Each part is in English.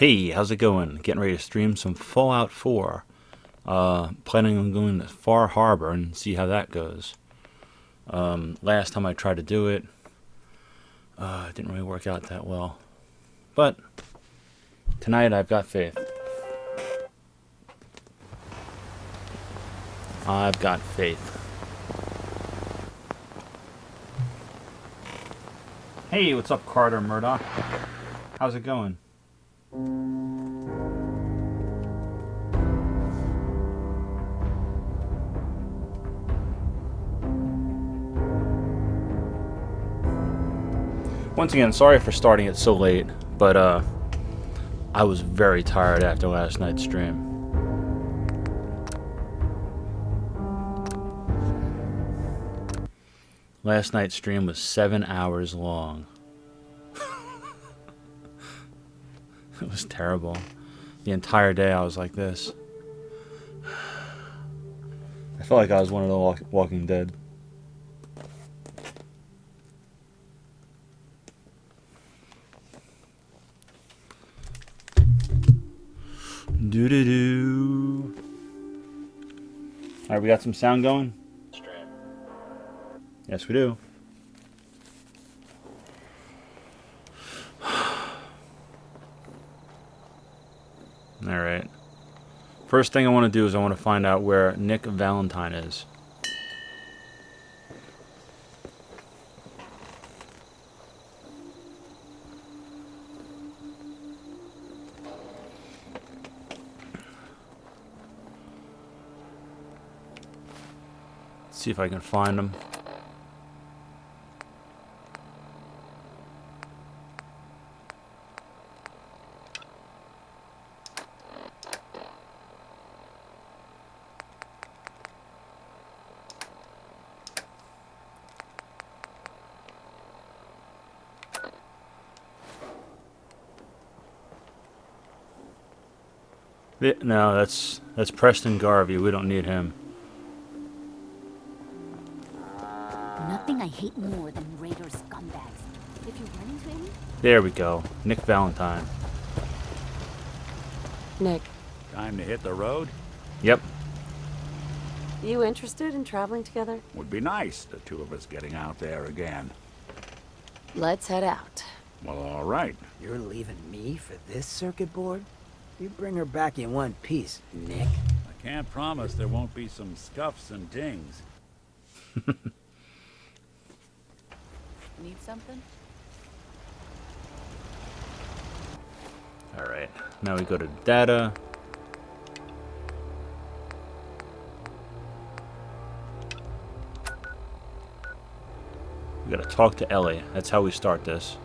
Hey, how's it going? Getting ready to stream some Fallout 4. Planning on going to Far Harbor and see how that goes. Last time I tried to do it, it didn't really work out that well. But tonight I've got faith. I've got faith. Hey, what's up, Carter Murdoch? How's it going? Once again, sorry for starting it so late, but I was very tired after last night's stream. Last night's stream was 7 hours long. It was terrible. The entire day I was like this. I felt like I was one of the Walking Dead. Doo-doo-doo. Alright, we got some sound going? Yes, we do. Alright. First thing I want to do is I want to find out where Nick Valentine is. Let's see if I can find him. No, that's Preston Garvey. We don't need him. Nothing I hate more than raider scumbags. If you run into any... There we go. Nick Valentine. Nick, Time to hit the road? Yep. you interested in traveling together? Would be nice, the two of us getting out there again. Let's head out. Well, all right. You're leaving me for this circuit board? You bring her back in one piece, Nick. I can't promise there won't be some scuffs and dings. Need something? Alright. Now we go to data. We gotta talk to Ellie. That's how we start this.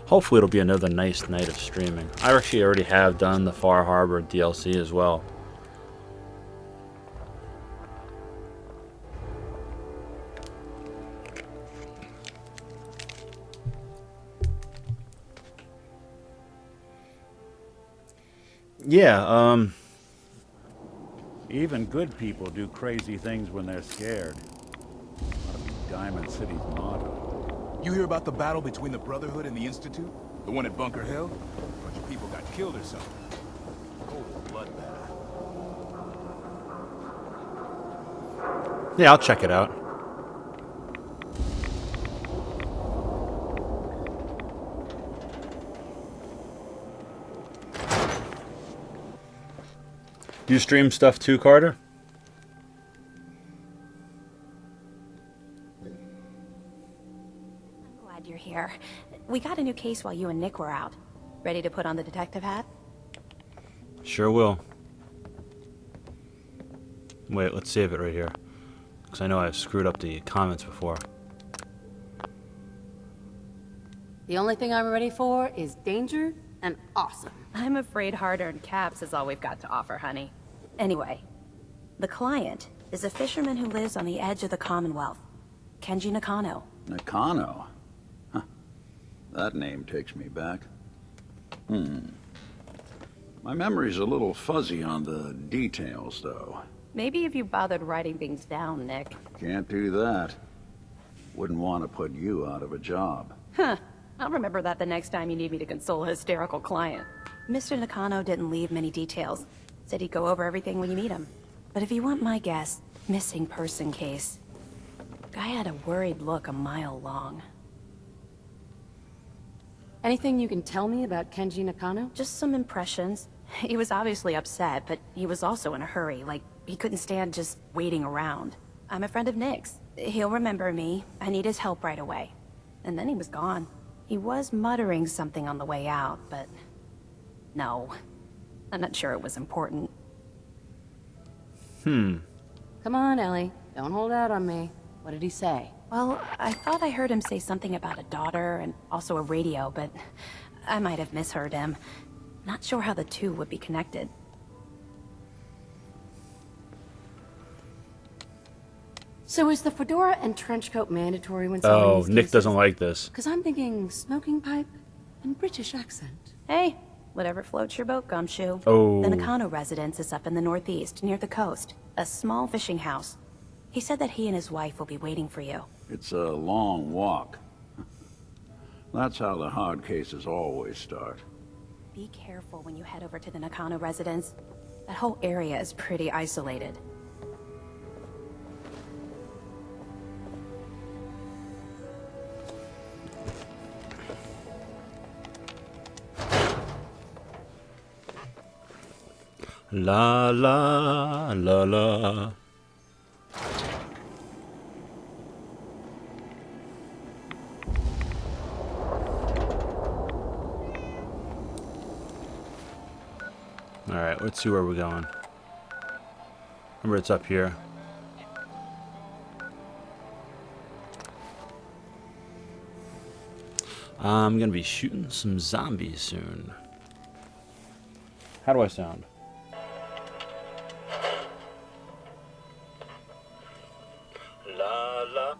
Hopefully it'll be another nice night of streaming. I actually already have done the Far Harbor DLC as well. Yeah, Even good people do crazy things when they're scared. Ought to be Diamond City's motto. You hear about the battle between the Brotherhood and the Institute? The one at Bunker Hill? A bunch of people got killed or something. Total bloodbath. yeah, I'll check it out. You stream stuff too, Carter? Glad you're here. We got a new case while you and Nick were out. Ready to put on the detective hat? Sure will. Wait, let's save it right here. Because I know I've screwed up the comments before. The only thing I'm ready for is danger and awesome. I'm afraid hard-earned caps is all we've got to offer, honey. Anyway, the client is a fisherman who lives on the edge of the Commonwealth. Kenji Nakano. Nakano? Huh. That name takes me back. My memory's a little fuzzy on the details, though. Maybe if you bothered writing things down, Nick. Can't do that. Wouldn't want to put you out of a job. Huh. I'll remember that the next time you need me to console a hysterical client. Mr. Nakano didn't leave many details. Said he'd go over everything when you meet him. But if you want my guess, missing person case. Guy had a worried look a mile long. Anything you can tell me about Kenji Nakano? Just some impressions. He was obviously upset, but he was also in a hurry, like he couldn't stand just waiting around. I'm a friend of Nick's. He'll remember me. I need his help right away. And then he was gone. He was muttering something on the way out, but... no. I'm not sure it was important. Come on, Ellie. Don't hold out on me. What did he say? Well, I thought I heard him say something about a daughter and also a radio, but I might have misheard him. Not sure how the two would be connected. So is the fedora and trench coat mandatory when solving these Nick cases? doesn't like this. Because I'm thinking smoking pipe and British accent. Hey, whatever floats your boat, Gumshoe. Oh. The Nakano residence is up in the northeast, near the coast. A small fishing house. He said that he and his wife will be waiting for you. It's a long walk. That's how the hard cases always start. Be careful when you head over to the Nakano residence. That whole area is pretty isolated. La la la la. Alright, let's see where we're going. Remember, it's up here. I'm gonna be shooting some zombies soon. How do I sound? La la.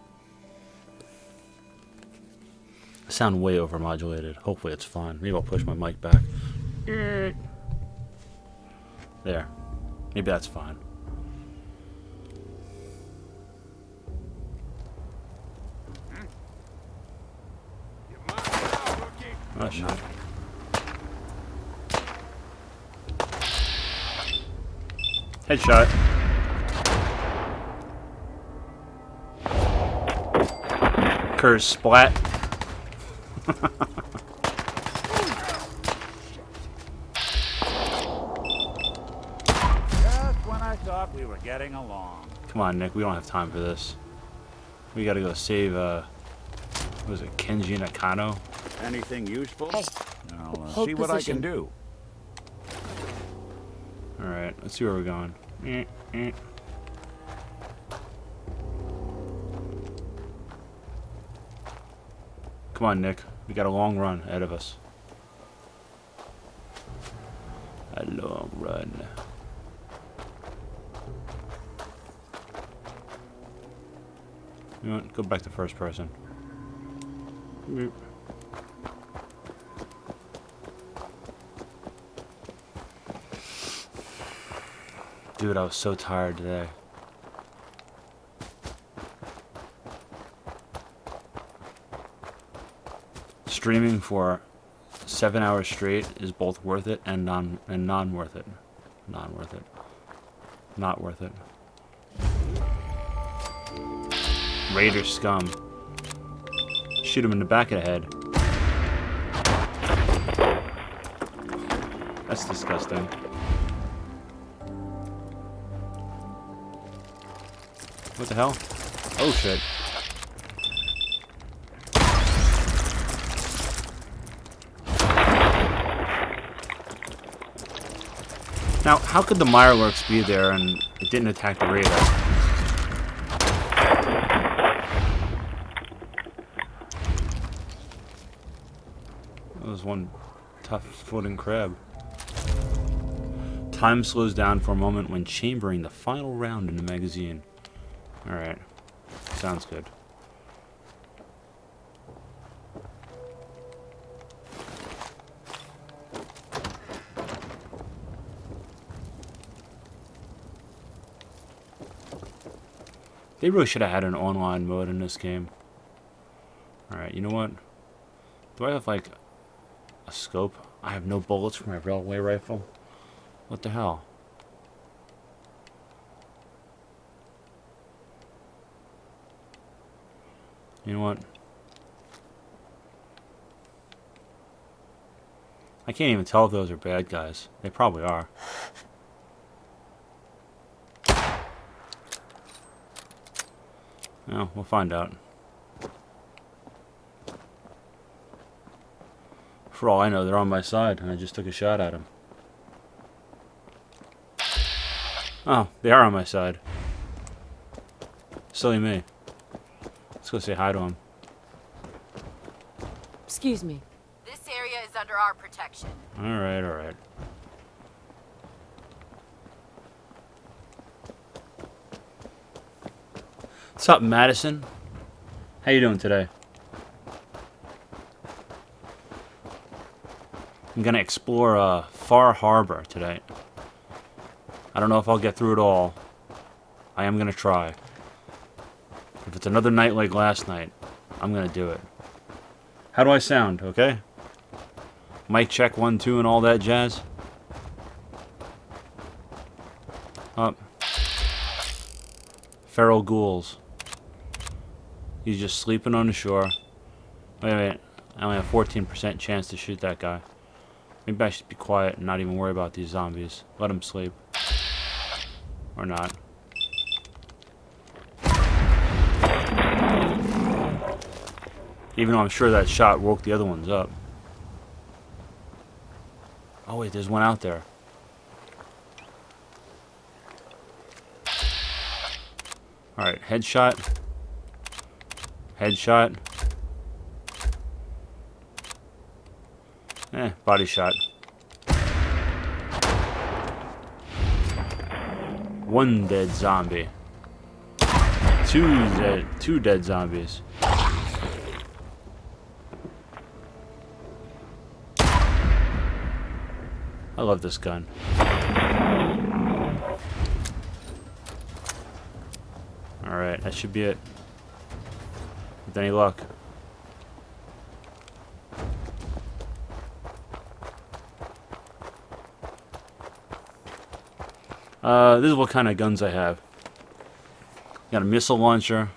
I sound way overmodulated. Hopefully it's fine. Maybe I'll push my mic back. There. Maybe that's fine. Oh, shit. Headshot. Curse splat. Just when I thought we were getting along. Come on, Nick. We don't have time for this. We gotta go save, what was it, Kenji Nakano? Anything useful? Hey, I'll hold see what I position. can do. Alright, let's see where we're going. Come on, Nick. We got a long run ahead of us. A long run. You know what? Go back to first person. Boop. Dude, I was so tired today. Streaming for 7 hours straight is both worth it and non worth it. Not worth it. Not worth it. Raider scum. Shoot him in the back of the head. That's disgusting. What the hell? Oh shit. Now, how could the Mirelurks be there and it didn't attack the Raider? That was one tough floating crab. Time slows down for a moment when chambering the final round in the magazine. Alright. Sounds good. They really should have had an online mode in this game. Alright, you know what? Do I have, like, a scope? I have no bullets for my railway rifle. What the hell? You know what? I can't even tell if those are bad guys. They probably are. Well, we'll find out. For all I know, they're on my side, and I just took a shot at them. Oh, they are on my side. Silly me. Let's go say hi to them. Excuse me. This area is under our protection. Alright, alright. What's up, Madison? How you doing today? I'm gonna explore Far Harbor today. I don't know if I'll get through it all. I am gonna try. If it's another night like last night, I'm gonna do it. How do I sound, okay? Mic check 1, 2 and all that jazz? Up. Feral ghouls. He's just sleeping on the shore. Wait. I only have 14% chance to shoot that guy. Maybe I should be quiet and not even worry about these zombies. Let him sleep. Or not. Even though I'm sure that shot woke the other ones up. Oh wait, there's one out there. Alright, headshot. Headshot. Body shot. One dead zombie. Two dead zombies. I love this gun. Alright, that should be it. With any luck. This is what kind of guns I have. Got a missile launcher,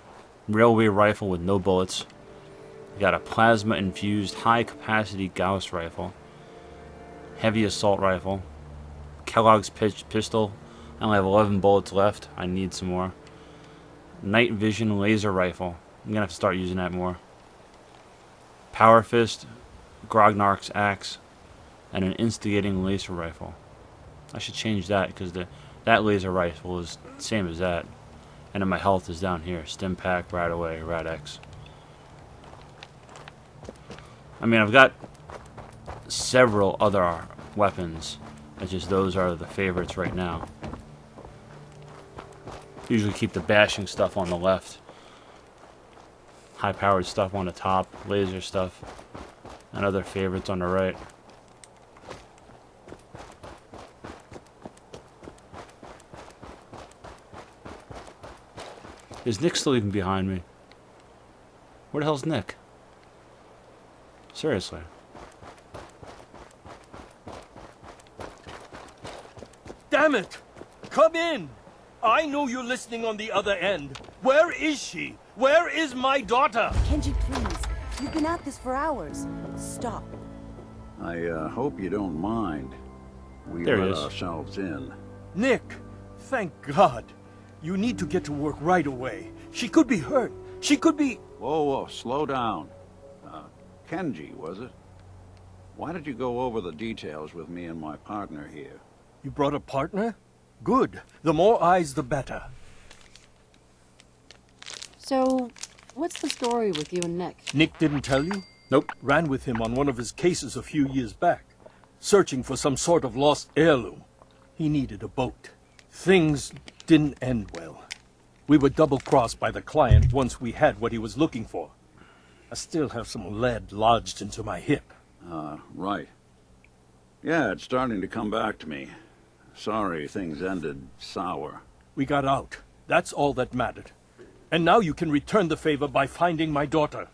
railway rifle with no bullets. Got a plasma infused high capacity Gauss rifle. Heavy assault rifle. Kellogg's pistol. I only have 11 bullets left. I need some more. Night vision laser rifle. I'm gonna have to start using that more. Power fist, Grognark's axe, and an instigating laser rifle. I should change that because that laser rifle is the same as that. And then my health is down here. Stim pack, right away, Rad X. I mean, I've got several other weapons. It's just those are the favorites right now. Usually keep the bashing stuff on the left. High-powered stuff on the top. Laser stuff. And other favorites on the right. Is Nick still even behind me? Where the hell's Nick? Seriously. Damn it! Come in! I know you're listening on the other end. Where is she? Where is my daughter? Kenji, please. You've been at this for hours. Stop. I hope you don't mind. We There he let is. ourselves in. Nick, thank God. You need to get to work right away. She could be hurt. She could be... Whoa, slow down. Kenji, was it? Why did you go over the details with me and my partner here? You brought a partner? Good. The more eyes, the better. So, what's the story with you and Nick? Nick didn't tell you? Nope. Ran with him on one of his cases a few years back, searching for some sort of lost heirloom. He needed a boat. Things didn't end well. We were double-crossed by the client once we had what he was looking for. I still have some lead lodged into my hip. Right. Yeah, it's starting to come back to me. Sorry things ended sour. We got out. That's all that mattered. And now you can return the favor by finding my daughter.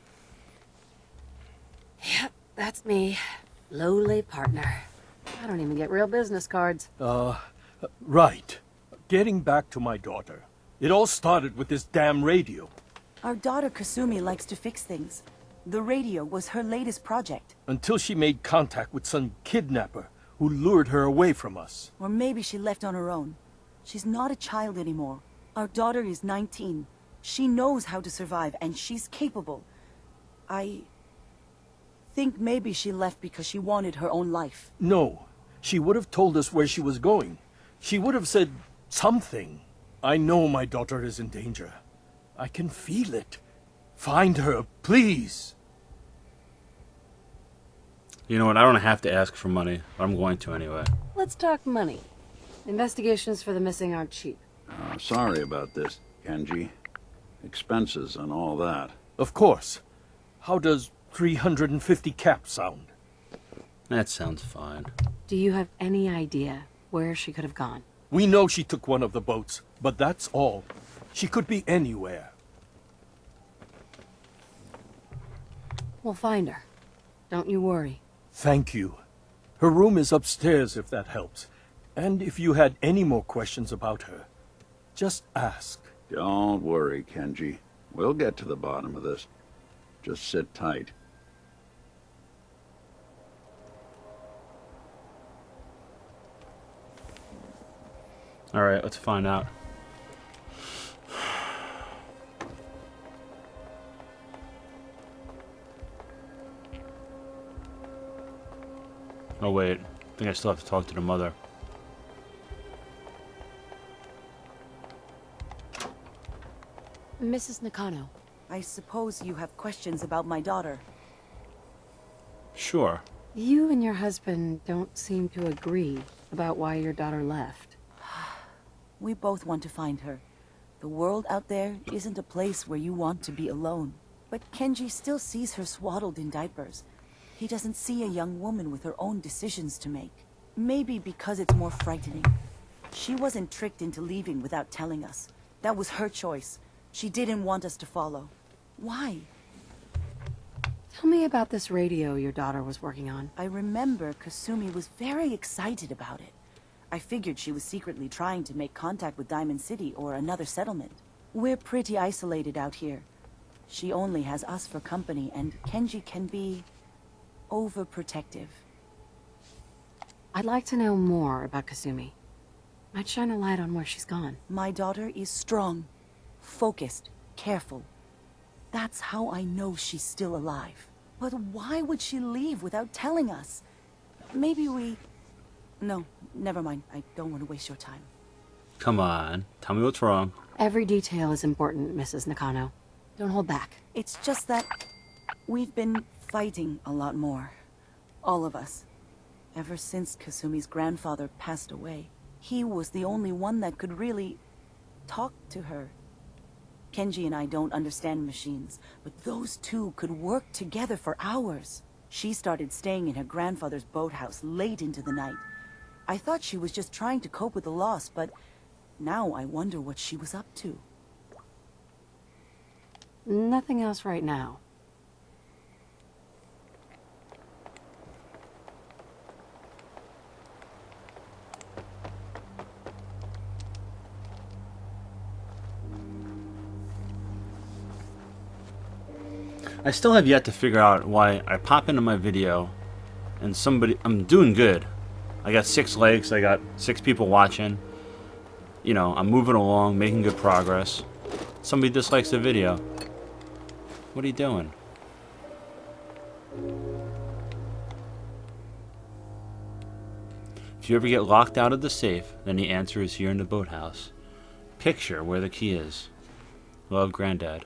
Yep, that's me. Lowly partner. I don't even get real business cards. Right. Getting back to my daughter. It all started with this damn radio. Our daughter Kasumi likes to fix things. The radio was her latest project. Until she made contact with some kidnapper who lured her away from us. Or maybe she left on her own. She's not a child anymore. Our daughter is 19. She knows how to survive, and she's capable. I think maybe she left because she wanted her own life. No. She would have told us where she was going. She would have said something. I know my daughter is in danger. I can feel it. Find her, please. You know what? I don't have to ask for money, but I'm going to anyway. Let's talk money. Investigations for the missing aren't cheap. Sorry about this, Kenji. Expenses and all that. Of course. How does 350 cap sound? That sounds fine. Do you have any idea where she could have gone? We know she took one of the boats, but that's all. She could be anywhere. We'll find her. Don't you worry. Thank you. Her room is upstairs if that helps. And if you had any more questions about her, just ask. Don't worry, Kenji. We'll get to the bottom of this. Just sit tight. Alright, let's find out. Oh wait, I think I still have to talk to the mother. Mrs. Nakano. I suppose you have questions about my daughter. Sure. You and your husband don't seem to agree about why your daughter left. We both want to find her. The world out there isn't a place where you want to be alone. But Kenji still sees her swaddled in diapers. He doesn't see a young woman with her own decisions to make. Maybe because it's more frightening. She wasn't tricked into leaving without telling us. That was her choice. She didn't want us to follow. Why? Tell me about this radio your daughter was working on. I remember Kasumi was very excited about it. I figured she was secretly trying to make contact with Diamond City or another settlement. We're pretty isolated out here. She only has us for company, and Kenji can be overprotective. I'd like to know more about Kasumi. Might shine a light on where she's gone. My daughter is strong, focused, careful. That's how I know she's still alive. But why would she leave without telling us? Maybe we... No, never mind. I don't want to waste your time. Come on, tell me what's wrong. Every detail is important, Mrs. Nakano. Don't hold back. It's just that we've been fighting a lot more. All of us. Ever since Kasumi's grandfather passed away. He was the only one that could really talk to her. Kenji and I don't understand machines, but those two could work together for hours. She started staying in her grandfather's boathouse late into the night. I thought she was just trying to cope with the loss, but now I wonder what she was up to. Nothing else right now. I still have yet to figure out why I pop into my video and I'm doing good. I got 6 likes, I got 6 people watching. You know, I'm moving along, making good progress. Somebody dislikes the video. What are you doing? If you ever get locked out of the safe, then the answer is here in the boathouse. Picture where the key is. Love, Granddad.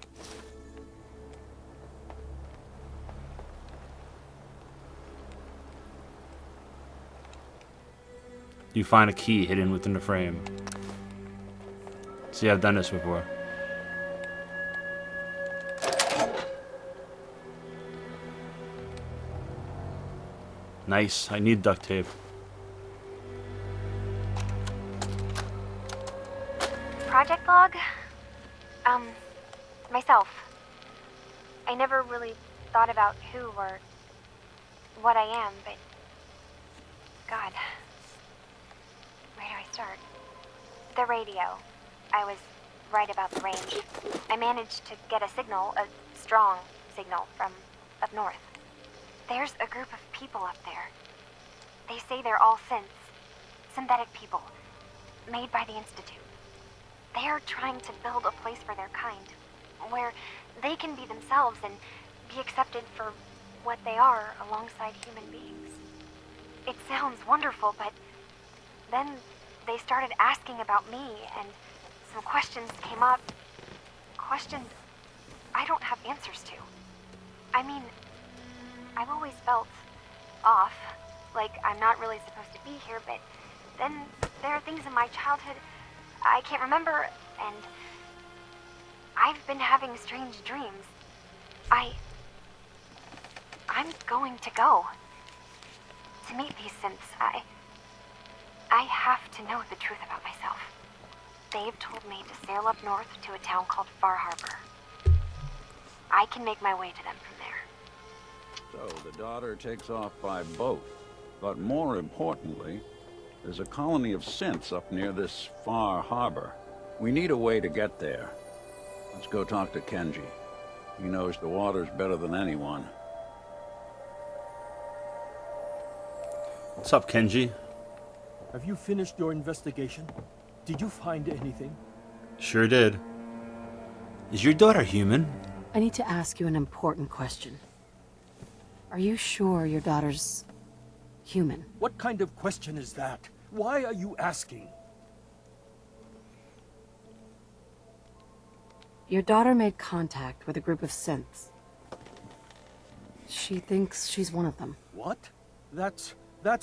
You find a key hidden within the frame. See, I've done this before. Nice. I need duct tape. Project log? Myself. I never really thought about who or what I am, but... God. Where do I start? The radio. I was right about the range. I managed to get a signal, a strong signal, from up north. There's a group of people up there. They say they're all synths. Synthetic people. Made by the Institute. They are trying to build a place for their kind, where they can be themselves and be accepted for what they are alongside human beings. It sounds wonderful, but then they started asking about me, and some questions came up. Questions I don't have answers to. I mean, I've always felt off, like I'm not really supposed to be here, but then there are things in my childhood I can't remember, and I've been having strange dreams. I'm going to go to meet these synths. I have to know the truth about myself. They've told me to sail up north to a town called Far Harbor. I can make my way to them from there. So the daughter takes off by boat. But more importantly, there's a colony of synths up near this Far Harbor. We need a way to get there. Let's go talk to Kenji. He knows the waters better than anyone. What's up, Kenji? Have you finished your investigation? Did you find anything? Sure did. Is your daughter human? I need to ask you an important question. Are you sure your daughter's human? What kind of question is that? Why are you asking? Your daughter made contact with a group of synths. She thinks she's one of them. What? That's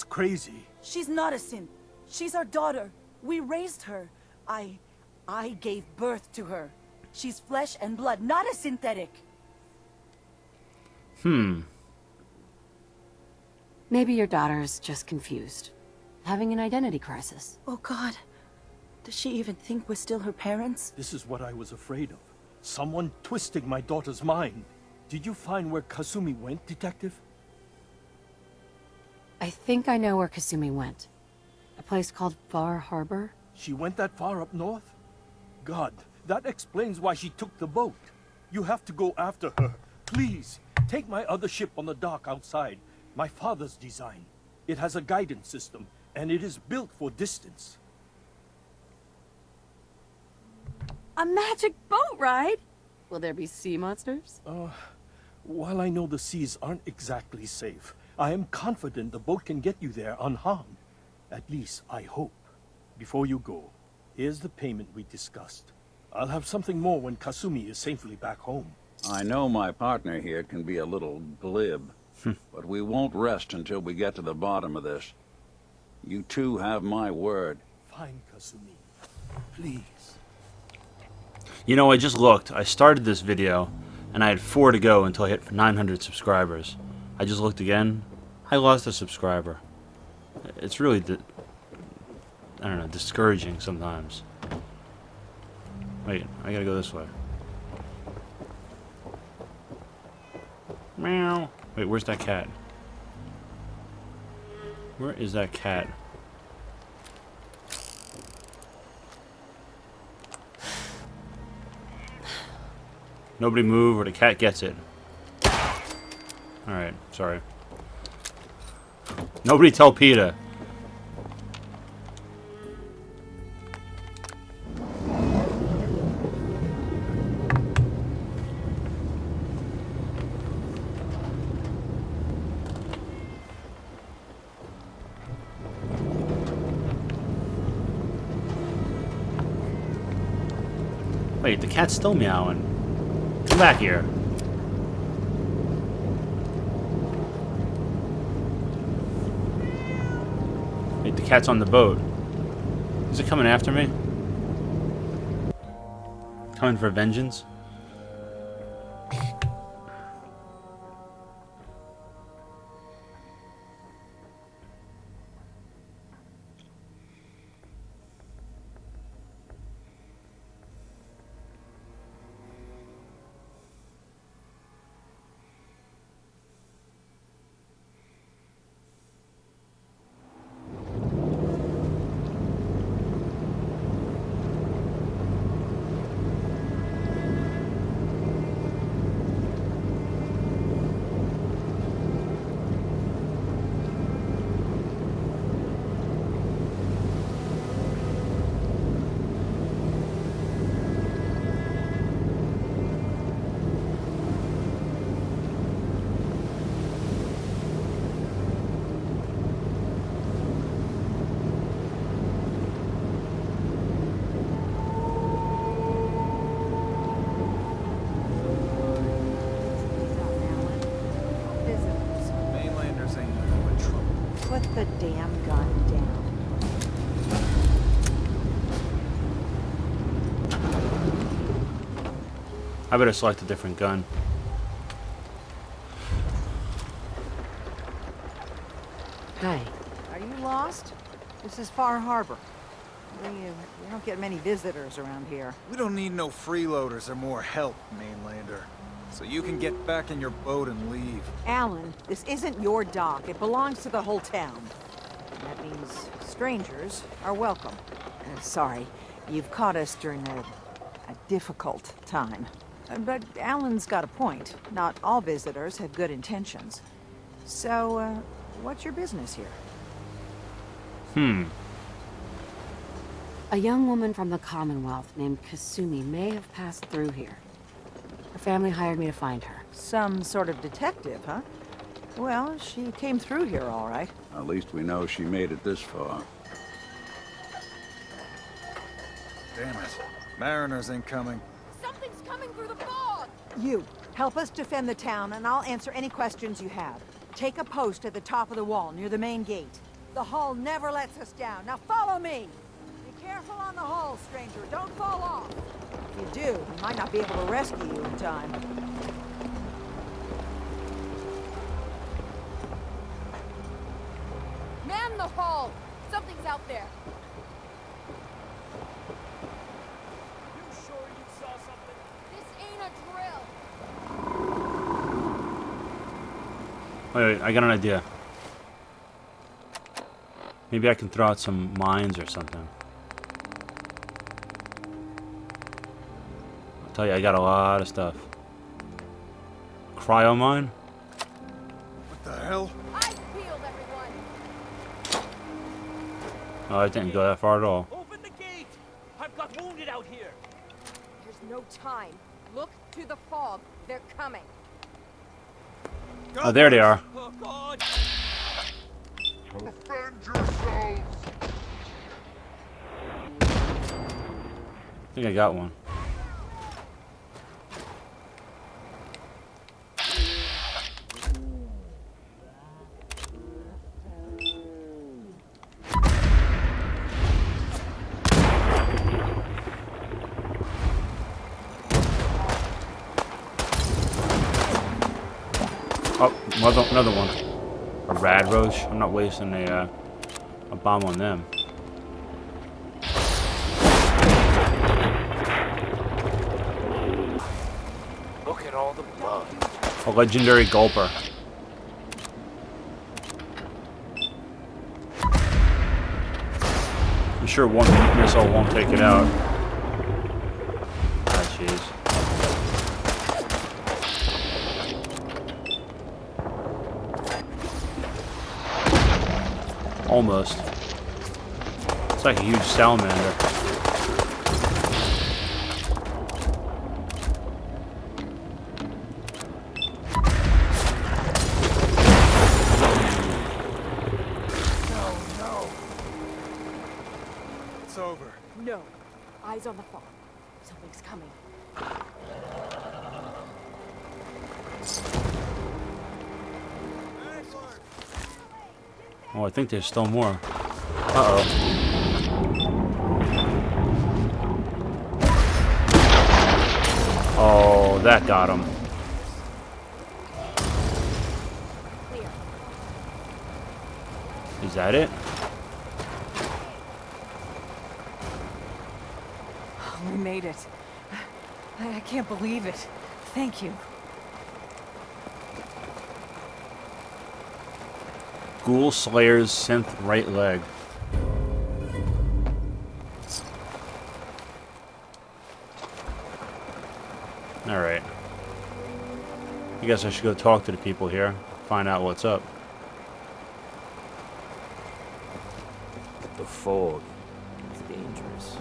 crazy. She's not a synth. She's our daughter. We raised her. I gave birth to her. She's flesh and blood, not a synthetic. Maybe your daughter is just confused. Having an identity crisis. Oh God. Does she even think we're still her parents? This is what I was afraid of. Someone twisting my daughter's mind. Did you find where Kasumi went, Detective? I think I know where Kasumi went. A place called Far Harbor? She went that far up north? God, that explains why she took the boat. You have to go after her. Please, take my other ship on the dock outside. My father's design. It has a guidance system, and it is built for distance. A magic boat ride? Will there be sea monsters? While I know the seas aren't exactly safe, I am confident the boat can get you there unharmed. At least, I hope. Before you go, here's the payment we discussed. I'll have something more when Kasumi is safely back home. I know my partner here can be a little glib, but we won't rest until we get to the bottom of this. You two have my word. Fine, Kasumi. Please. You know, I just looked. I started this video, and I had 4 to go until I hit 900 subscribers. I just looked again. I lost a subscriber. It's really, I don't know, discouraging sometimes. Wait, I gotta go this way. Meow. Wait, where's that cat? Where is that cat? Nobody move or the cat gets it. Alright, sorry. Nobody tell PETA. Wait, the cat's still meowing. Come back here. Wait, the cat's on the boat. Is it coming after me? Coming for vengeance? I better select a different gun. Hi. Are you lost? This is Far Harbor. We don't get many visitors around here. We don't need no freeloaders or more help, mainlander. So you can get back in your boat and leave. Alan, this isn't your dock. It belongs to the whole town. That means strangers are welcome. Sorry, you've caught us during a difficult time. But Alan's got a point. Not all visitors have good intentions. So, what's your business here? A young woman from the Commonwealth named Kasumi may have passed through here. Her family hired me to find her. Some sort of detective, huh? Well, she came through here all right. At least we know she made it this far. Damn it. Mariners incoming. Something's coming through the fog! You, help us defend the town, and I'll answer any questions you have. Take a post at the top of the wall, near the main gate. The hull never lets us down. Now follow me! Be careful on the hull, stranger. Don't fall off. If you do, we might not be able to rescue you in time. Man the hull! Something's out there! You sure you saw something? This ain't a drill! Wait, I got an idea. Maybe I can throw out some mines or something. I'll tell you, I got a lot of stuff. Cryo mine? What the hell? I peeled everyone! Oh, it didn't go that far at all. Open the gate! I've got wounded out here. There's no time. Look to the fog. They're coming. Oh, there they are. Oh, God! Defend yourselves! I think I got one. Oh, another one. A rad roach. I'm not wasting a bomb on them. Look at all the blood. A legendary gulper. I'm sure one missile won't take it out. Ah, jeez. Almost. It's like a huge salamander. It's over. No. Eyes on the fog. Something's coming. Oh, I think there's still more. Uh-oh. Oh, that got him. Is that it? We made it. I can't believe it. Thank you. Ghoul Slayer's synth right leg. Alright. I guess I should go talk to the people here. Find out what's up. The fog. It's dangerous.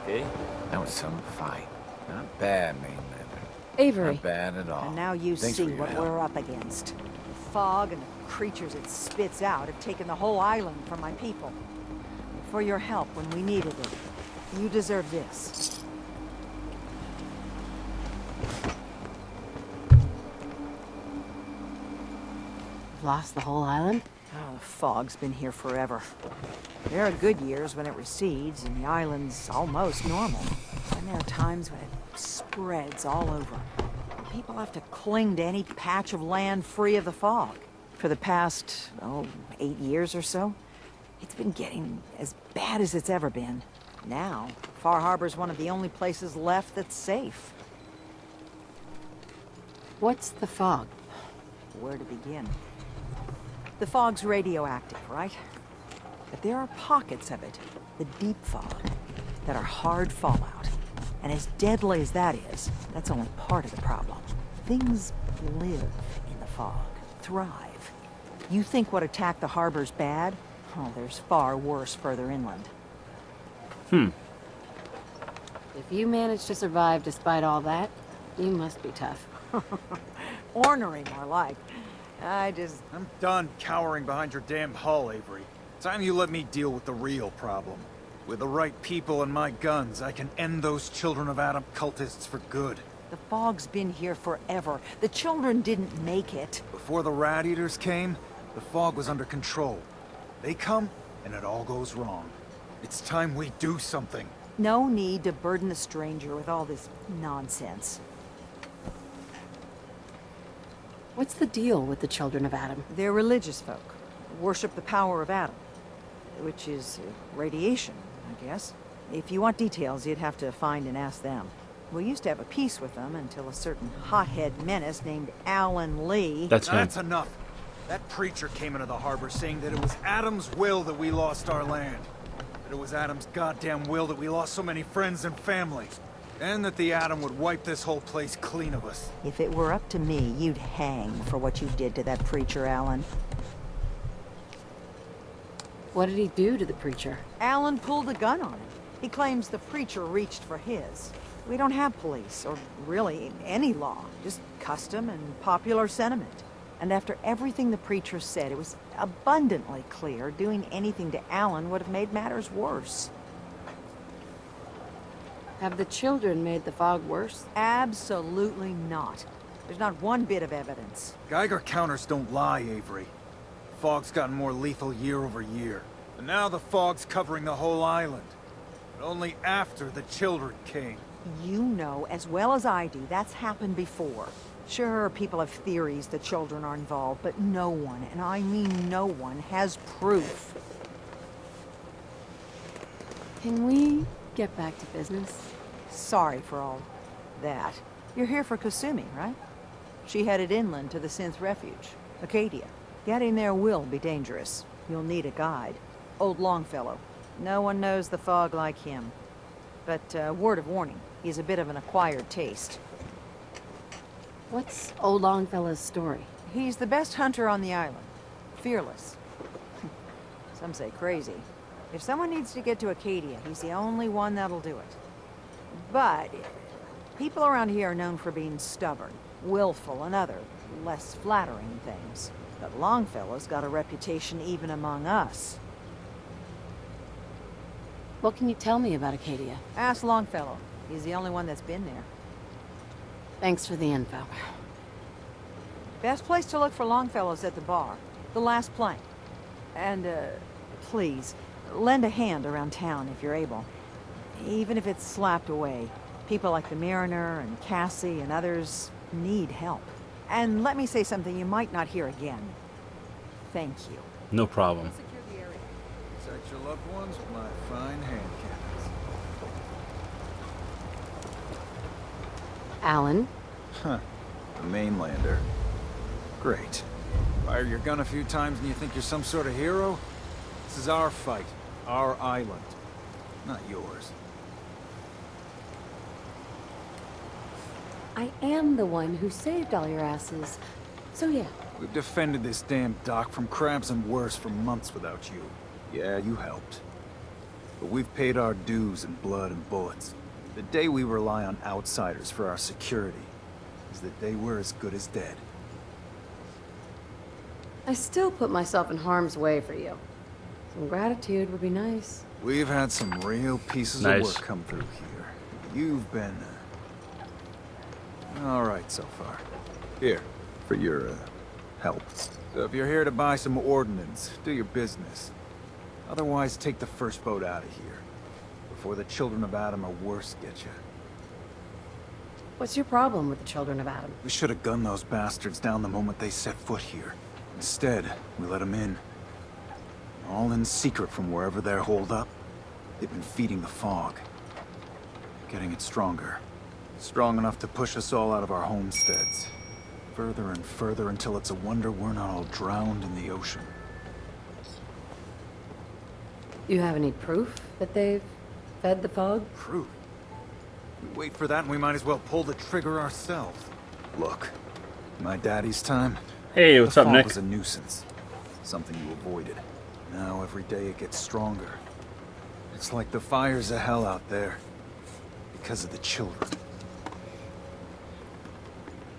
Okay? That was some fight. Not bad, mainlander. Avery. Not bad at all. And now you Thanks see for your what help. we're up against. The fog and the creatures it spits out have taken the whole island from my people. For your help when we needed it. You deserve this. Lost the whole island? Oh, the fog's been here forever. There are good years when it recedes and the island's almost normal. And there are times when it spreads all over. People have to cling to any patch of land free of the fog. For the past, 8 years or so, it's been getting as bad as it's ever been. Now, Far Harbor's one of the only places left that's safe. What's the fog? Where to begin? The fog's radioactive, right? But there are pockets of it, the deep fog, that are hard fallout. And as deadly as that is, that's only part of the problem. Things live in the fog, thrive. You think what attacked the harbor's bad? Oh, there's far worse further inland. If you managed to survive despite all that, you must be tough. Ornery, more like. I'm done cowering behind your damn hull, Avery. Time you let me deal with the real problem. With the right people and my guns, I can end those Children of Adam cultists for good. The fog's been here forever. The children didn't make it. Before the Rat Eaters came, the fog was under control. They come, and it all goes wrong. It's time we do something. No need to burden the stranger with all this nonsense. What's the deal with the Children of Adam? They're religious folk. Worship the power of Adam. Which is radiation, I guess. If you want details, you'd have to find and ask them. We used to have a peace with them until a certain hothead menace named Alan Lee... That's enough. That preacher came into the harbor saying that it was Adam's will that we lost our land. That it was Adam's goddamn will that we lost so many friends and family. And that the Atom would wipe this whole place clean of us. If it were up to me, you'd hang for what you did to that preacher, Alan. What did he do to the preacher? Alan pulled a gun on him. He claims the preacher reached for his. We don't have police, or really any law, just custom and popular sentiment. And after everything the preacher said, it was abundantly clear doing anything to Alan would have made matters worse. Have the children made the fog worse? Absolutely not. There's not one bit of evidence. Geiger counters don't lie, Avery. The fog's gotten more lethal year over year. And now the fog's covering the whole island. But only after the children came. You know as well as I do that's happened before. Sure, people have theories the children are involved, but no one, and I mean no one, has proof. Can we get back to business? Sorry for all that. You're here for Kasumi, right? She headed inland to the Synth Refuge, Acadia. Getting there will be dangerous. You'll need a guide. Old Longfellow. No one knows the fog like him. But, word of warning, he's a bit of an acquired taste. What's old Longfellow's story? He's the best hunter on the island. Fearless. Some say crazy. If someone needs to get to Acadia, he's the only one that'll do it. But people around here are known for being stubborn, willful, and other, less flattering things. But Longfellow's got a reputation even among us. What can you tell me about Acadia? Ask Longfellow. He's the only one that's been there. Thanks for the info. Best place to look for Longfellow's at the bar. The last plank. And, please, lend a hand around town if you're able. Even if it's slapped away. People like the Mariner and Cassie and others need help. And let me say something you might not hear again. Thank you. No problem. Protect your loved ones with my fine hand cannons. Alan? Huh. The mainlander. Great. Fire your gun a few times and you think you're some sort of hero? This is our fight. Our island. Not yours. I am the one who saved all your asses. So yeah. We've defended this damn dock from crabs and worse for months without you. Yeah, you helped. But we've paid our dues in blood and bullets. The day we rely on outsiders for our security is the day we're as good as dead. I still put myself in harm's way for you. Some gratitude would be nice. We've had some real pieces of work come through here. You've been... all right so far. Here, for your, help. So if you're here to buy some ordnance, do your business. Otherwise, take the first boat out of here. Before the Children of Adam or worse get you. What's your problem with the Children of Adam? We should have gunned those bastards down the moment they set foot here. Instead, we let them in. All in secret from wherever they're holed up. They've been feeding the fog. Getting it stronger. Strong enough to push us all out of our homesteads. Further and further until it's a wonder we're not all drowned in the ocean. You have any proof that they've fed the fog? Proof? We wait for that and we might as well pull the trigger ourselves. Look, my daddy's time. Hey, what's the up, fog Nick? was a nuisance. Something you avoided. Now every day it gets stronger. It's like the fires of hell out there. Because of the children.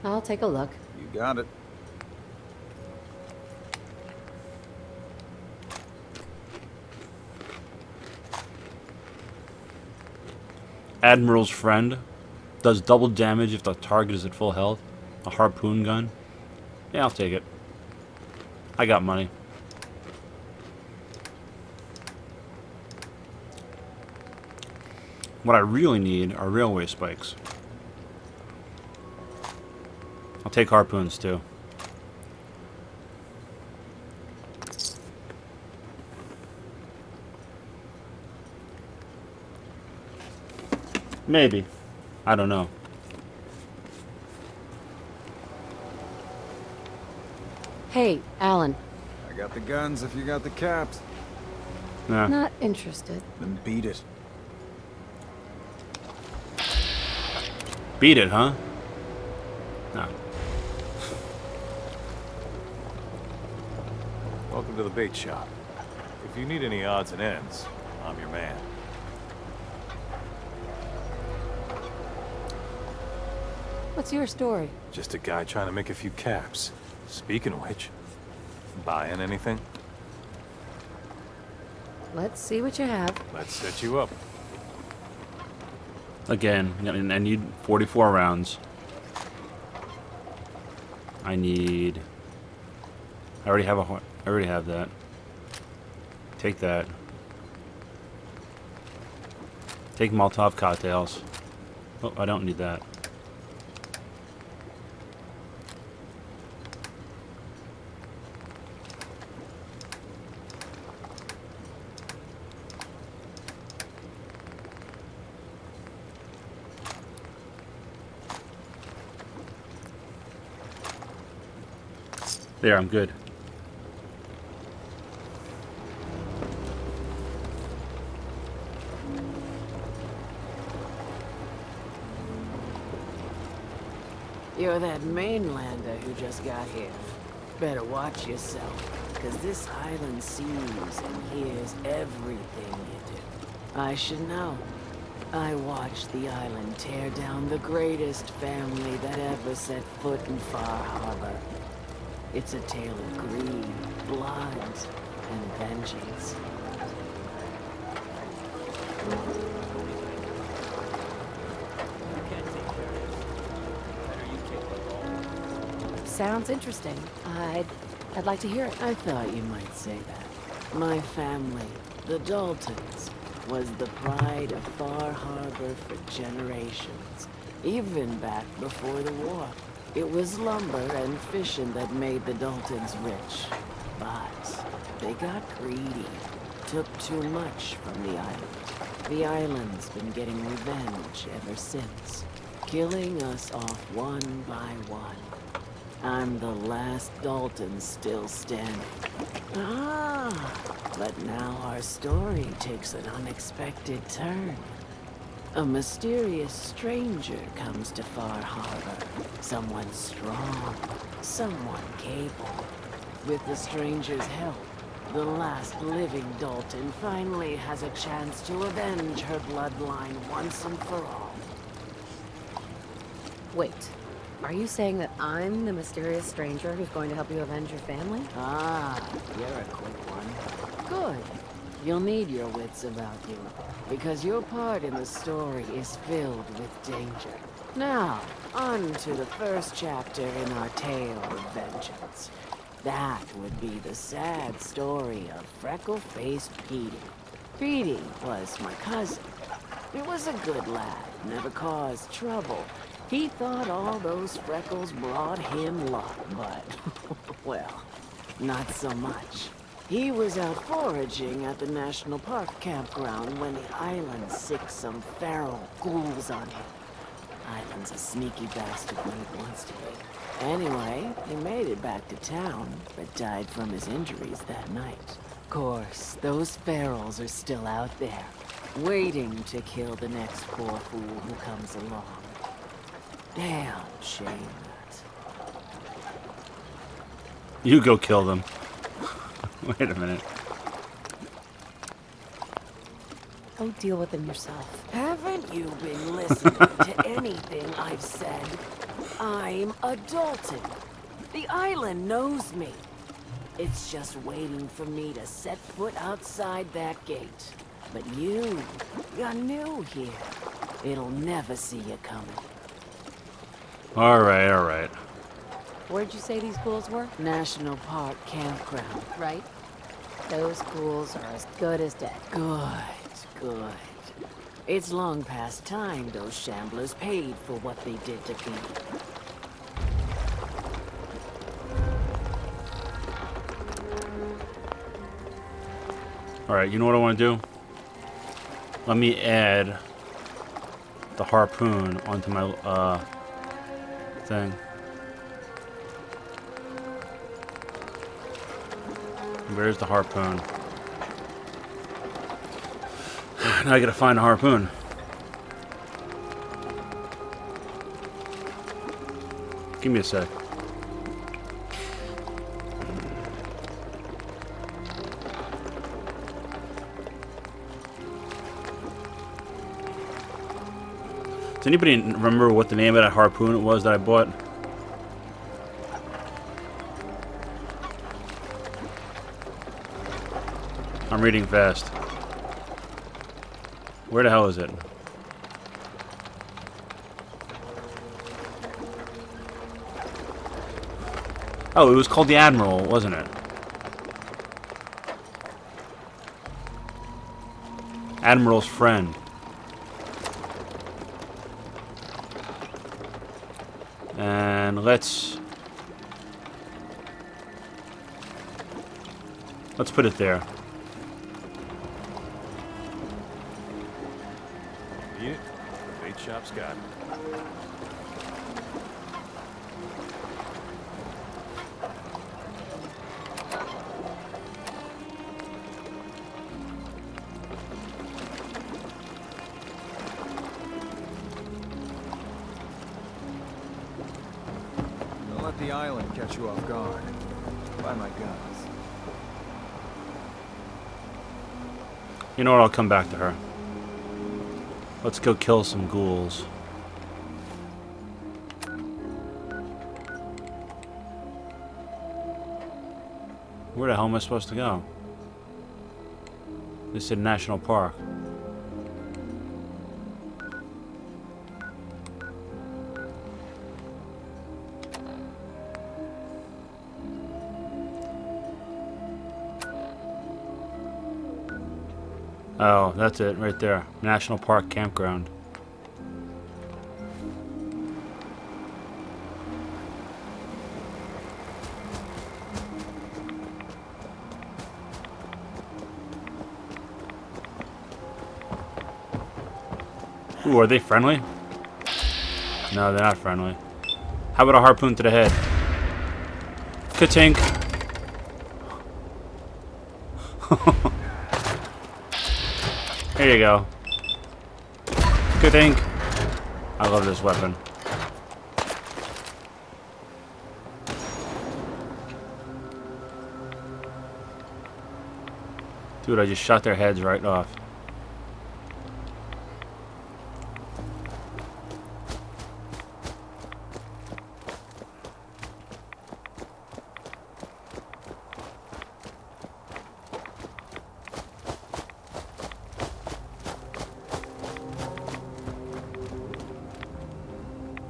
I'll take a look. You got it. Admiral's friend does double damage if the target is at full health. A harpoon gun. Yeah, I'll take it. I got money. What I really need are railway spikes. I'll take harpoons too. Maybe. I don't know. Hey, Alan. I got the guns if you got the caps. Nah. Not interested. Then beat it. Beat it, huh? No. Welcome to the bait shop. If you need any odds and ends, I'm your man. What's your story? Just a guy trying to make a few caps. Speaking of which, buying anything? Let's see what you have. Let's set you up. Again, I need 44 rounds. I already have that. Take that. Take Molotov cocktails. Oh, I don't need that. There, I'm good. You're that mainlander who just got here. Better watch yourself, because this island sees and hears everything you do. I should know. I watched the island tear down the greatest family that ever set foot in Far Harbor. It's a tale of greed, blood, and vengeance. Sounds interesting. I'd like to hear it. I thought you might say that. My family, the Daltons, was the pride of Far Harbor for generations, even back before the war. It was lumber and fishing that made the Daltons rich. But they got greedy, took too much from the island. The island's been getting revenge ever since, killing us off one by one. I'm the last Dalton still standing. But now our story takes an unexpected turn. A mysterious stranger comes to Far Harbor. Someone strong, someone capable. With the stranger's help, the last living Dalton finally has a chance to avenge her bloodline once and for all. Wait. Are you saying that I'm the mysterious stranger who's going to help you avenge your family? You're a quick one. Good. You'll need your wits about you, because your part in the story is filled with danger. Now, on to the first chapter in our tale of vengeance. That would be the sad story of freckle-faced Petey. Petey was my cousin. He was a good lad, never caused trouble, He thought all those freckles brought him luck, but, well, not so much. He was out foraging at the National Park campground when the island sicked some feral ghouls on him. Island's a sneaky bastard when it wants to be. Anyway, he made it back to town, but died from his injuries that night. Course, those ferals are still out there, waiting to kill the next poor fool who comes along. Damn shame that. You go kill them. Wait a minute. Go deal with them yourself. Haven't you been listening to anything I've said? I'm a Dalton. The island knows me. It's just waiting for me to set foot outside that gate. But you're new here. It'll never see you coming. Alright, alright. Where'd you say these ghouls were? National Park campground. Right. Those ghouls are as good as dead. Good. It's long past time those shamblers paid for what they did to people. Alright, you know what I want to do? Let me add the harpoon onto my thing. Where's the harpoon? Now I gotta find a harpoon. Give me a sec. Does anybody remember what the name of that harpoon was that I bought? I'm reading fast. Where the hell is it? Oh, it was called the Admiral, wasn't it? Admiral's friend. And let's put it there. Beat it. Bait shop's got it. Don't let the island catch you off guard. By my guns. You know what? I'll come back to her. Let's go kill some ghouls. Where the hell am I supposed to go? They said National Park. Oh, that's it right there. National Park Campground. Ooh, are they friendly? No, they're not friendly. How about a harpoon to the head? Ka-tink! Here you go. Ka-tink! I love this weapon. Dude, I just shot their heads right off.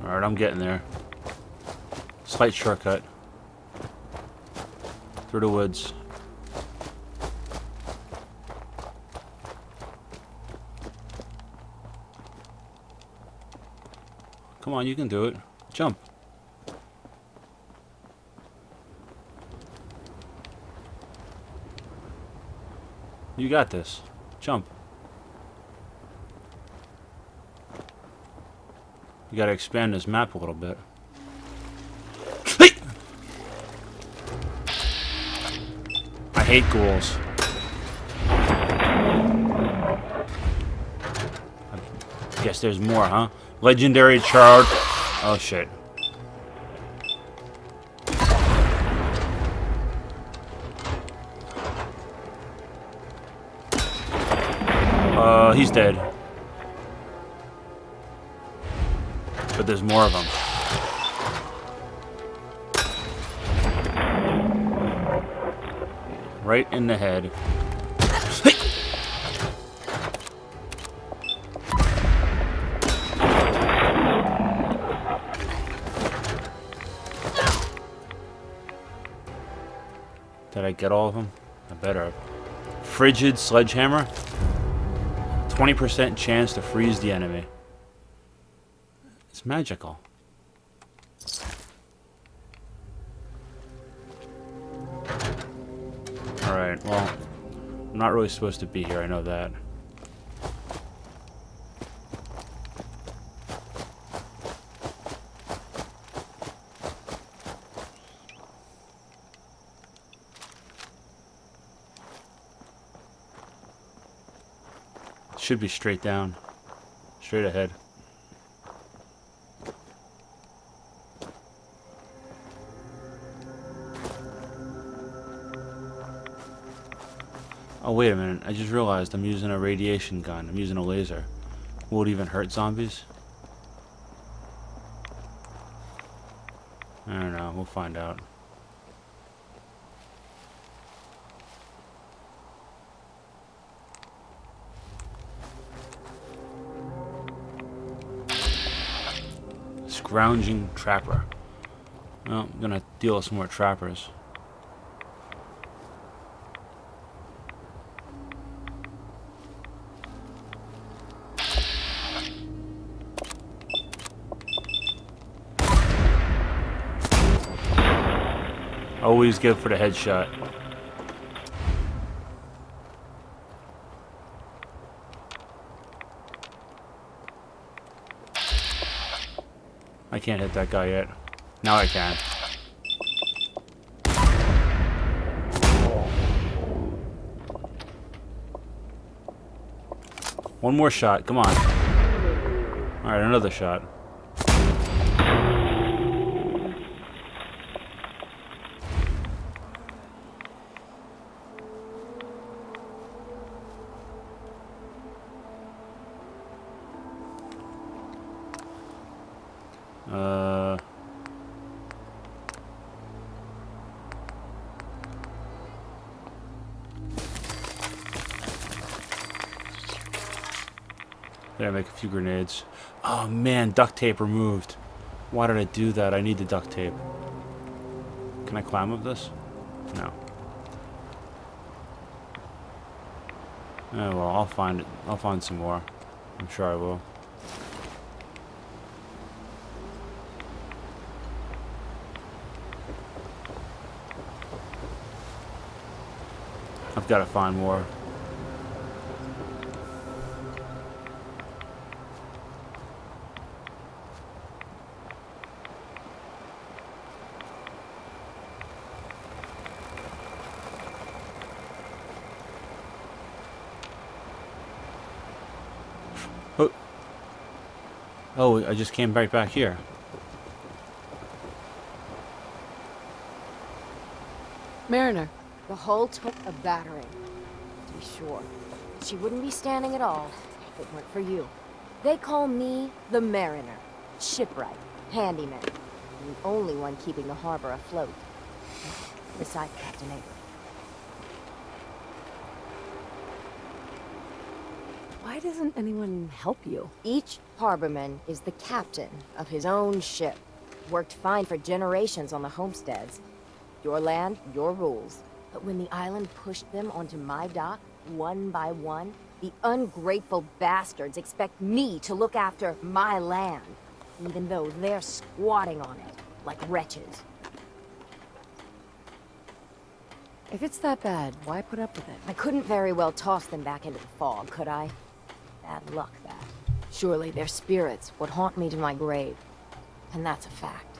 Alright, I'm getting there. Slight shortcut. Through the woods. Come on, you can do it. Jump. You got this. Jump. You gotta expand this map a little bit. I hate ghouls. I guess there's more, huh? Legendary charred. Oh shit. He's dead. But there's more of them. Right in the head. Did I get all of them? I better have. Frigid sledgehammer. 20% chance to freeze the enemy. It's magical. Alright, well, I'm not really supposed to be here, I know that. Should be straight down. Straight ahead. Oh, wait a minute. I just realized I'm using a radiation gun. I'm using a laser. Will it even hurt zombies? I don't know. We'll find out. Scrounging trapper. Well, I'm gonna deal with some more trappers. Always good for the headshot. I can't hit that guy yet. Now I can. One more shot, come on. Alright, another shot. There, make a few grenades. Oh man, duct tape removed. Why did I do that? I need the duct tape. Can I climb up this? No. Oh well, I'll find it. I'll find some more. I'm sure I will. I've got to find more. Oh, I just came right back here. Mariner. The hull took a battering, to be sure. She wouldn't be standing at all if it weren't for you. They call me the Mariner. Shipwright, handyman, and the only one keeping the harbor afloat. Besides Captain Avery. Why doesn't anyone help you? Each harborman is the captain of his own ship. Worked fine for generations on the homesteads. Your land, your rules. But when the island pushed them onto my dock, one by one, the ungrateful bastards expect me to look after my land. even though they're squatting on it, like wretches. If it's that bad, why put up with it? I couldn't very well toss them back into the fog, could I? Bad luck, that. Surely their spirits would haunt me to my grave. And that's a fact.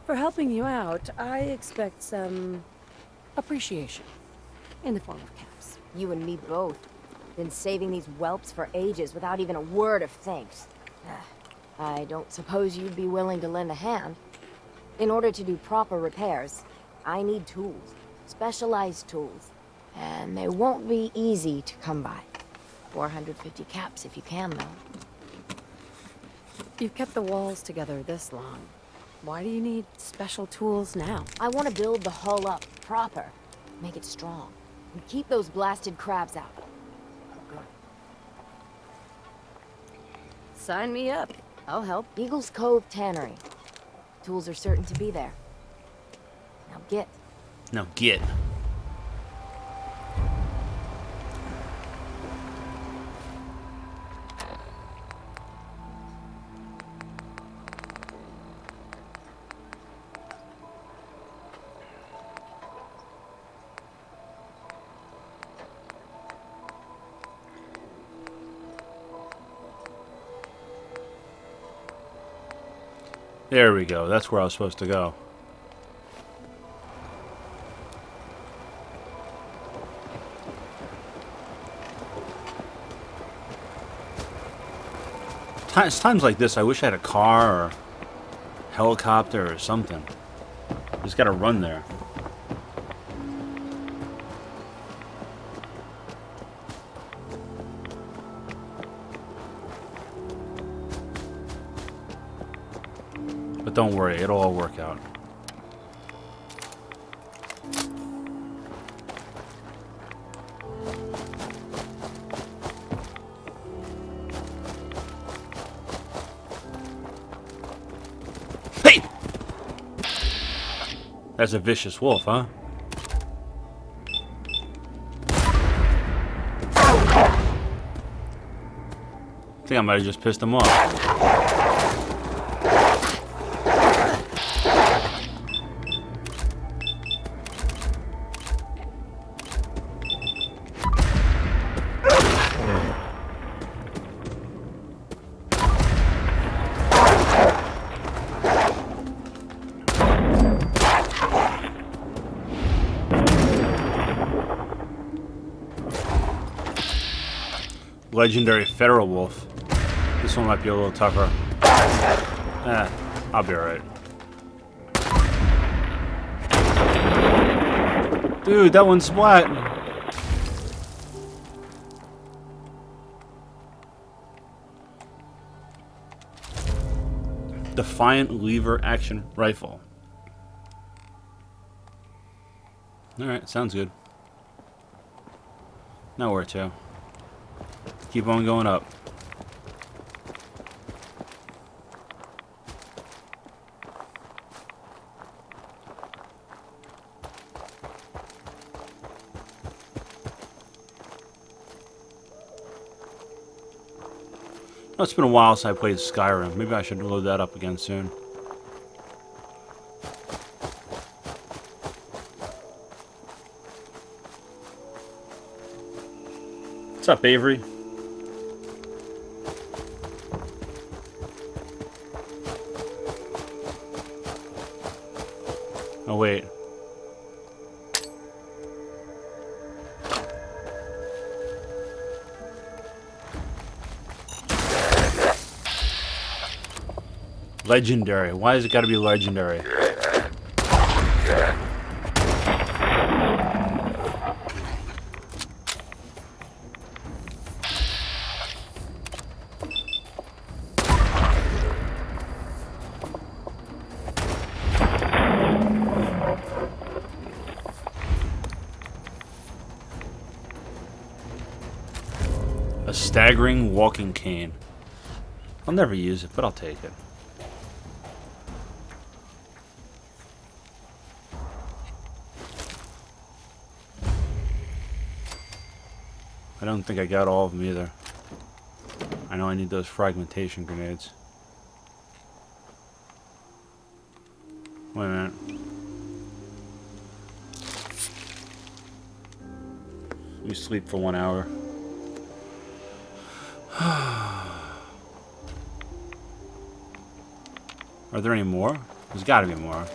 For helping you out, I expect some appreciation. In the form of caps. You and me both. Been saving these whelps for ages without even a word of thanks. I don't suppose you'd be willing to lend a hand. In order to do proper repairs, I need tools. Specialized tools. And they won't be easy to come by. 450 caps if you can, though. You've kept the walls together this long. Why do you need special tools now? I want to build the hull up proper. Make it strong. And keep those blasted crabs out. Sign me up. I'll help. Eagles Cove Tannery. Tools are certain to be there. Now get. Now get. There we go. That's where I was supposed to go. It's times like this, I wish I had a car or helicopter or something. Just gotta run there. But don't worry, it'll all work out. Hey! That's a vicious wolf, huh? I think I might have just pissed him off. Legendary Federal Wolf. This one might be a little tougher. I'll be alright. Dude, that one's splat. Defiant Lever Action Rifle. Alright, sounds good. Now where to? Keep on going up. Oh, it's been a while since I played Skyrim. Maybe I should load that up again soon. What's up, Avery? Oh, wait. Legendary. Why has it got to be legendary? A staggering walking cane. I'll never use it, but I'll take it. I don't think I got all of them either. I know I need those fragmentation grenades. Wait a minute. We sleep for 1 hour. Are there any more? There's gotta be more.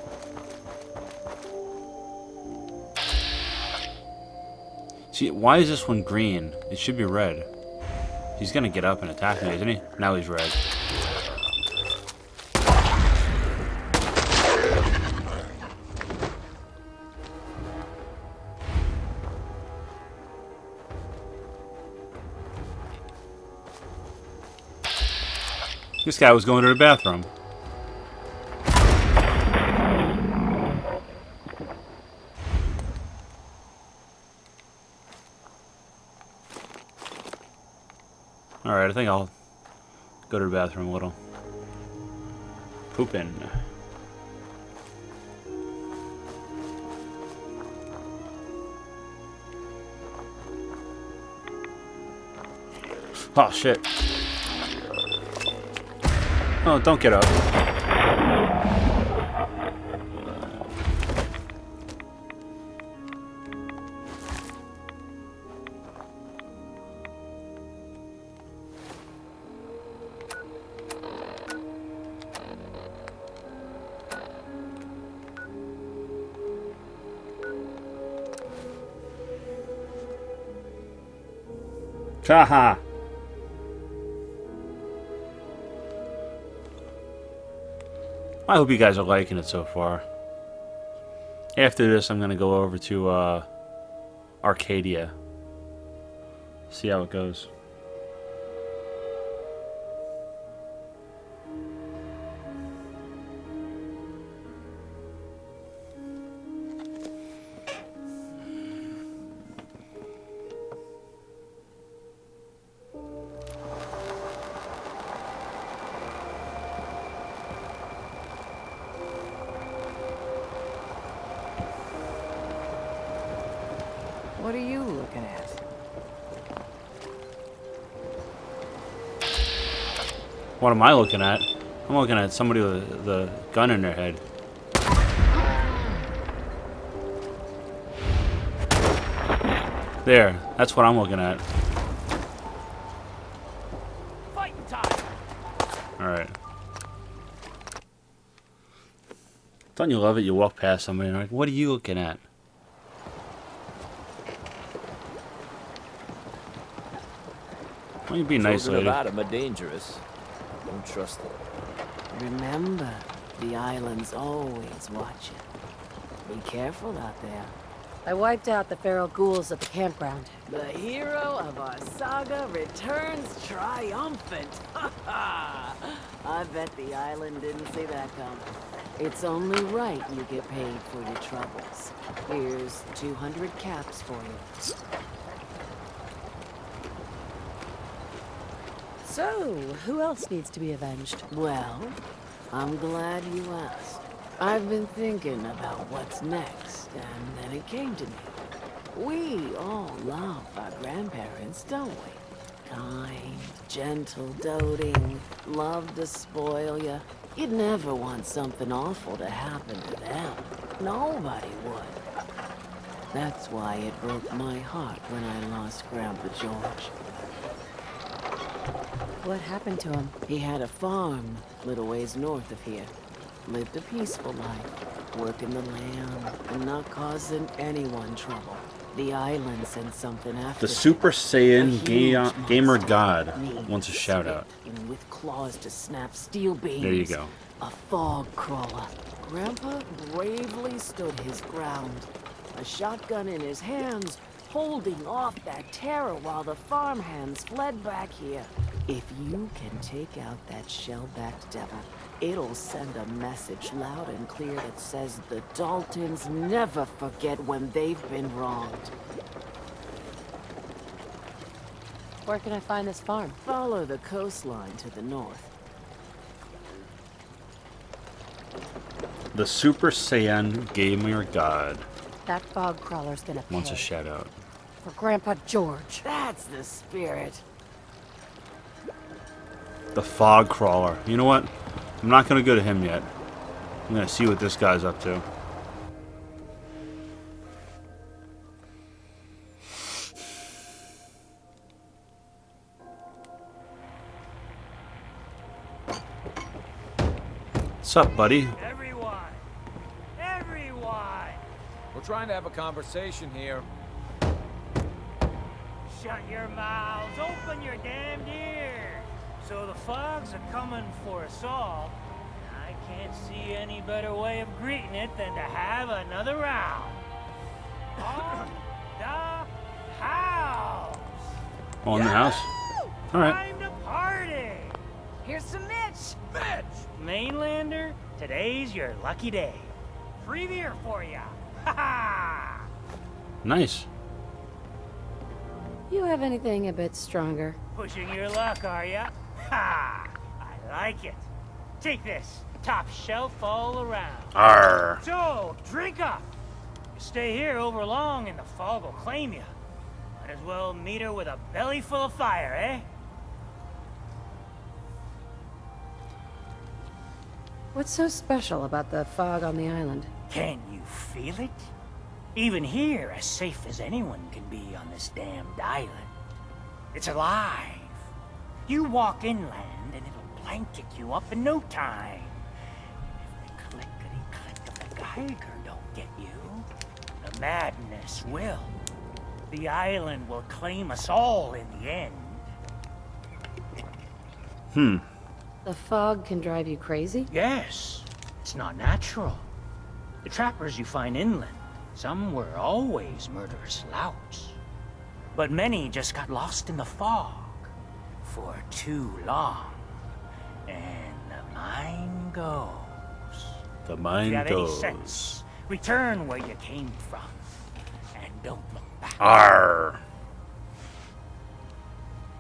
See, why is this one green? It should be red. He's gonna get up and attack me, isn't he? Now he's red. This guy was going to the bathroom. Alright, I think I'll go to the bathroom a little. Poopin'. Oh, shit. Oh, don't get up. Haha. I hope you guys are liking it so far. After this, I'm going to go over to Arcadia. See how it goes. What are you looking at? What am I looking at? I'm looking at somebody with the gun in their head. There, that's what I'm looking at. Fighting time. Alright. Don't you love it? You walk past somebody and you're like, what are you looking at? Why don't you be nice, Children lady? of Adam are dangerous. Don't trust them. Remember, the island's always watching. Be careful out there. I wiped out the feral ghouls at the campground. The hero of our saga returns triumphant. I bet the island didn't see that coming. It's only right you get paid for your troubles. Here's 200 caps for you. So, who else needs to be avenged? Well, I'm glad you asked. I've been thinking about what's next, and then it came to me. We all love our grandparents, don't we? Kind, gentle, doting, love to spoil you. You'd never want something awful to happen to them. Nobody would. That's why it broke my heart when I lost Grandpa George. What happened to him? He had a farm, little ways north of here. Lived a peaceful life, working the land, and not causing anyone trouble. The island sent something after The Super Saiyan Gamer monster. God wants a shout out. With claws to snap steel beams. There you go. A fog crawler. Grandpa bravely stood his ground. A shotgun in his hands, holding off that terror while the farmhands fled back here. If you can take out that shell-backed devil, it'll send a message loud and clear that says the Daltons never forget when they've been wronged. Where can I find this farm? Follow the coastline to the north. The Super Saiyan Gamer God That fog crawler's gonna pay. wants a shout out. For Grandpa George. That's the spirit. The Fog Crawler. You know what? I'm not gonna go to him yet. I'm gonna see what this guy's up to. What's up, buddy? Everyone! We're trying to have a conversation here. Shut your mouths, open your damned ears. So the fogs are coming for us all. I can't see any better way of greeting it than to have another round. On the house! On the house? Alright. Time to party! Here's some Mitch! Mitch! Mainlander, today's your lucky day. Free beer for ya. Ha ha! Nice. You have anything a bit stronger? Pushing your luck, are ya? Ha! I like it. Take this. Top shelf all around. Arr. So, drink up. You stay here over long and the fog will claim you. Might as well meet her with a belly full of fire, eh? What's so special about the fog on the island? Can you feel it? Even here, as safe as anyone can be on this damned island. It's alive. You walk inland and it'll blanket you up in no time. If the clickety-click of the Geiger don't get you, the madness will. The island will claim us all in the end. The fog can drive you crazy? Yes, it's not natural. The trappers you find inland, some were always murderous louts. But many just got lost in the fog for too long. And the mind goes. The mind If you have goes. any sense, return where you came from. And don't look back. Arr.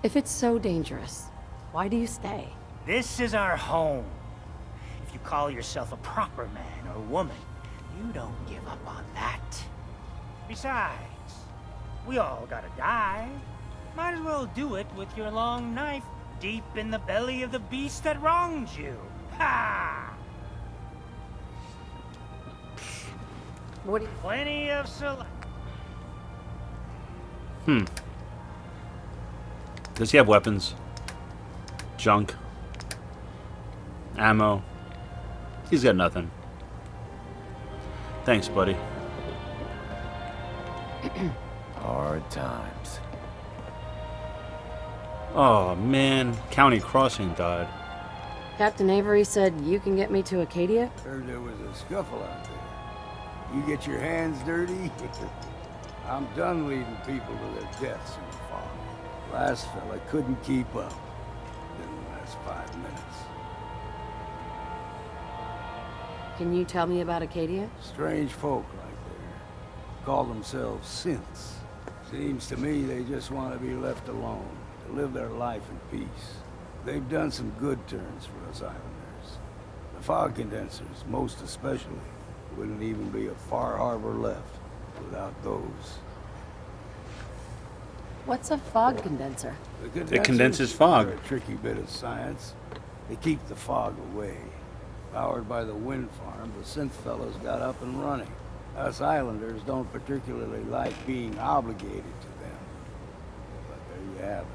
If it's so dangerous, why do you stay? This is our home. If you call yourself a proper man or woman, you don't give up on that. Besides, we all gotta die. Might as well do it with your long knife deep in the belly of the beast that wronged you. Ha! What do you... Plenty of select. Does he have weapons? Junk? Ammo? He's got nothing. Thanks, buddy. Hard times. Oh, man. County Crossing died. Captain Avery said you can get me to Acadia? Heard there was a scuffle out there. You get your hands dirty? I'm done leading people to their deaths in the fog. Last fella couldn't keep up. Didn't last 5 minutes. Can you tell me about Acadia? Strange folk right there. Call themselves synths. Seems to me they just want to be left alone, to live their life in peace. They've done some good turns for us islanders. The fog condensers, most especially, wouldn't even be a Far Harbor left without those. What's a fog condenser? It condenses fog. Are a tricky bit of science. They keep the fog away. Powered by the wind farm, the synth fellows got up and running. Us islanders don't particularly like being obligated to them. But there you have it.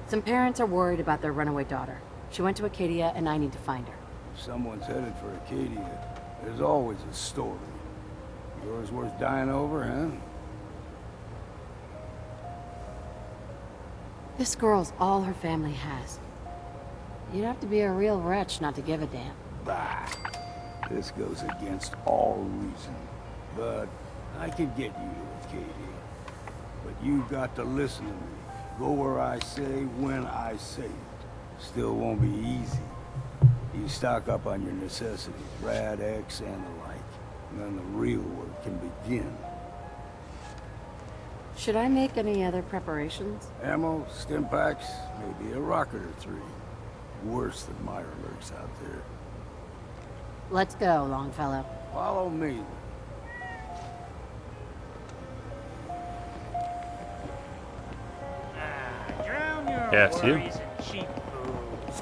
Some parents are worried about their runaway daughter. She went to Acadia and I need to find her. If someone's headed for Acadia, there's always a story. Yours worth dying over, huh? This girl's all her family has. You'd have to be a real wretch not to give a damn. Bah! This goes against all reason. But I can get you to Acadia. But you got to listen to me. Go where I say, when I say it. Still won't be easy. You stock up on your necessities, Rad X and the like. And then the real work can begin. Should I make any other preparations? Ammo, stim packs, maybe a rocket or 3. Worse than Myra lurks out there. Let's go, Longfellow. Follow me. Drown your Yeah, it's you. worries in cheap booze.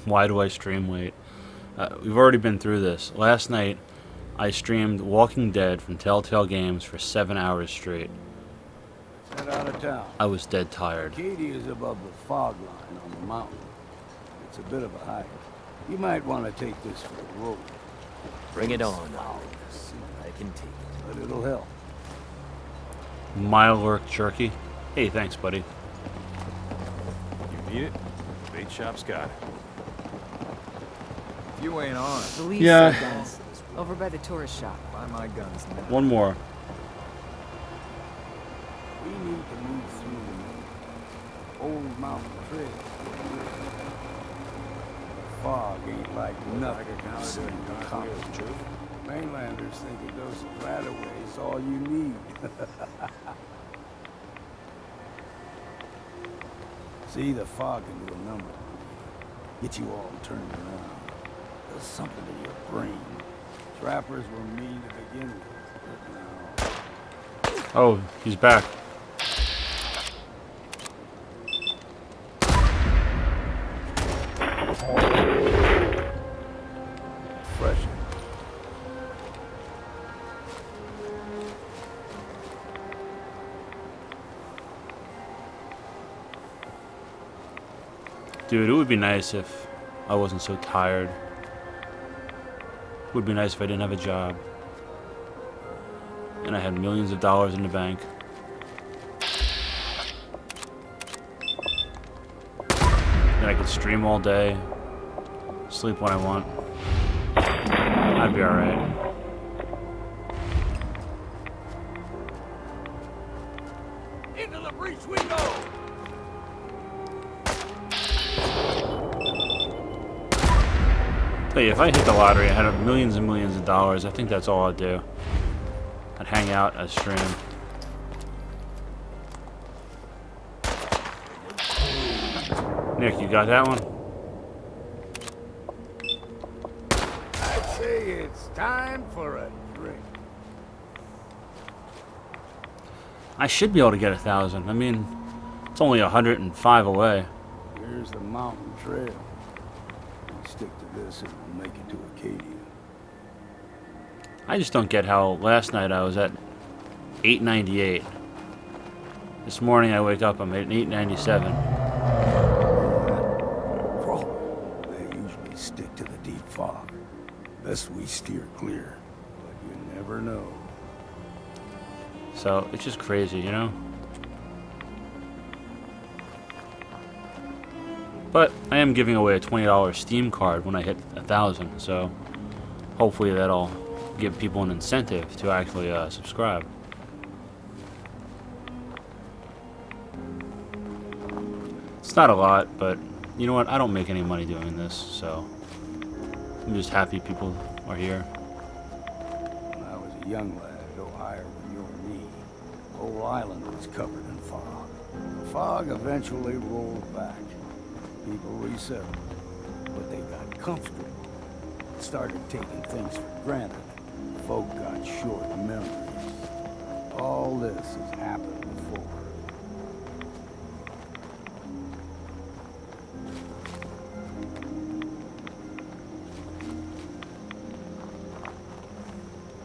Why do I stream late? We've already been through this. Last night, I streamed Walking Dead from Telltale Games for 7 hours straight. Head out of town. I was dead tired. Arcadia is above the fog line on the mountain. It's a bit of a hike. You might want to take this for a road. Bring it on, I can take it. But it'll help. Mile-lurk jerky. Hey, thanks, buddy. You need it? Bait shop's got it. If you ain't on, Louise Yeah. said guns. Over by the tourist shop. buy my guns now. One more. We need to move through the old mountain trail. Fog ain't like nothing you've seen in Compton. Mainlanders think a dose of Radaway is all you need. See, the fog can do a number. Get you all turned around. Does something to your brain. Trappers were mean to begin with. But now... Oh, he's back. Fresh. Dude, it would be nice if I wasn't so tired. It would be nice if I didn't have a job. And I had millions of dollars in the bank. And I could stream all day, sleep when I want. I'd be alright. Into the breach we go! Tell you, if I hit the lottery, I had millions and millions of dollars, I think that's all I'd do. I'd hang out, I'd stream. Nick, you got that one? I'd say it's time for a drink. I should be able to get 1,000. I mean, it's only 105 away. Here's the mountain trail. We stick to this and we'll make it to Acadia. I just don't get how last night I was at 898. This morning I wake up, I'm at 897. They usually stick to the deep fog. Best we steer clear, but you never know. So it's just crazy, you know? But I am giving away a $20 Steam card when I hit 1,000, so hopefully that'll give people an incentive to actually subscribe. It's not a lot, but you know what? I don't make any money doing this, so I'm just happy people are here. When I was a young lad at Ohio with you and me, the whole island was covered in fog. The fog eventually rolled back. People resettled, but they got comfortable. Started taking things for granted. Folk got short memories. All this has happened before.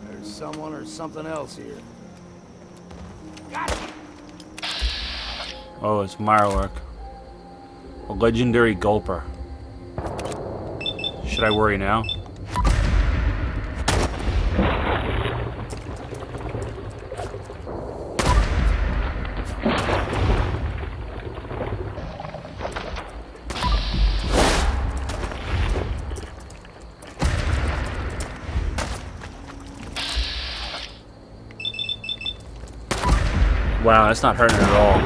There's someone or something else here. Oh, it's Mirelurk. A legendary gulper. Should I worry now? Wow, that's not hurting at all.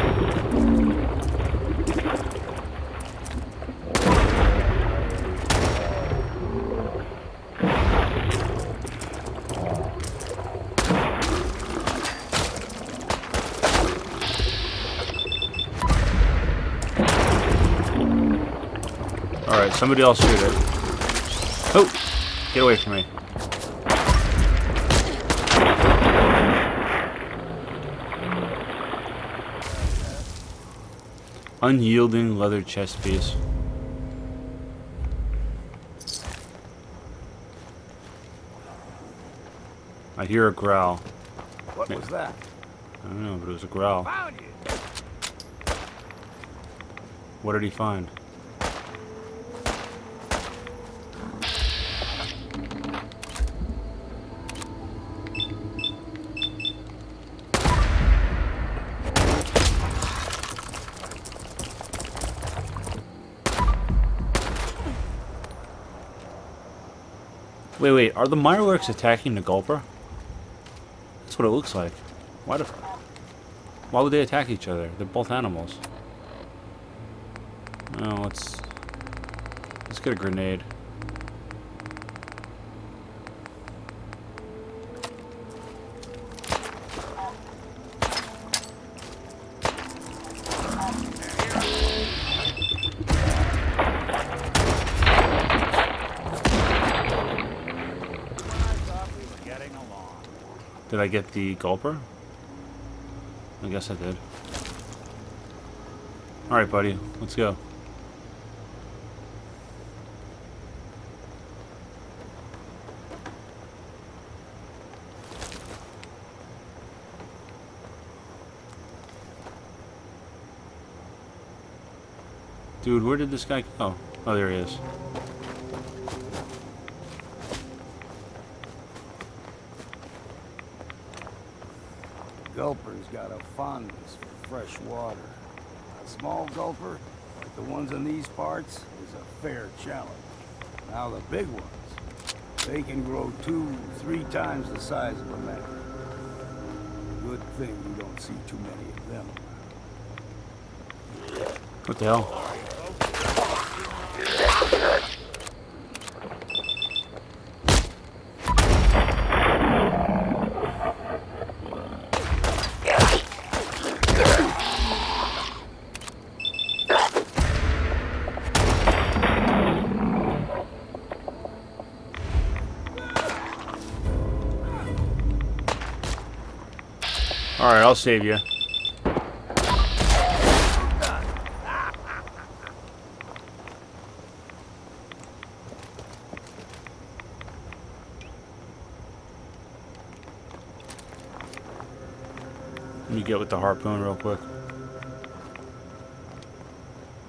Alright, somebody else shoot it. Oh! Get away from me. Unyielding leather chest piece. I hear a growl. What was that? I don't know, but it was a growl. Found you. What did he find? Wait, are the Mireworks attacking the Gulper? That's what it looks like. Why would they attack each other? They're both animals. Oh, let's get a grenade. Did I get the Gulper? I guess I did. Alright, buddy. Let's go. Dude, where did this guy go? Oh, there he is. Gulper's got a fondness for fresh water. A small gulper, like the ones in these parts, is a fair challenge. Now the big ones, they can grow 2-3 times the size of a man. Good thing you don't see too many of them. What the hell? Alright, I'll save you. Let me get with the harpoon real quick.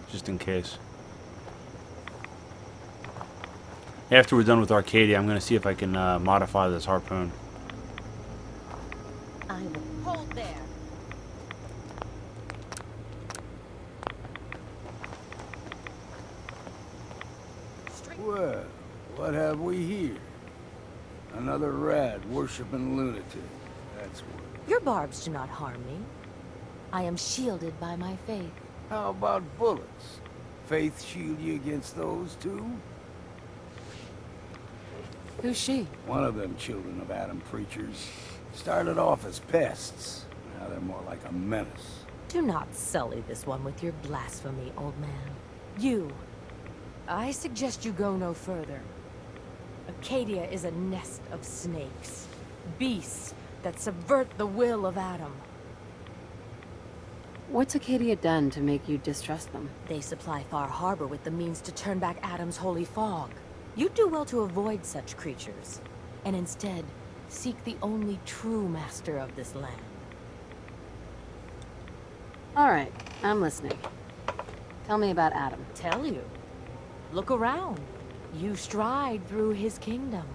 Just in case. After we're done with Arcadia, I'm going to see if I can modify this harpoon. Hold there. Well, what have we here? Another rad worshipping lunatic. That's what. Your barbs do not harm me. I am shielded by my faith. How about bullets? Faith shield you against those too? Who's she? One of them children of Adam preachers. Started off as pests. Now they're more like a menace. Do not sully this one with your blasphemy, old man. You. I suggest you go no further. Arcadia is a nest of snakes. Beasts that subvert the will of Adam. What's Acadia done to make you distrust them? They supply Far Harbor with the means to turn back Adam's holy fog. You'd do well to avoid such creatures, and instead seek the only true master of this land. Alright, I'm listening. Tell me about Adam. Tell you? Look around. You stride through his kingdom.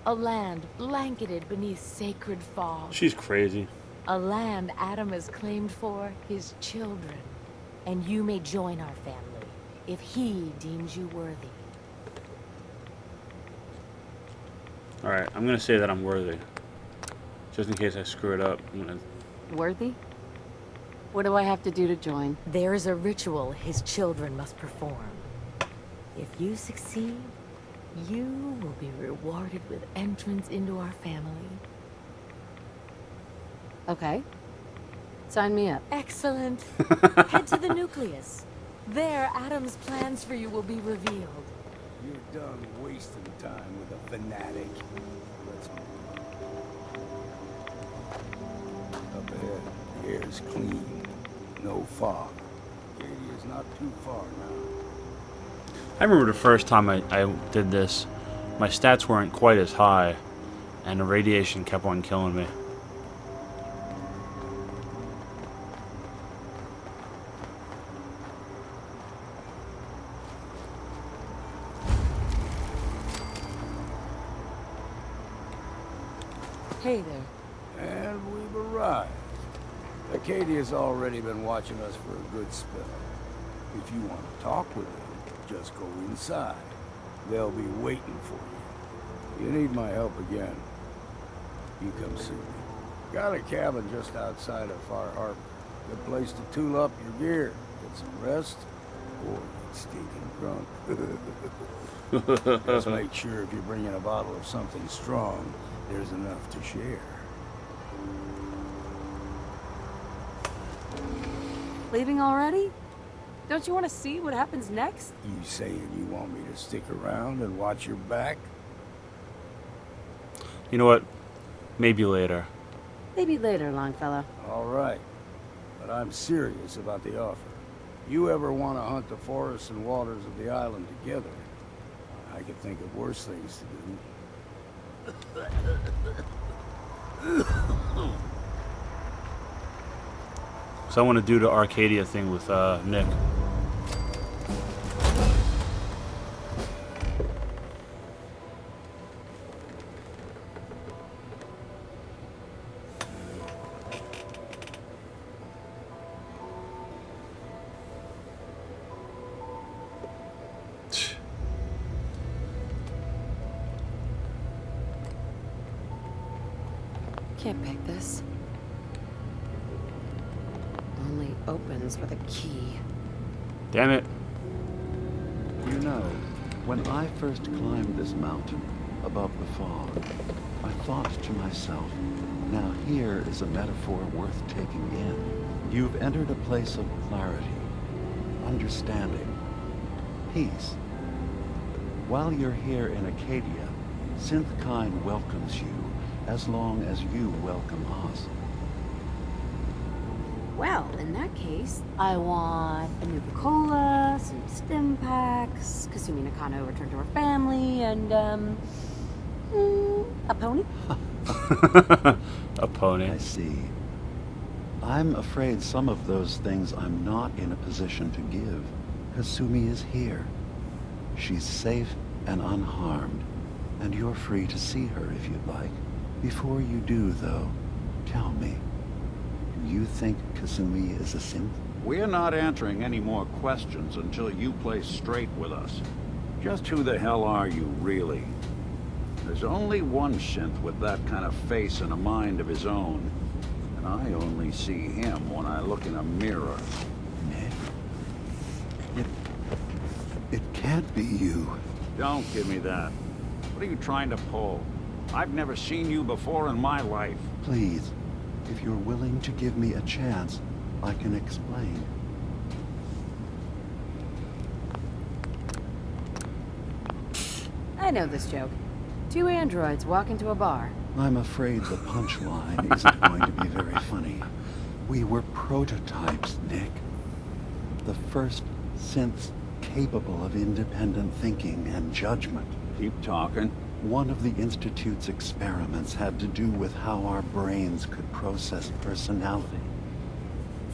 A land blanketed beneath sacred fog. She's crazy. A land Adam has claimed for his children. And you may join our family, if he deems you worthy. Alright, I'm gonna say that I'm worthy. Just in case I screw it up. Worthy? What do I have to do to join? There is a ritual his children must perform. If you succeed, you will be rewarded with entrance into our family. Okay. Sign me up. Excellent. Head to the nucleus. There, Adam's plans for you will be revealed. You're done wasting time with a fanatic. Let's move. Up ahead, the air's clean. No fog. Arcadia's not too far now. I remember the first time I did this, my stats weren't quite as high, And the radiation kept on killing me. Hey there. And we've arrived. Acadia's already been watching us for a good spell. If you want to talk with them, just go inside. They'll be waiting for you. You need my help again, you come see me. Got a cabin just outside of Far Harbor. Good place to tool up your gear, get some rest, or get stinking drunk. Just make sure if you're bringing a bottle of something strong, there's enough to share. Leaving already? Don't you want to see what happens next? You saying you want me to stick around and watch your back? You know what? Maybe later. Maybe later, Longfellow. All right. But I'm serious about the offer. You ever want to hunt the forests and waters of the island together, I could think of worse things to do. So I want to do the Arcadia thing with Nick. Can't pick this. Only opens with a key. Damn it. You know, when I first climbed this mountain above the fog, I thought to myself, now here is a metaphor worth taking in. You've entered a place of clarity, understanding, peace. While you're here in Acadia, Synthkind welcomes you as long as you welcome us. Well, in that case, I want a Nuka-Cola, some stim packs, Kasumi Nakano returned to her family, and, a pony? A pony. I see. I'm afraid some of those things I'm not in a position to give. Kasumi is here. She's safe and unharmed, and you're free to see her if you'd like. Before you do, though, tell me, do you think Kasumi is a synth? We're not answering any more questions until you play straight with us. Just who the hell are you, really? There's only one synth with that kind of face and a mind of his own. And I only see him when I look in a mirror. It can't be you. Don't give me that. What are you trying to pull? I've never seen you before in my life. Please, if you're willing to give me a chance, I can explain. I know this joke. Two androids walk into a bar. I'm afraid the punchline isn't going to be very funny. We were prototypes, Nick. The first synths capable of independent thinking and judgment. Keep talking. One of the Institute's experiments had to do with how our brains could process personality.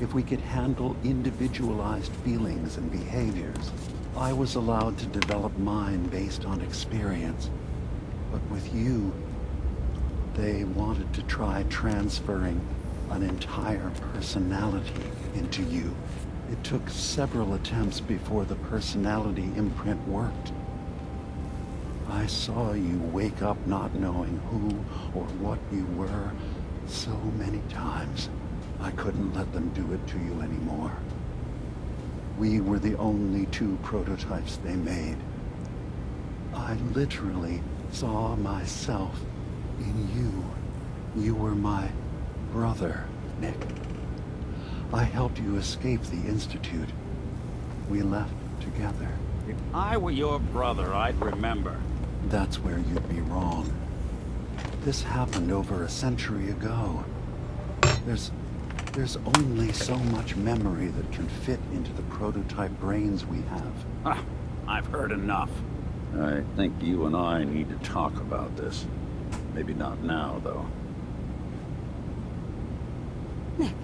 If we could handle individualized feelings and behaviors, I was allowed to develop mine based on experience. But with you, they wanted to try transferring an entire personality into you. It took several attempts before the personality imprint worked. I saw you wake up not knowing who or what you were so many times. I couldn't let them do it to you anymore. We were the only two prototypes they made. I literally saw myself in you. You were my brother, Nick. I helped you escape the Institute. We left together. If I were your brother, I'd remember. That's where you'd be wrong. This happened over a century ago. There's only so much memory that can fit into the prototype brains we have. I've heard enough. I think you and I need to talk about this. Maybe not now, though. Nick,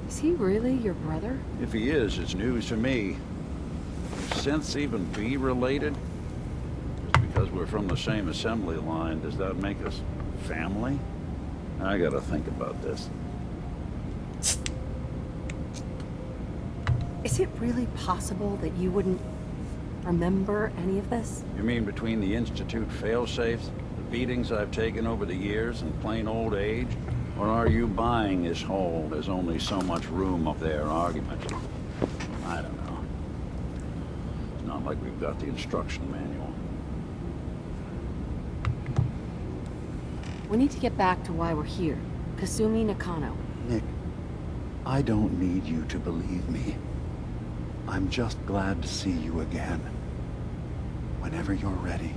is he really your brother? If he is, it's news to me. Can synths even be related? Just because we're from the same assembly line, does that make us family? I gotta think about this. Is it really possible that you wouldn't remember any of this? You mean between the Institute failsafes, the beatings I've taken over the years, and plain old age? Or are you buying this whole "there's only so much room up there" argument? I don't know. It's not like we've got the instruction manual. We need to get back to why we're here. Kasumi Nakano. Nick, I don't need you to believe me. I'm just glad to see you again. Whenever you're ready,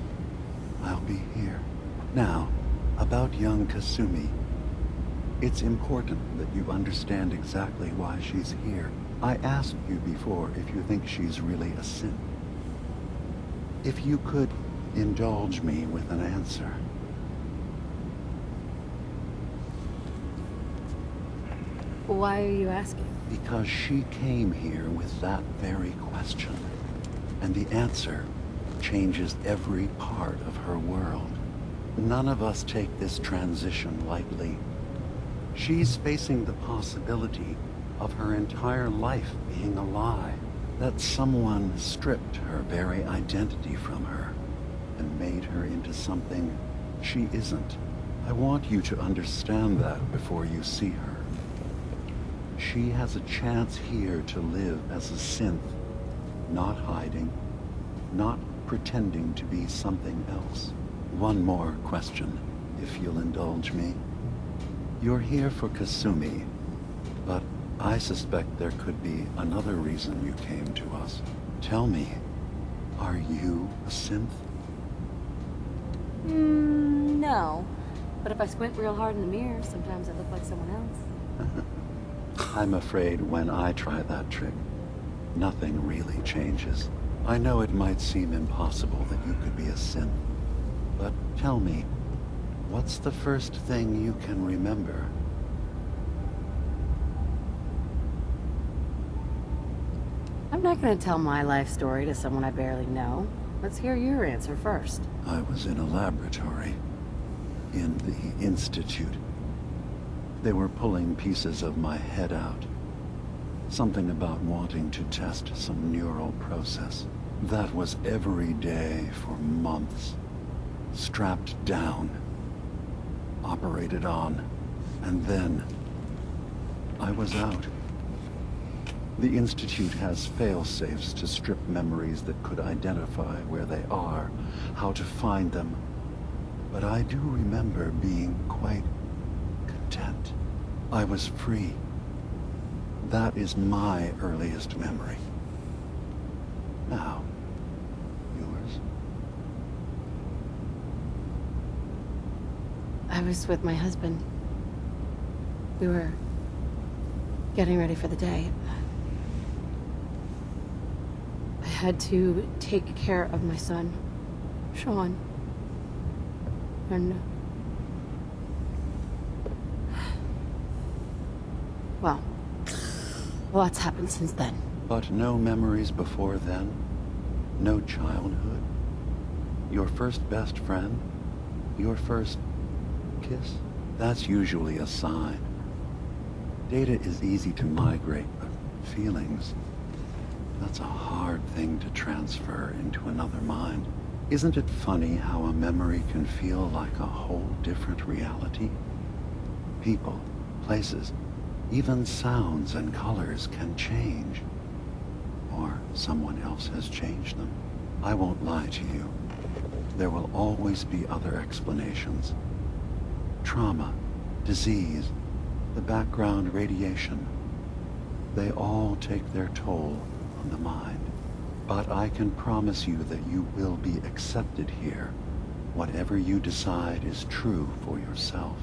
I'll be here. Now, about young Kasumi. It's important that you understand exactly why she's here. I asked you before if you think she's really a synth. If you could indulge me with an answer. Why are you asking? Because she came here with that very question. And the answer changes every part of her world. None of us take this transition lightly. She's facing the possibility of her entire life being a lie. That someone stripped her very identity from her and made her into something she isn't. I want you to understand that before you see her. She has a chance here to live as a synth, not hiding, not pretending to be something else. One more question, if you'll indulge me. You're here for Kasumi, but I suspect there could be another reason you came to us. Tell me, are you a synth? No. But if I squint real hard in the mirror, sometimes I look like someone else. I'm afraid when I try that trick, nothing really changes. I know it might seem impossible that you could be a synth, but tell me, what's the first thing you can remember? I'm not gonna tell my life story to someone I barely know. Let's hear your answer first. I was in a laboratory, in the Institute. They were pulling pieces of my head out. Something about wanting to test some neural process. That was every day for months. Strapped down. Operated on. And then I was out. The Institute has fail-safes to strip memories that could identify where they are, how to find them. But I do remember being quite content. I was free. That is my earliest memory. Now, yours? I was with my husband. We were getting ready for the day. I had to take care of my son, Sean. And well, lots happened since then. But no memories before then? No childhood? Your first best friend? Your first kiss? That's usually a sign. Data is easy to migrate, but feelings, that's a hard thing to transfer into another mind. Isn't it funny how a memory can feel like a whole different reality? People, places, even sounds and colors can change. Or someone else has changed them. I won't lie to you. There will always be other explanations. Trauma, disease, the background radiation. They all take their toll on the mind. But I can promise you that you will be accepted here. Whatever you decide is true for yourself.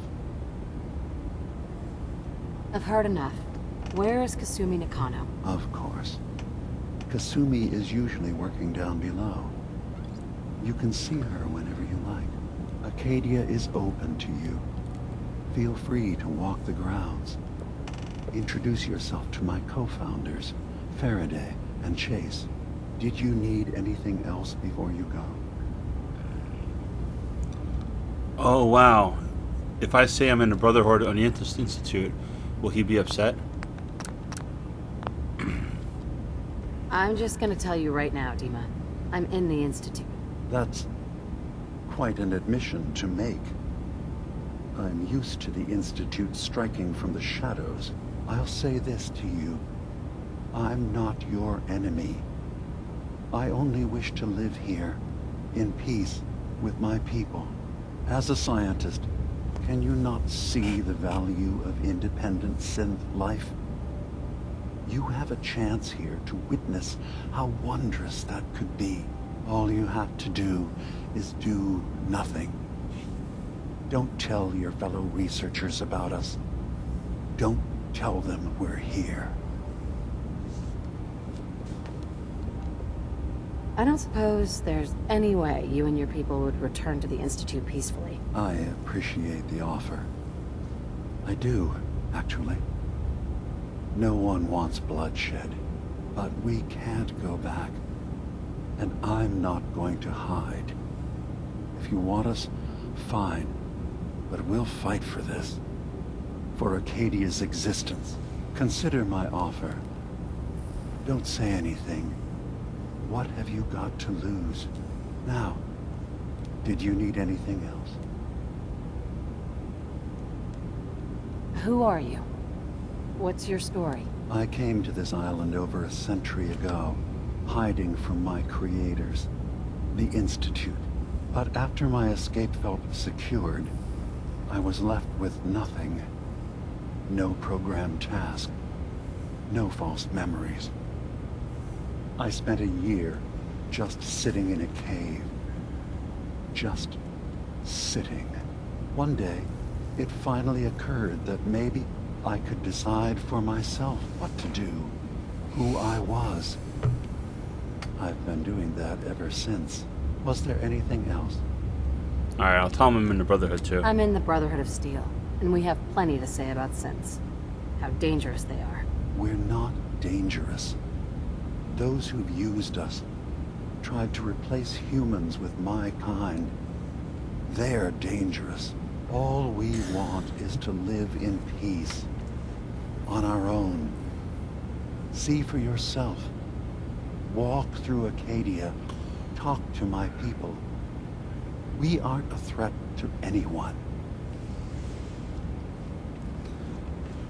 I've heard enough. Where is Kasumi Nakano? Of course. Kasumi is usually working down below. You can see her whenever you like. A Arcadia is open to you. Feel free to walk the grounds. Introduce yourself to my co-founders, Faraday and Chase. Did you need anything else before you go? Oh, wow. If I say I'm in the Brotherhood on the Institute, will he be upset? I'm just gonna tell you right now, Dima. I'm in the Institute. That's quite an admission to make. I'm used to the Institute striking from the shadows. I'll say this to you. I'm not your enemy. I only wish to live here, in peace, with my people. As a scientist, can you not see the value of independent synth life? You have a chance here to witness how wondrous that could be. All you have to do is do nothing. Don't tell your fellow researchers about us. Don't tell them we're here. I don't suppose there's any way you and your people would return to the Institute peacefully. I appreciate the offer. I do, actually. No one wants bloodshed, but we can't go back. And I'm not going to hide. If you want us, fine. But we'll fight for this. For Arcadia's existence. Consider my offer. Don't say anything. What have you got to lose? Now, did you need anything else? Who are you? What's your story? I came to this island over a century ago, hiding from my creators, the Institute. But after my escape felt secured, I was left with nothing. No programmed task. No false memories. I spent a year just sitting in a cave. Just sitting. One day, it finally occurred that maybe I could decide for myself what to do, who I was. I've been doing that ever since. Was there anything else? Alright, I'll tell him I'm in the Brotherhood too. I'm in the Brotherhood of Steel, and we have plenty to say about synths. How dangerous they are. We're not dangerous. Those who've used us, tried to replace humans with my kind, they're dangerous. All we want is to live in peace. On our own. See for yourself. Walk through Acadia. Talk to my people. We aren't a threat to anyone.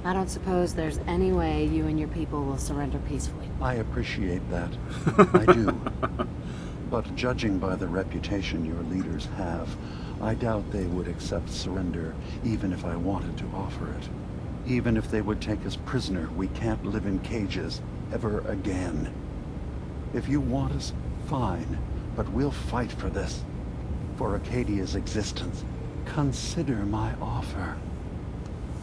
I don't suppose there's any way you and your people will surrender peacefully. I appreciate that. I do. But judging by the reputation your leaders have, I doubt they would accept surrender even if I wanted to offer it. Even if they would take us prisoner, we can't live in cages ever again. If you want us, fine, but we'll fight for this. For Acadia's existence. Consider my offer.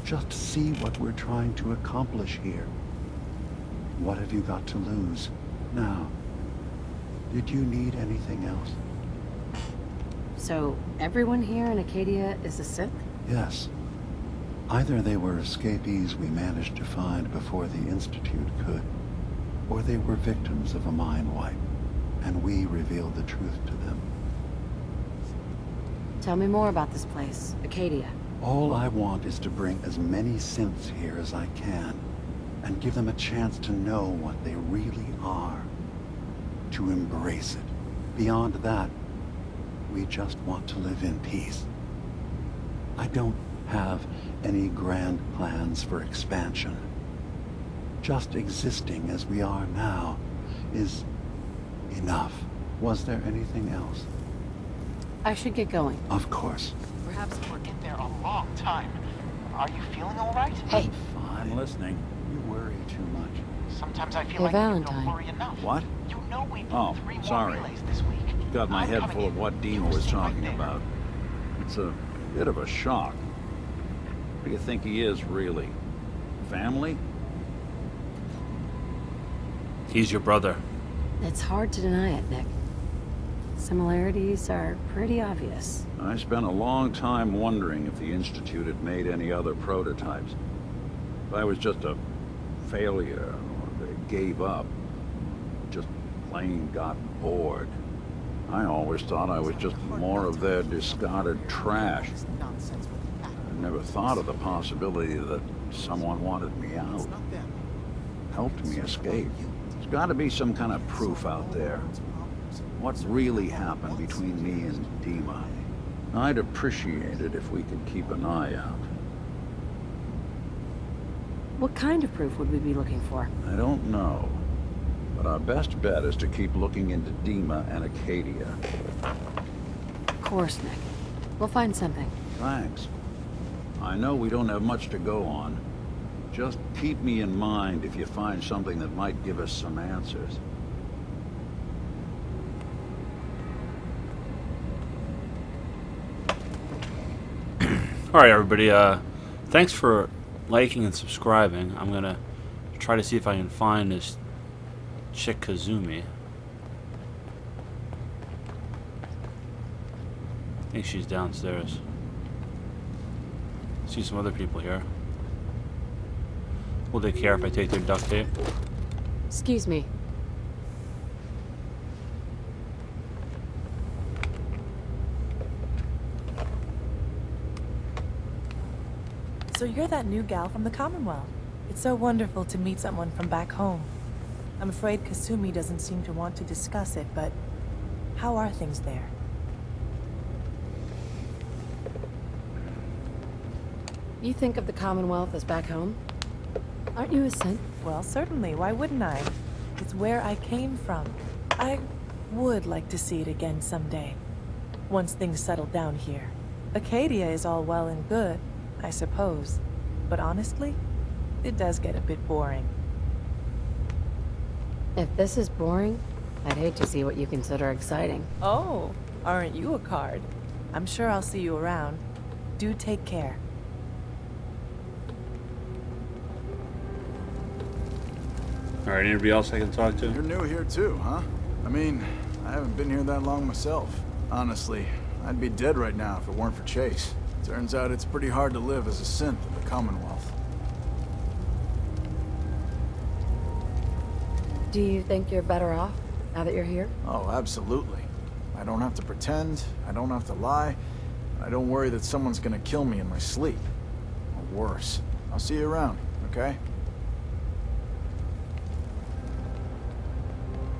Just see what we're trying to accomplish here. What have you got to lose? Now, did you need anything else? So, everyone here in Acadia is a synth? Yes. Either they were escapees we managed to find before the Institute could, or they were victims of a mind wipe, and we revealed the truth to them. Tell me more about this place, Acadia. All I want is to bring as many synths here as I can, and give them a chance to know what they really are. To embrace it. Beyond that, we just want to live in peace. I don't have any grand plans for expansion. Just existing as we are now is enough. Was there anything else? I should get going. Of course. Perhaps we're in there a long time. Are you feeling all right? Hey. I'm listening. You worry too much. Sometimes I feel Hey, like Valentine. you don't worry enough. What? You know we did Oh, 3 more sorry. relays this week. Got my I'm head coming full of in. what Dina You was sit right talking there. about. It's a bit of a shock. What do you think he is, really? Family? He's your brother. It's hard to deny it, Nick. Similarities are pretty obvious. I spent a long time wondering if the Institute had made any other prototypes. If I was just a failure, or they gave up, just plain got bored. I always thought I was just more of their discarded trash. I never thought of the possibility that someone wanted me out, helped me escape. There's got to be some kind of proof out there. What really happened between me and Dima? I'd appreciate it if we could keep an eye out. What kind of proof would we be looking for? I don't know. But our best bet is to keep looking into Dima and Acadia. Of course, Nick. We'll find something. Thanks. I know we don't have much to go on. Just keep me in mind if you find something that might give us some answers. Alright, everybody, thanks for liking and subscribing. I'm gonna try to see if I can find this chick Kazumi. I think she's downstairs. See some other people here. Will they care if I take their duct tape? Excuse me. So you're that new gal from the Commonwealth. It's so wonderful to meet someone from back home. I'm afraid Kasumi doesn't seem to want to discuss it, but how are things there? You think of the Commonwealth as back home? Aren't you a synth? Well, certainly. Why wouldn't I? It's where I came from. I would like to see it again someday. Once things settle down here. Acadia is all well and good, I suppose. But honestly, it does get a bit boring. If this is boring, I'd hate to see what you consider exciting. Oh, aren't you a card? I'm sure I'll see you around. Do take care. Alright, anybody else I can talk to? You're new here too, huh? I mean, I haven't been here that long myself. Honestly, I'd be dead right now if it weren't for Chase. Turns out it's pretty hard to live as a synth in the Commonwealth. Do you think you're better off now that you're here? Oh, absolutely. I don't have to pretend, I don't have to lie, I don't worry that someone's gonna kill me in my sleep. Or worse. I'll see you around, okay?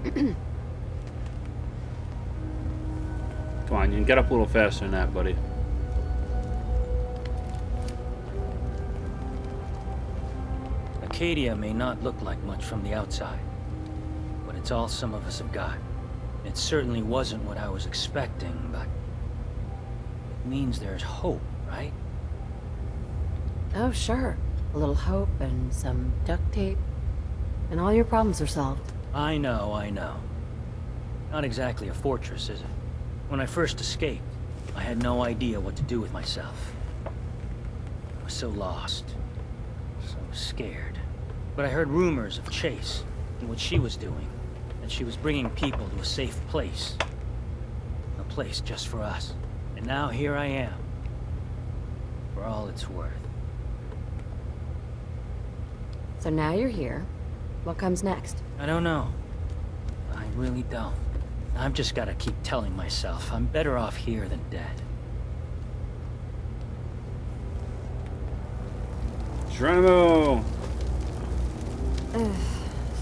Come on, you can get up a little faster than that, buddy. Acadia may not look like much from the outside, but it's all some of us have got. It certainly wasn't what I was expecting, but it means there's hope, right? Oh, sure. A little hope and some duct tape, and all your problems are solved. I know, I know. Not exactly a fortress, is it? When I first escaped, I had no idea what to do with myself. I was so lost, so scared. But I heard rumors of Chase and what she was doing, that she was bringing people to a safe place. A place just for us. And now here I am, for all it's worth. So now you're here. What comes next? I don't know. I really don't. I've just got to keep telling myself I'm better off here than dead. Geronimo! Ugh,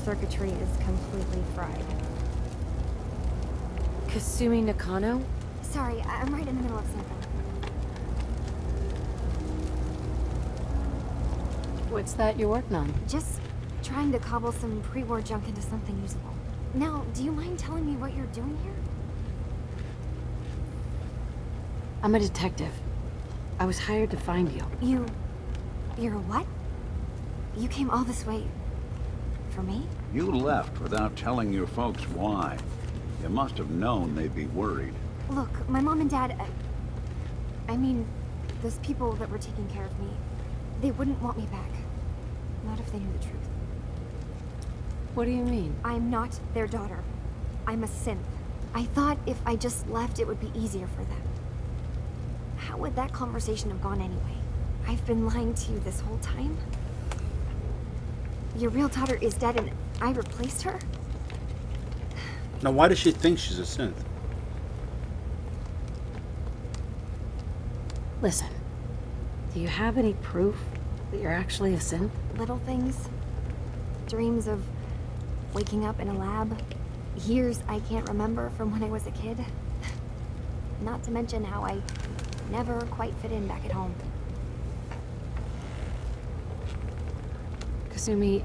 circuitry is completely fried. Kasumi Nakano? Sorry, I'm right in the middle of something. What's that you're working on? Just trying to cobble some pre-war junk into something usable. Now, do you mind telling me what you're doing here? I'm a detective. I was hired to find you. You're what? You came all this way for me? You left without telling your folks why. You must have known they'd be worried. Look, my mom and dad... I mean, those people that were taking care of me, they wouldn't want me back. Not if they knew the truth. What do you mean? I'm not their daughter. I'm a synth. I thought if I just left, it would be easier for them. How would that conversation have gone anyway? I've been lying to you this whole time? Your real daughter is dead and I replaced her? Now, why does she think she's a synth? Listen, do you have any proof that you're actually a synth? Little things. Dreams of waking up in a lab. Years I can't remember from when I was a kid. Not to mention how I never quite fit in back at home. Kasumi,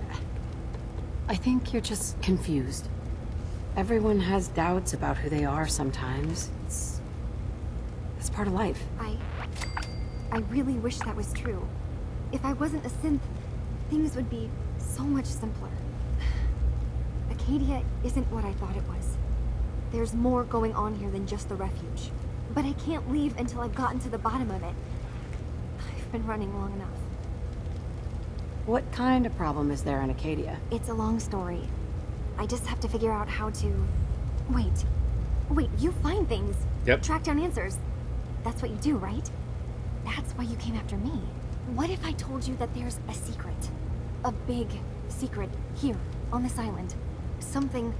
I think you're just confused. Everyone has doubts about who they are sometimes. It's part of life. I really wish that was true. If I wasn't a synth, things would be so much simpler. Acadia isn't what I thought it was. There's more going on here than just the refuge. But I can't leave until I've gotten to the bottom of it. I've been running long enough. What kind of problem is there in Acadia? It's a long story. I just have to figure out how to... Wait, you find things. Yep. Track down answers. That's what you do, right? That's why you came after me. What if I told you that there's a secret? A big secret here, on this island. Something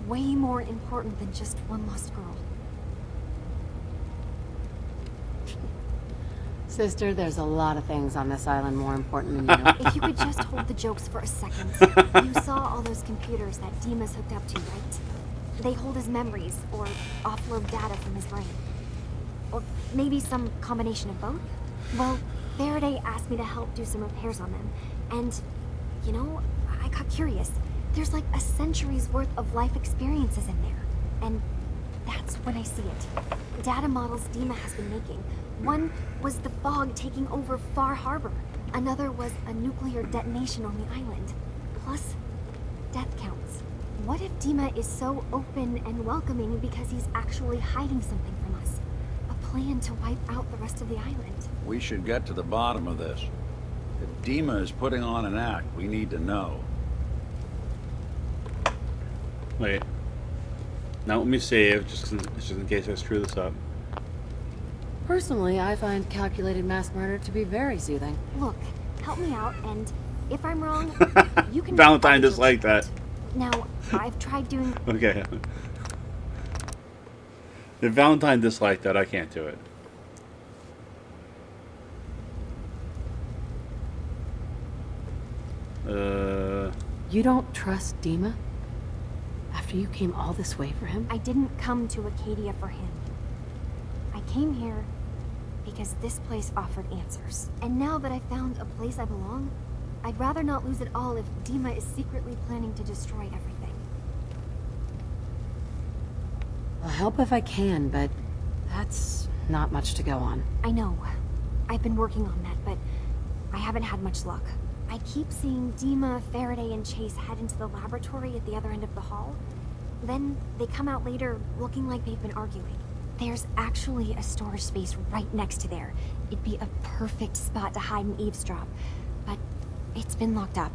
way more important than just one lost girl. Sister, there's a lot of things on this island more important than you. If you could just hold the jokes for a second. You saw all those computers that Dima's hooked up to, right? They hold his memories, or offload data from his brain. Or maybe some combination of both? Well, Faraday asked me to help do some repairs on them. And, you know, I got curious. There's like a century's worth of life experiences in there. And that's when I see it. Data models Dima has been making. One was the fog taking over Far Harbor. Another was a nuclear detonation on the island. Plus, death counts. What if Dima is so open and welcoming because he's actually hiding something from us? A plan to wipe out the rest of the island. We should get to the bottom of this. If Dima is putting on an act, we need to know. Wait. Now let me save, just in case I screw this up. Personally, I find calculated mass murder to be very soothing. Look, help me out, and if I'm wrong, you can... Valentine disliked that. Now, I've tried doing... Okay. If Valentine disliked that, I can't do it. You don't trust Dima? After you came all this way for him? I didn't come to Acadia for him. I came here because this place offered answers. And now that I've found a place I belong, I'd rather not lose it all if Dima is secretly planning to destroy everything. I'll help if I can, but that's not much to go on. I know. I've been working on that, but I haven't had much luck. I keep seeing Dima, Faraday, and Chase head into the laboratory at the other end of the hall. Then they come out later looking like they've been arguing. There's actually a storage space right next to there. It'd be a perfect spot to hide and eavesdrop. But it's been locked up.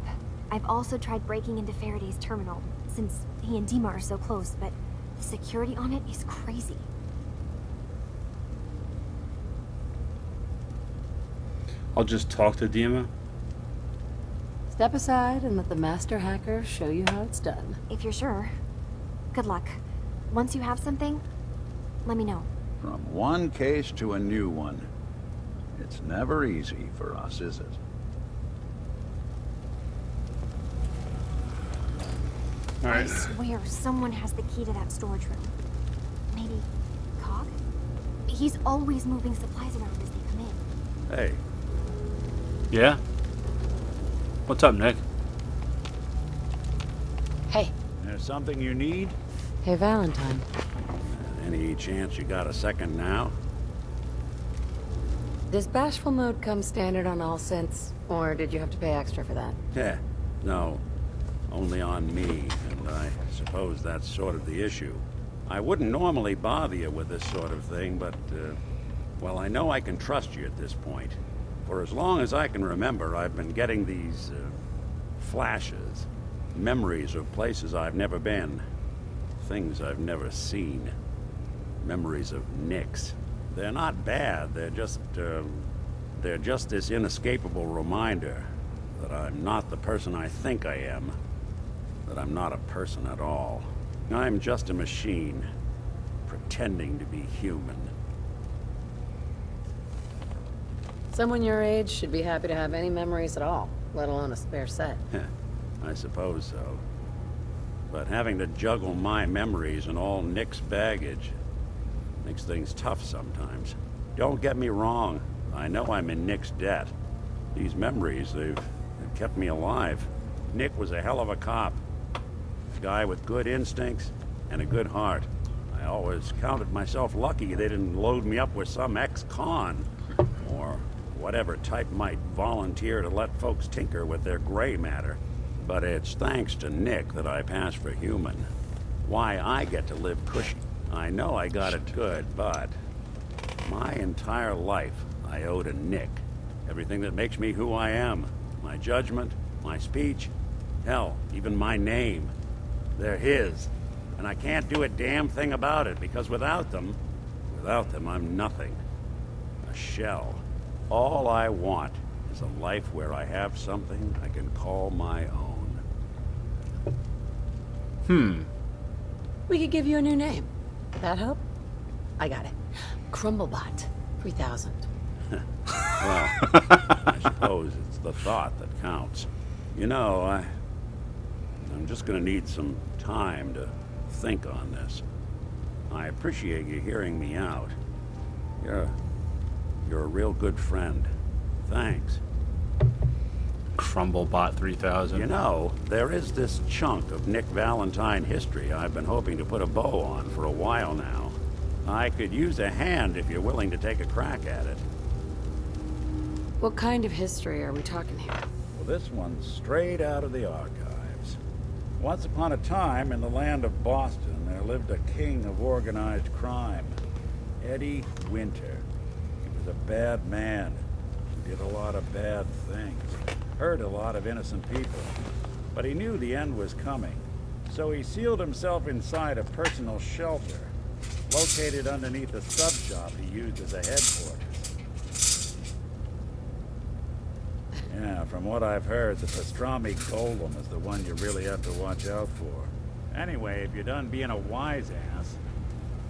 I've also tried breaking into Faraday's terminal, since he and Dima are so close, but the security on it is crazy. I'll just talk to Dima. Step aside and let the master hacker show you how it's done. If you're sure. Good luck. Once you have something, let me know. From one case to a new one. It's never easy for us, is it? All right. I swear someone has the key to that storage room. Maybe Cog? He's always moving supplies around as they come in. Hey. Yeah? What's up, Nick? Hey. There's something you need? Hey, Valentine. Any chance you got a second now? Does bashful mode come standard on all synths, or did you have to pay extra for that? Yeah. No. Only on me, and I suppose that's sort of the issue. I wouldn't normally bother you with this sort of thing, but, well, I know I can trust you at this point. For as long as I can remember, I've been getting these, flashes. Memories of places I've never been. things I've never seen. Memories of Nick's. They're not bad, they're just this inescapable reminder that I'm not the person I think I am. That I'm not a person at all. I'm just a machine, pretending to be human. Someone your age should be happy to have any memories at all, let alone a spare set. I suppose so. But having to juggle my memories and all Nick's baggage makes things tough sometimes. Don't get me wrong. I know I'm in Nick's debt. These memories, they've kept me alive. Nick was a hell of a cop. A guy with good instincts and a good heart. I always counted myself lucky they didn't load me up with some ex-con. Or whatever type might volunteer to let folks tinker with their gray matter. But it's thanks to Nick that I pass for human. Why I get to live cushy. I know I got it good, but my entire life I owe to Nick. Everything that makes me who I am. My judgment, my speech, hell, even my name. They're his. And I can't do a damn thing about it, because without them, I'm nothing. A shell. All I want is a life where I have something I can call my own. We could give you a new name. Would that help? I got it. Crumblebot 3000. Well, I suppose it's the thought that counts. You know, I'm just gonna need some time to think on this. I appreciate you hearing me out. You're a real good friend. Thanks. Crumblebot 3000. You know, there is this chunk of Nick Valentine history I've been hoping to put a bow on for a while now. I could use a hand if you're willing to take a crack at it. What kind of history are we talking here? Well, this one's straight out of the archives. Once upon a time, in the land of Boston, there lived a king of organized crime, Eddie Winter. He was a bad man who did a lot of bad things, hurt a lot of innocent people. But he knew the end was coming, so he sealed himself inside a personal shelter, located underneath a sub shop he used as a headquarters. Yeah, from what I've heard, the pastrami golem is the one you really have to watch out for. Anyway, if you're done being a wise ass,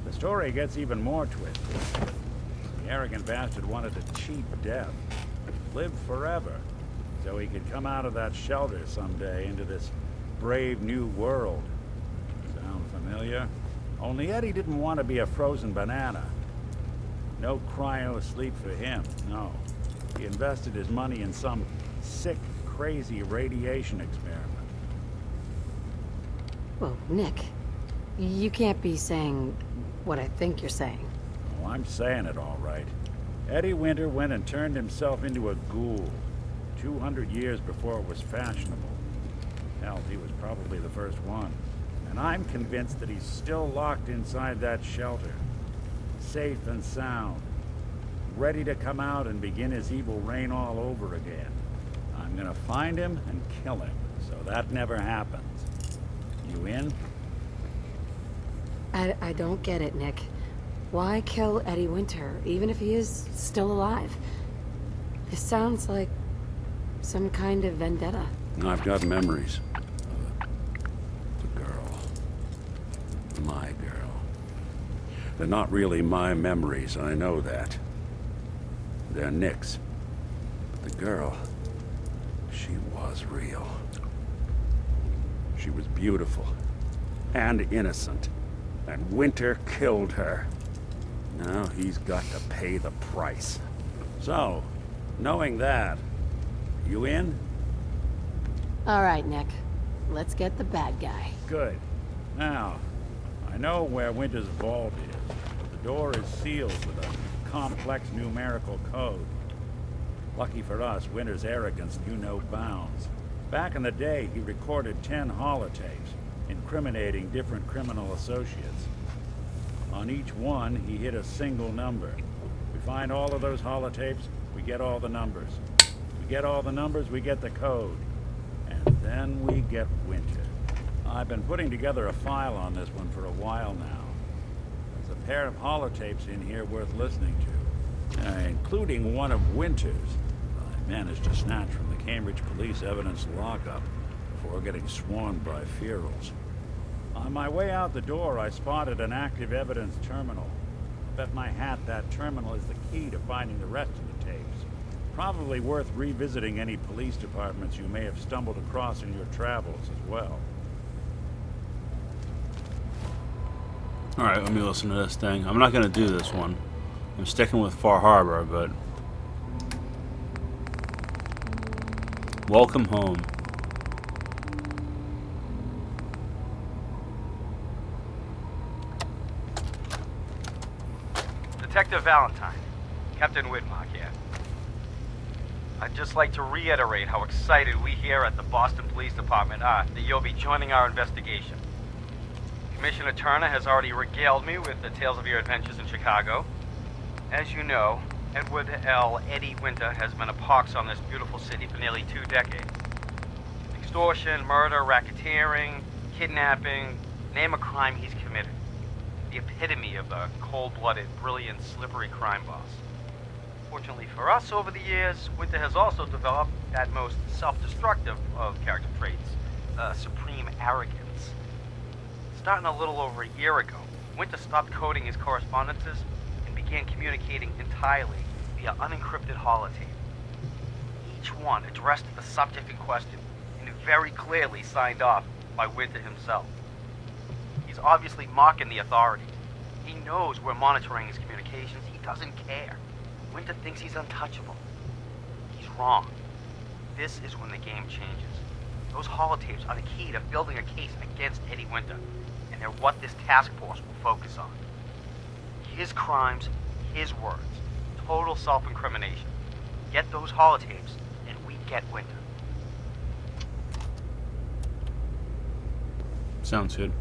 the story gets even more twisted. The arrogant bastard wanted to cheat death, live forever, so he could come out of that shelter someday into this brave new world. Sound familiar? Only Eddie didn't want to be a frozen banana. No cryo sleep for him, no. He invested his money in some sick, crazy radiation experiment. Well, Nick, you can't be saying what I think you're saying. Oh, I'm saying it all right. Eddie Winter went and turned himself into a ghoul 200 years before it was fashionable. Hell, he was probably the first one. And I'm convinced that he's still locked inside that shelter, safe and sound, ready to come out and begin his evil reign all over again. I'm gonna find him and kill him, so that never happens. You in? I don't get it, Nick. Why kill Eddie Winter, even if he is still alive? This sounds like some kind of vendetta. I've got memories of a girl. My girl. They're not really my memories, I know that. They're Nick's. But the girl, she was real. She was beautiful and innocent, and Winter killed her. Now he's got to pay the price. So, knowing that, you in? All right, Nick. Let's get the bad guy. Good. Now, I know where Winter's vault is. The door is sealed with a complex numerical code. Lucky for us, Winter's arrogance knew no bounds. Back in the day, he recorded 10 holotapes, incriminating different criminal associates. On each one, he hit a single number. We find all of those holotapes, we get all the numbers. We get all the numbers, we get the code. And then we get Winter. I've been putting together a file on this one for a while now. There's a pair of holotapes in here worth listening to, including one of Winter's. I managed to snatch from the Cambridge Police evidence lockup before getting swarmed by ferals. On my way out the door, I spotted an active evidence terminal. Bet my hat that terminal is the key to finding the rest of the tapes. Probably worth revisiting any police departments you may have stumbled across in your travels as well. Alright, let me listen to this thing. I'm not gonna do this one. I'm sticking with Far Harbor, but... Welcome home. Detective Valentine, Captain Whitmark here. I'd just like to reiterate how excited we here at the Boston Police Department are that you'll be joining our investigation. Commissioner Turner has already regaled me with the tales of your adventures in Chicago. As you know, Edward L. Eddie Winter has been a pox on this beautiful city for nearly 2 decades. Extortion, murder, racketeering, kidnapping, name a crime he's committed. The epitome of a cold-blooded, brilliant, slippery crime boss. Fortunately for us, over the years, Winter has also developed that most self-destructive of character traits, supreme arrogance. Starting a little over a year ago, Winter stopped coding his correspondences and began communicating entirely via unencrypted holotape. Each one addressed to the subject in question and very clearly signed off by Winter himself. He's obviously mocking the authorities. He knows we're monitoring his communications. He doesn't care. Winter thinks he's untouchable. He's wrong. This is when the game changes. Those holotapes are the key to building a case against Eddie Winter, and they're what this task force will focus on. His crimes, his words. Total self-incrimination. Get those holotapes, and we get Winter. Sounds good.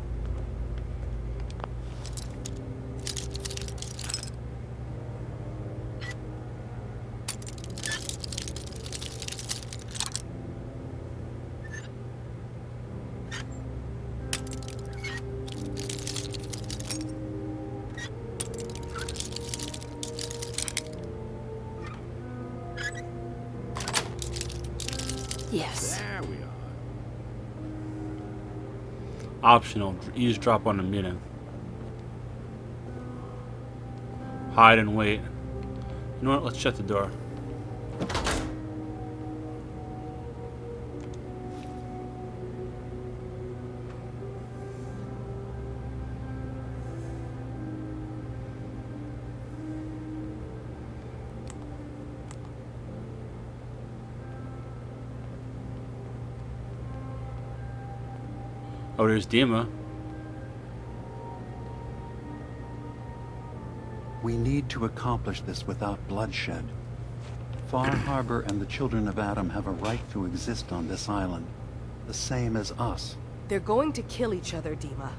Yes. There we are. Optional. Eavesdrop on the meeting. Hide and wait. You know what? Let's shut the door. Oh, there's Dima. We need to accomplish this without bloodshed. Far Harbor and the Children of Adam have a right to exist on this island, the same as us. They're going to kill each other, Dima.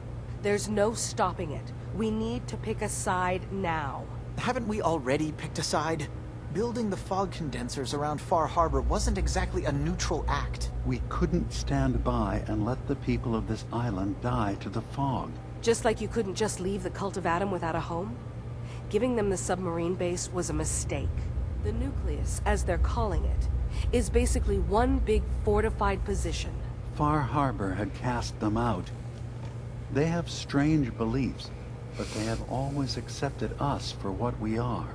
There's no stopping it. We need to pick a side now. Haven't we already picked a side? Building the fog condensers around Far Harbor wasn't exactly a neutral act. We couldn't stand by and let the people of this island die to the fog. Just like you couldn't just leave the Cult of Adam without a home? Giving them the submarine base was a mistake. The nucleus, as they're calling it, is basically one big fortified position. Far Harbor had cast them out. They have strange beliefs, but they have always accepted us for what we are.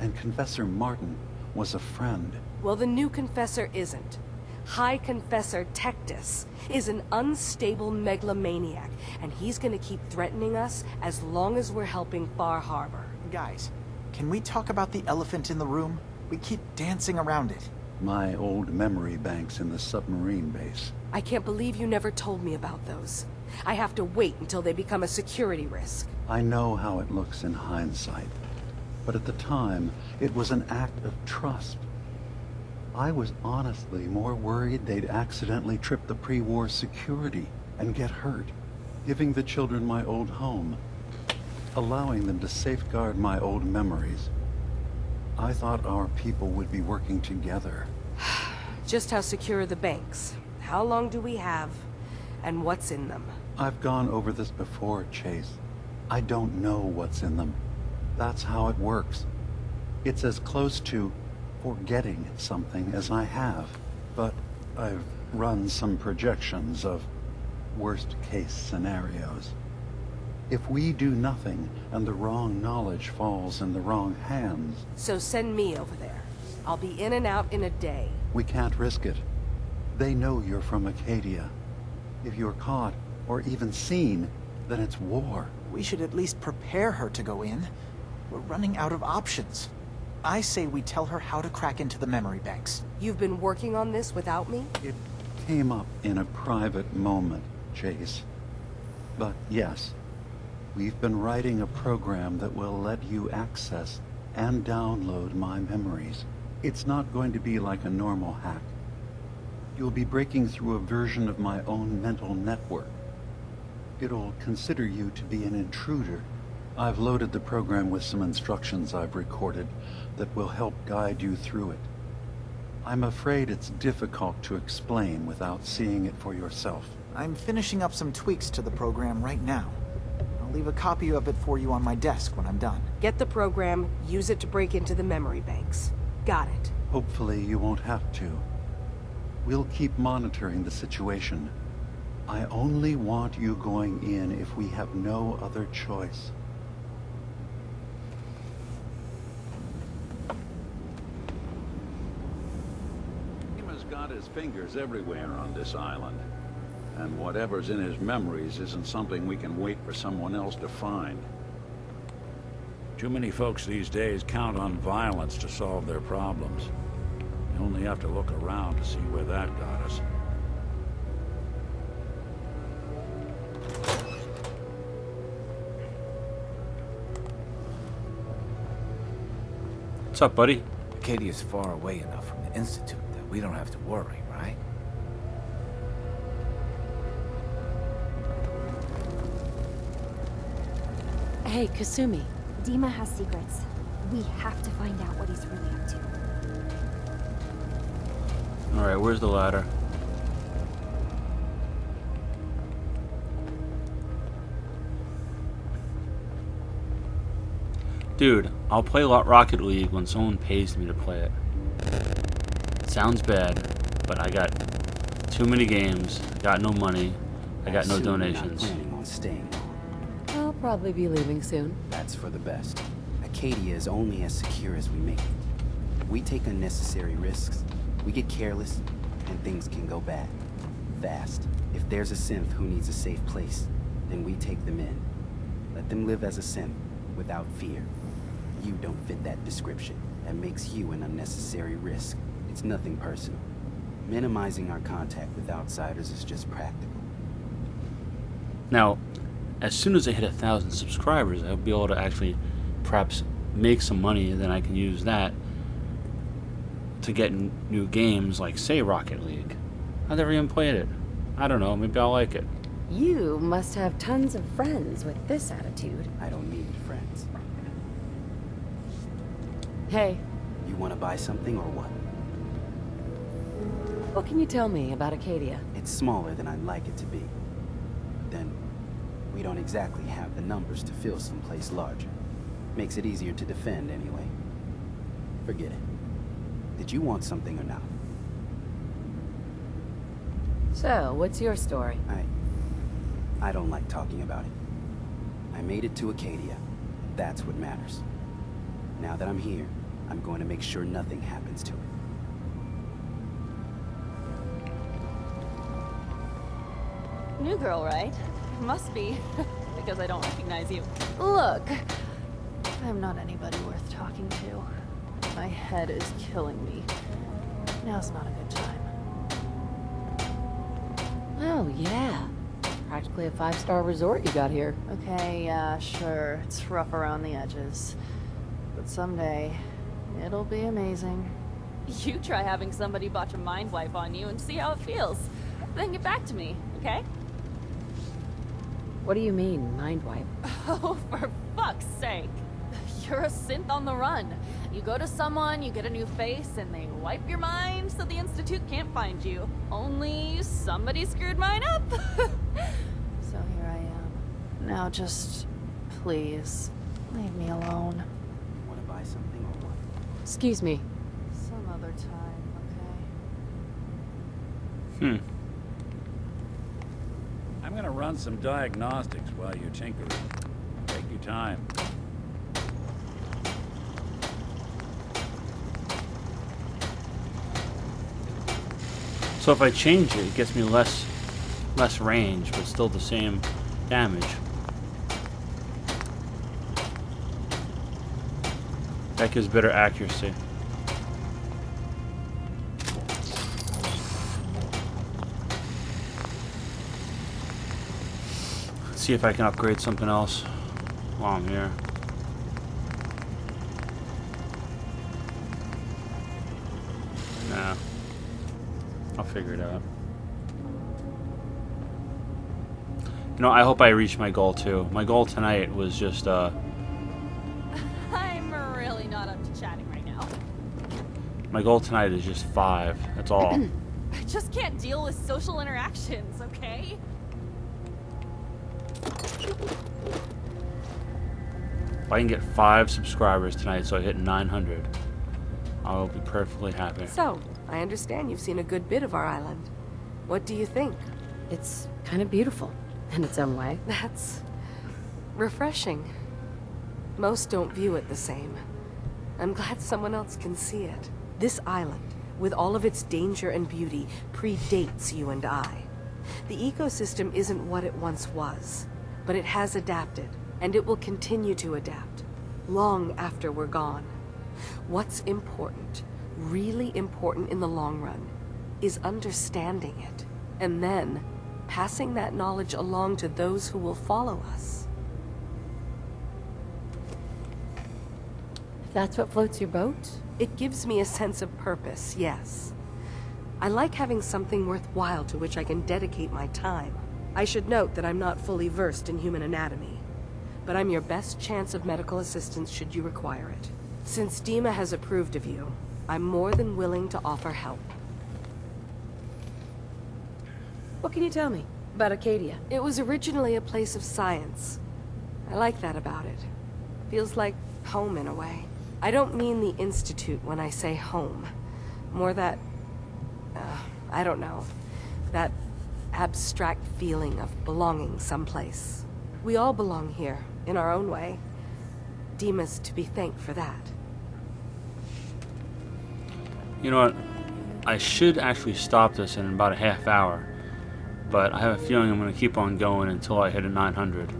And Confessor Martin was a friend. Well, the new Confessor isn't. High Confessor Tectus is an unstable megalomaniac, and he's gonna keep threatening us as long as we're helping Far Harbor. Guys, can we talk about the elephant in the room? We keep dancing around it. My old memory banks in the submarine base. I can't believe you never told me about those. I have to wait until they become a security risk. I know how it looks in hindsight, but at the time, it was an act of trust. I was honestly more worried they'd accidentally trip the pre-war security and get hurt, giving the children my old home, allowing them to safeguard my old memories. I thought our people would be working together. Just how secure are the banks? How long do we have? and what's in them. I've gone over this before, Chase. I don't know what's in them. That's how it works. It's as close to forgetting something as I have. But I've run some projections of worst-case scenarios. If we do nothing and the wrong knowledge falls in the wrong hands... So send me over there. I'll be in and out in a day. We can't risk it. They know you're from Acadia. If you're caught, or even seen, then it's war. We should at least prepare her to go in. We're running out of options. I say we tell her how to crack into the memory banks. You've been working on this without me? It came up in a private moment, Chase. But yes, we've been writing a program that will let you access and download my memories. It's not going to be like a normal hack. You'll be breaking through a version of my own mental network. It'll consider you to be an intruder. I've loaded the program with some instructions I've recorded that will help guide you through it. I'm afraid it's difficult to explain without seeing it for yourself. I'm finishing up some tweaks to the program right now. I'll leave a copy of it for you on my desk when I'm done. Get the program, use it to break into the memory banks. Got it. Hopefully you won't have to. We'll keep monitoring the situation. I only want you going in if we have no other choice. He's got his fingers everywhere on this island. And whatever's in his memories isn't something we can wait for someone else to find. Too many folks these days count on violence to solve their problems. You only have to look around to see where that got us. What's up, buddy? Acadia's far away enough from the Institute that we don't have to worry, right? Hey, Kasumi. Dima has secrets. We have to find out what he's really up to. Alright, where's the ladder? Dude, I'll play Rocket League when someone pays me to play it. Sounds bad, but I got too many games, got no money, I got no donations. You're not planning on staying on. I'll probably be leaving soon. That's for the best. Acadia is only as secure as we make it. We take unnecessary risks, we get careless, and things can go bad. Fast. If there's a synth who needs a safe place, then we take them in. Let them live as a synth, without fear. You don't fit that description. That makes you an unnecessary risk. It's nothing personal. Minimizing our contact with outsiders is just practical. Now, as soon as I hit 1,000 subscribers, I'll be able to actually perhaps make some money, and then I can use that to get new games like, say, Rocket League. I've never even played it. I don't know, maybe I'll like it. You must have tons of friends with this attitude. I don't need friends. Hey. You want to buy something or what? What can you tell me about Acadia? It's smaller than I'd like it to be. Then, we don't exactly have the numbers to fill someplace larger. Makes it easier to defend anyway. Forget it. Did you want something or not? So, what's your story? I don't like talking about it. I made it to Acadia. That's what matters. Now that I'm here, I'm going to make sure nothing happens to it. New girl, right? Must be, because I don't recognize you. Look, I'm not anybody worth talking to. My head is killing me. Now's not a good time. Oh, yeah. Practically a 5-star resort you got here. Okay, yeah, sure. It's rough around the edges. But someday, it'll be amazing. You try having somebody botch a mind wipe on you and see how it feels. Then get back to me, okay? What do you mean, mind wipe? Oh, for fuck's sake. You're a synth on the run. You go to someone, you get a new face, and they wipe your mind so the Institute can't find you. Only somebody screwed mine up. So here I am. Now just, please, leave me alone. Want to buy something or what? Excuse me. Some other time, okay? I'm gonna run some diagnostics while you're tinkering. Take your time. So if I change it, it gets me less range, but still the same damage. That gives better accuracy. Let's see if I can upgrade something else while I'm here. Nah. I'll figure it out. You know, I hope I reach my goal too. My goal tonight was just I'm really not up to chatting right now. my goal tonight is just 5. That's all. I just can't deal with social interactions, okay? If I can get 5 subscribers tonight so I hit 900, I will be perfectly happy. So, I understand you've seen a good bit of our island. What do you think? It's kind of beautiful in its own way. That's refreshing. Most don't view it the same. I'm glad someone else can see it. This island, with all of its danger and beauty, predates you and I. The ecosystem isn't what it once was, but it has adapted, and it will continue to adapt, long after we're gone. What's important, really important in the long run, is understanding it, and then passing that knowledge along to those who will follow us. If that's what floats your boat? It gives me a sense of purpose, yes. I like having something worthwhile to which I can dedicate my time. I should note that I'm not fully versed in human anatomy, but I'm your best chance of medical assistance should you require it. Since Dima has approved of you, I'm more than willing to offer help. What can you tell me about Acadia? It was originally a place of science. I like that about it. Feels like home in a way. I don't mean the Institute when I say home. More that, I don't know, that abstract feeling of belonging someplace. We all belong here, in our own way. Dima's to be thanked for that. You know what? I should actually stop this in about a half hour, but I have a feeling I'm going to keep on going until I hit a 900.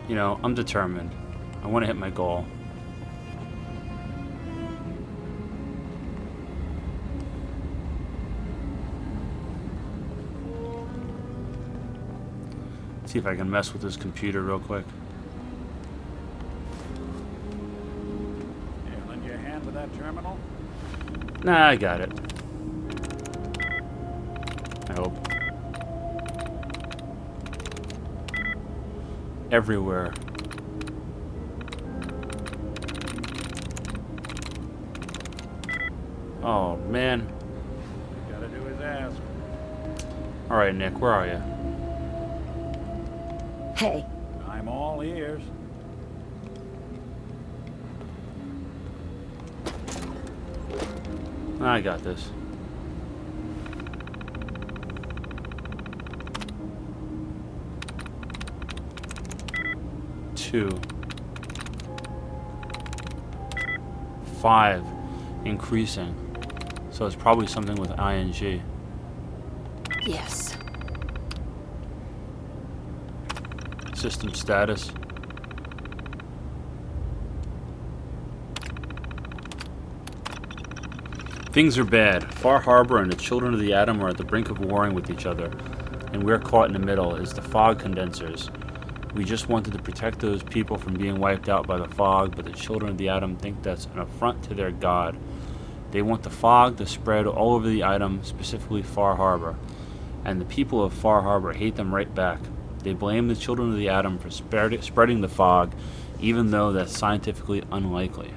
You know, I'm determined. I want to hit my goal. See if I can mess with this computer real quick. Here, lend you a hand with that terminal? Nah, I got it. I hope. Everywhere. Oh, man. Gotta do his ask. Alright, Nick, where are you? Hey. I'm all ears. I got this. Two. 5 increasing. So it's probably something with ing. Yes. System status. Things are bad. Far Harbor and the Children of the Atom are at the brink of warring with each other, and we're caught in the middle as the fog condensers. We just wanted to protect those people from being wiped out by the fog, but the Children of the Atom think that's an affront to their god. They want the fog to spread all over the Atom, specifically Far Harbor, and the people of Far Harbor hate them right back. They blame the children of the atom for spreading the fog, even though that's scientifically unlikely.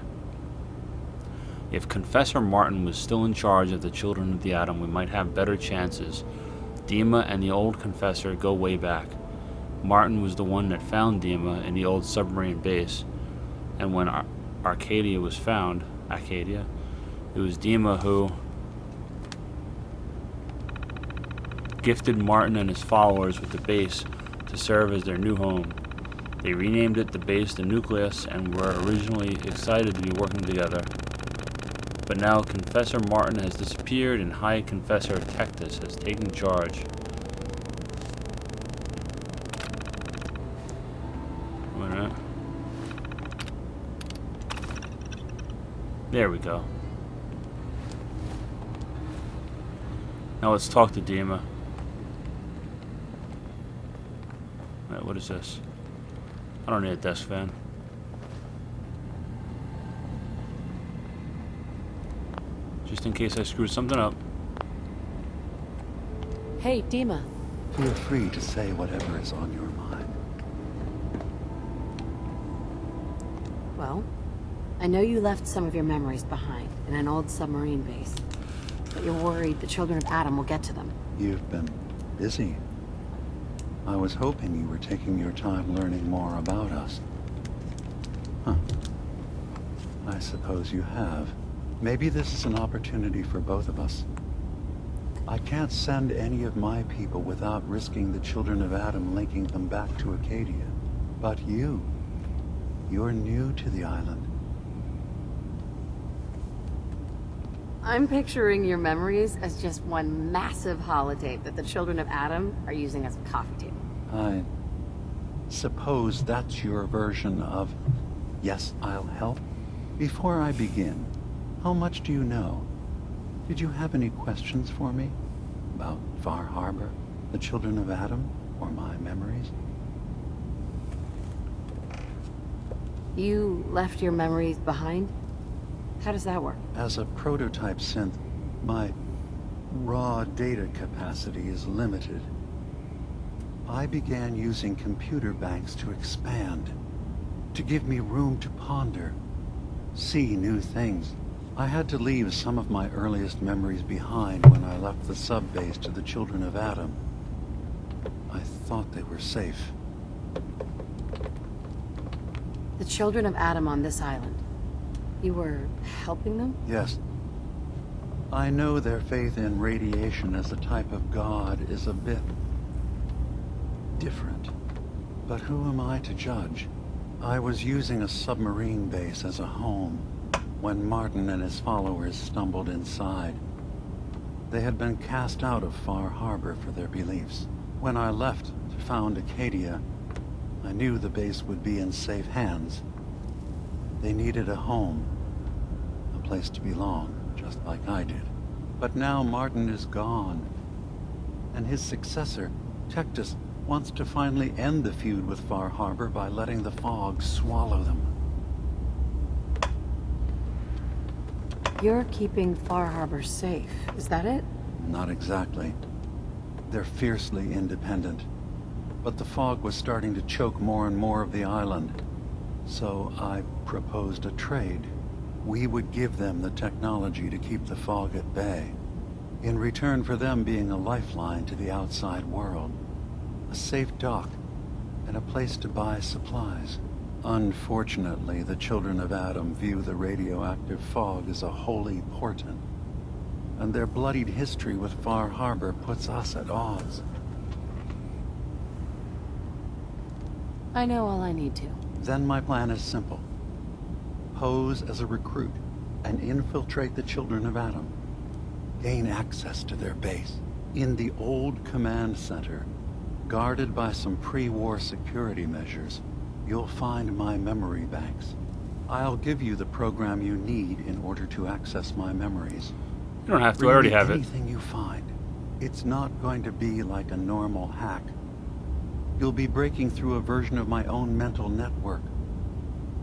If Confessor Martin was still in charge of the children of the atom, we might have better chances. Dima and the old Confessor go way back. Martin was the one that found Dima in the old submarine base, and when Arcadia was found, it was Dima who gifted Martin and his followers with the base to serve as their new home. They renamed it the base the Nucleus and were originally excited to be working together. But now Confessor Martin has disappeared and High Confessor Tectus has taken charge. Wait a minute. There we go. Now let's talk to Dima. Alright, what is this? I don't need a desk fan. Just in case I screwed something up. Hey, Dima. Feel free to say whatever is on your mind. Well, I know you left some of your memories behind in an old submarine base, but you're worried the children of Adam will get to them. You've been busy. I was hoping you were taking your time learning more about us. Huh. I suppose you have. Maybe this is an opportunity for both of us. I can't send any of my people without risking the children of Adam linking them back to Acadia. But you're new to the island. I'm picturing your memories as just one massive holotape that the children of Adam are using as a coffee table. I suppose that's your version of, yes, I'll help? Before I begin, how much do you know? Did you have any questions for me? About Far Harbor, the children of Adam, or my memories? You left your memories behind? How does that work? As a prototype synth, my raw data capacity is limited. I began using computer banks to expand, to give me room to ponder, see new things. I had to leave some of my earliest memories behind when I left the sub-base to the children of Adam. I thought they were safe. The children of Adam on this island. You were helping them? Yes. I know their faith in radiation as a type of god is a bit different. But who am I to judge? I was using a submarine base as a home when Martin and his followers stumbled inside. They had been cast out of Far Harbor for their beliefs. When I left to found Acadia, I knew the base would be in safe hands. They needed a home, a place to belong, just like I did. But now Martin is gone, and his successor, Tectus, wants to finally end the feud with Far Harbor by letting the fog swallow them. You're keeping Far Harbor safe, is that it? Not exactly. They're fiercely independent. But the fog was starting to choke more and more of the island. So I proposed a trade. We would give them the technology to keep the fog at bay, in return for them being a lifeline to the outside world. A safe dock, and a place to buy supplies. Unfortunately, the children of Adam view the radioactive fog as a holy portent, and their bloodied history with Far Harbor puts us at odds. I know all I need to. Then my plan is simple. Pose as a recruit and infiltrate the children of Adam. Gain access to their base. In the old command center, guarded by some pre-war security measures, you'll find my memory banks. I'll give you the program you need in order to access my memories. You don't have to, I already have it. Anything you find. It's not going to be like a normal hack. You'll be breaking through a version of my own mental network.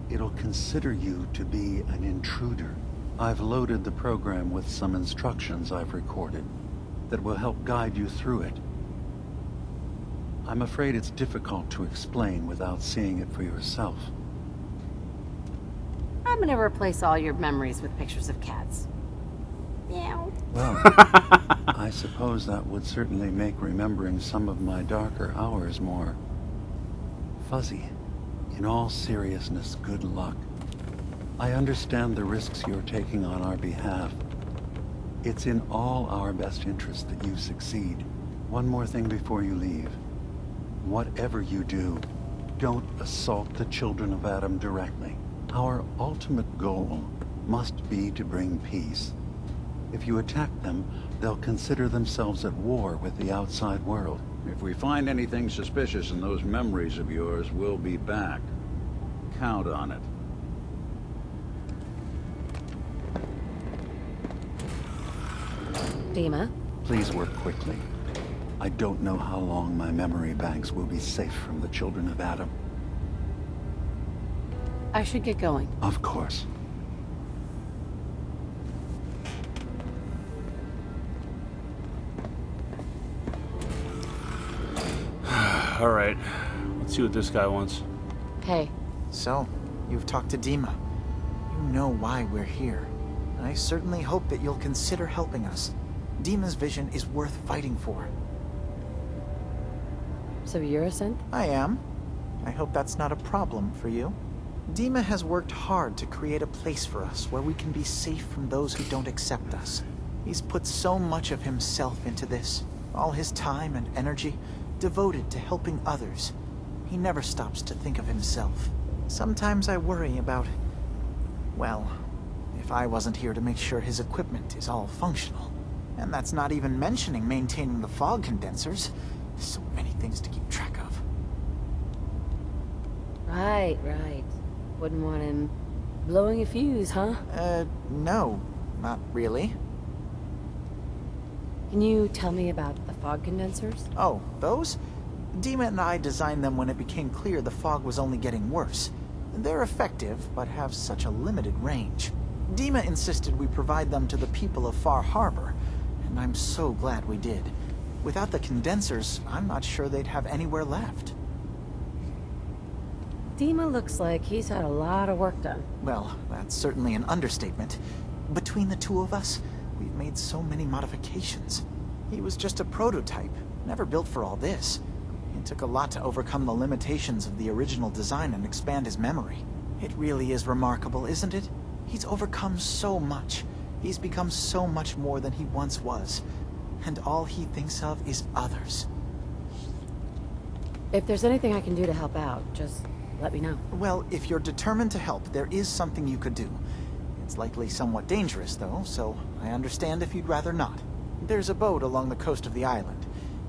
It'll consider you to be an intruder. I've loaded the program with some instructions I've recorded that will help guide you through it. I'm afraid it's difficult to explain without seeing it for yourself. I'm gonna replace all your memories with pictures of cats. Meow. Well, I suppose that would certainly make remembering some of my darker hours more fuzzy. In all seriousness, good luck. I understand the risks you're taking on our behalf. It's in all our best interest that you succeed. One more thing before you leave. Whatever you do, don't assault the children of Adam directly. Our ultimate goal must be to bring peace. If you attack them, they'll consider themselves at war with the outside world. If we find anything suspicious in those memories of yours, we'll be back. Count on it. Dima? Please work quickly. I don't know how long my memory banks will be safe from the children of Adam. I should get going. Of course. Alright, let's see what this guy wants. Hey. So, you've talked to Dima. You know why we're here. I certainly hope that you'll consider helping us. Dima's vision is worth fighting for. So you're a synth? I am. I hope that's not a problem for you. Dima has worked hard to create a place for us where we can be safe from those who don't accept us. He's put so much of himself into this, all his time and energy devoted to helping others. He never stops to think of himself. Sometimes I worry about, well, if I wasn't here to make sure his equipment is all functional. And that's not even mentioning maintaining the fog condensers. So many things to keep track of. Right. Wouldn't want him blowing a fuse, huh? No, not really. Can you tell me about the fog condensers? Oh, those? Dima and I designed them when it became clear the fog was only getting worse. They're effective, but have such a limited range. Dima insisted we provide them to the people of Far Harbor, and I'm so glad we did. Without the condensers, I'm not sure they'd have anywhere left. Dima looks like he's had a lot of work done. Well, that's certainly an understatement. Between the two of us, we've made so many modifications. He was just a prototype, never built for all this. It took a lot to overcome the limitations of the original design and expand his memory. It really is remarkable, isn't it? He's overcome so much. He's become so much more than he once was. And all he thinks of is others. If there's anything I can do to help out, just let me know. Well, if you're determined to help, there is something you could do. It's likely somewhat dangerous, though, so I understand if you'd rather not. There's a boat along the coast of the island.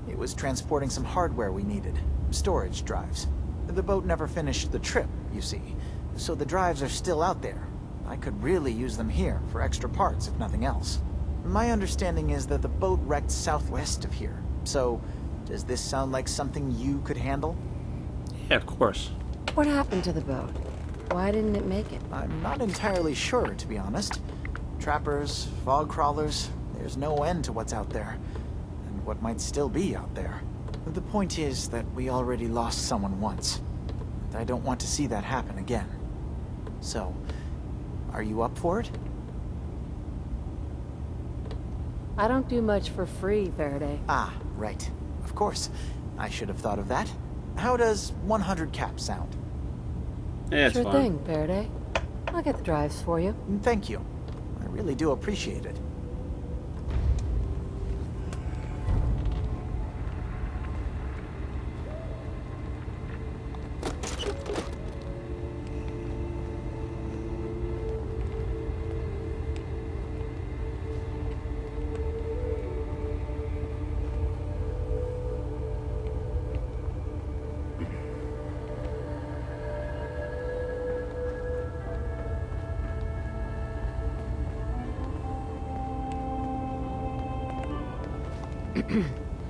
It was transporting some hardware we needed. Storage drives. The boat never finished the trip, you see. So the drives are still out there. I could really use them here for extra parts, if nothing else. My understanding is that the boat wrecked southwest of here. So, does this sound like something you could handle? Yeah, of course. What happened to the boat? Why didn't it make it? I'm not entirely sure, to be honest. Trappers, fog crawlers, there's no end to what's out there. And what might still be out there. The point is that we already lost someone once. And I don't want to see that happen again. So, are you up for it? I don't do much for free, Faraday. Ah, right. Of course. I should have thought of that. How does 100 caps sound? Yeah, sure thing, Faraday. I'll get the drives for you. Thank you. I really do appreciate it.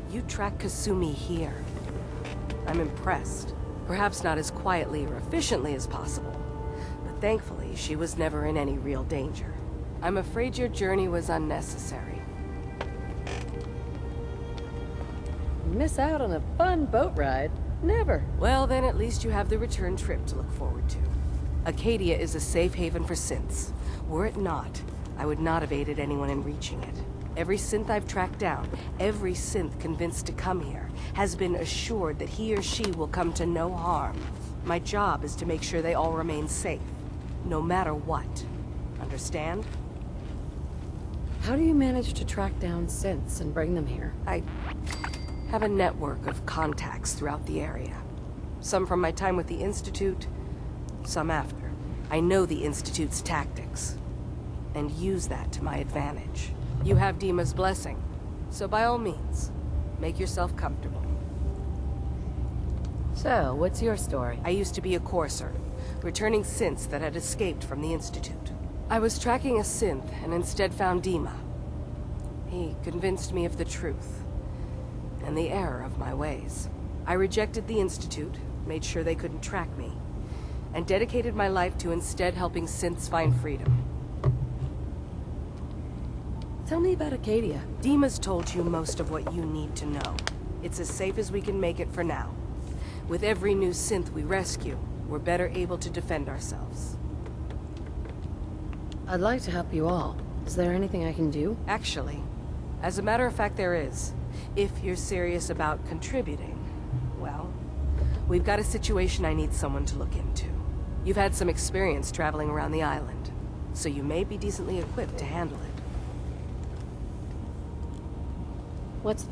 You track Kasumi here. I'm impressed. Perhaps not as quietly or efficiently as possible, but thankfully she was never in any real danger. I'm afraid your journey was unnecessary. Miss out on a fun boat ride? Never. Well, then at least you have the return trip to look forward to. Acadia is a safe haven for synths. Were it not, I would not have aided anyone in reaching it. Every synth I've tracked down, every synth convinced to come here, has been assured that he or she will come to no harm. My job is to make sure they all remain safe, no matter what. Understand? How do you manage to track down synths and bring them here? I have a network of contacts throughout the area. Some from my time with the Institute, some after. I know the Institute's tactics, and use that to my advantage. You have Dima's blessing, so by all means, make yourself comfortable. So, what's your story? I used to be a courser, returning synths that had escaped from the Institute. I was tracking a synth and instead found Dima. He convinced me of the truth and the error of my ways. I rejected the Institute, made sure they couldn't track me, and dedicated my life to instead helping synths find freedom. Tell me about Acadia. Dima's told you most of what you need to know. It's as safe as we can make it for now. With every new synth we rescue, we're better able to defend ourselves. I'd like to help you all. Is there anything I can do? Actually, as a matter of fact, there is. If you're serious about contributing, well, we've got a situation I need someone to look into. You've had some experience traveling around the island, so you may be decently equipped to handle it.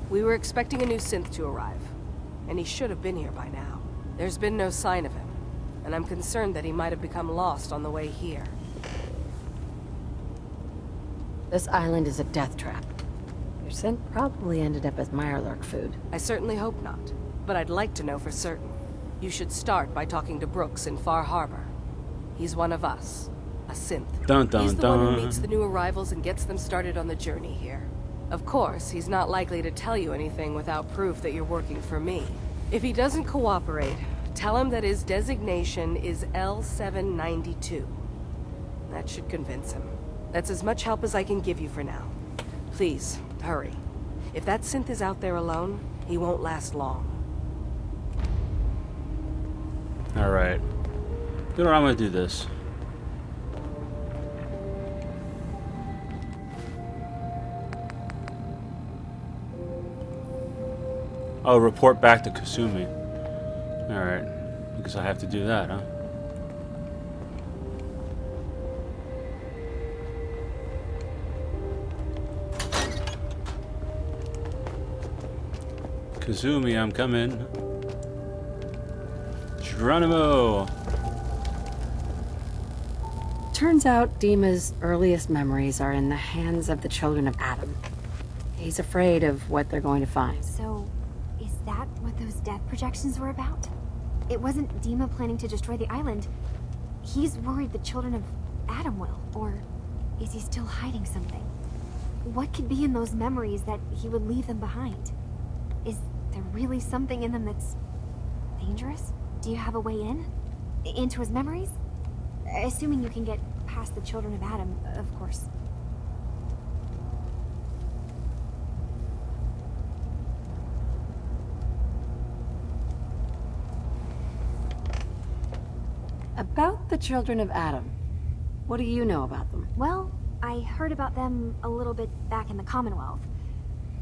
We were expecting a new synth to arrive, and he should have been here by now. There's been no sign of him, and I'm concerned that he might have become lost on the way here. This island is a death trap. Your synth probably ended up as Mirelurk food. I certainly hope not, but I'd like to know for certain. You should start by talking to Brooks in Far Harbor. He's one of us, a synth. Dun, dun, He's the dun. one who meets the new arrivals and gets them started on the journey here. Of course, he's not likely to tell you anything without proof that you're working for me. If he doesn't cooperate, tell him that his designation is L792. That should convince him. That's as much help as I can give you for now. Please, hurry. If that synth is out there alone, he won't last long. Alright. You know what, I'm gonna do this. Oh, report back to Kasumi. Alright. Because I have to do that, huh? Kasumi, I'm coming. Geronimo! Turns out Dima's earliest memories are in the hands of the children of Adam. He's afraid of what they're going to find. So, is that what those death projections were about? It wasn't Dima planning to destroy the island. He's worried the children of Adam will. Or is he still hiding something? What could be in those memories that he would leave them behind? Is there really something in them that's dangerous? Do you have a way in? Into his memories? Assuming you can get past the children of Adam, of course. About the children of Adam, what do you know about them? Well, I heard about them a little bit back in the Commonwealth.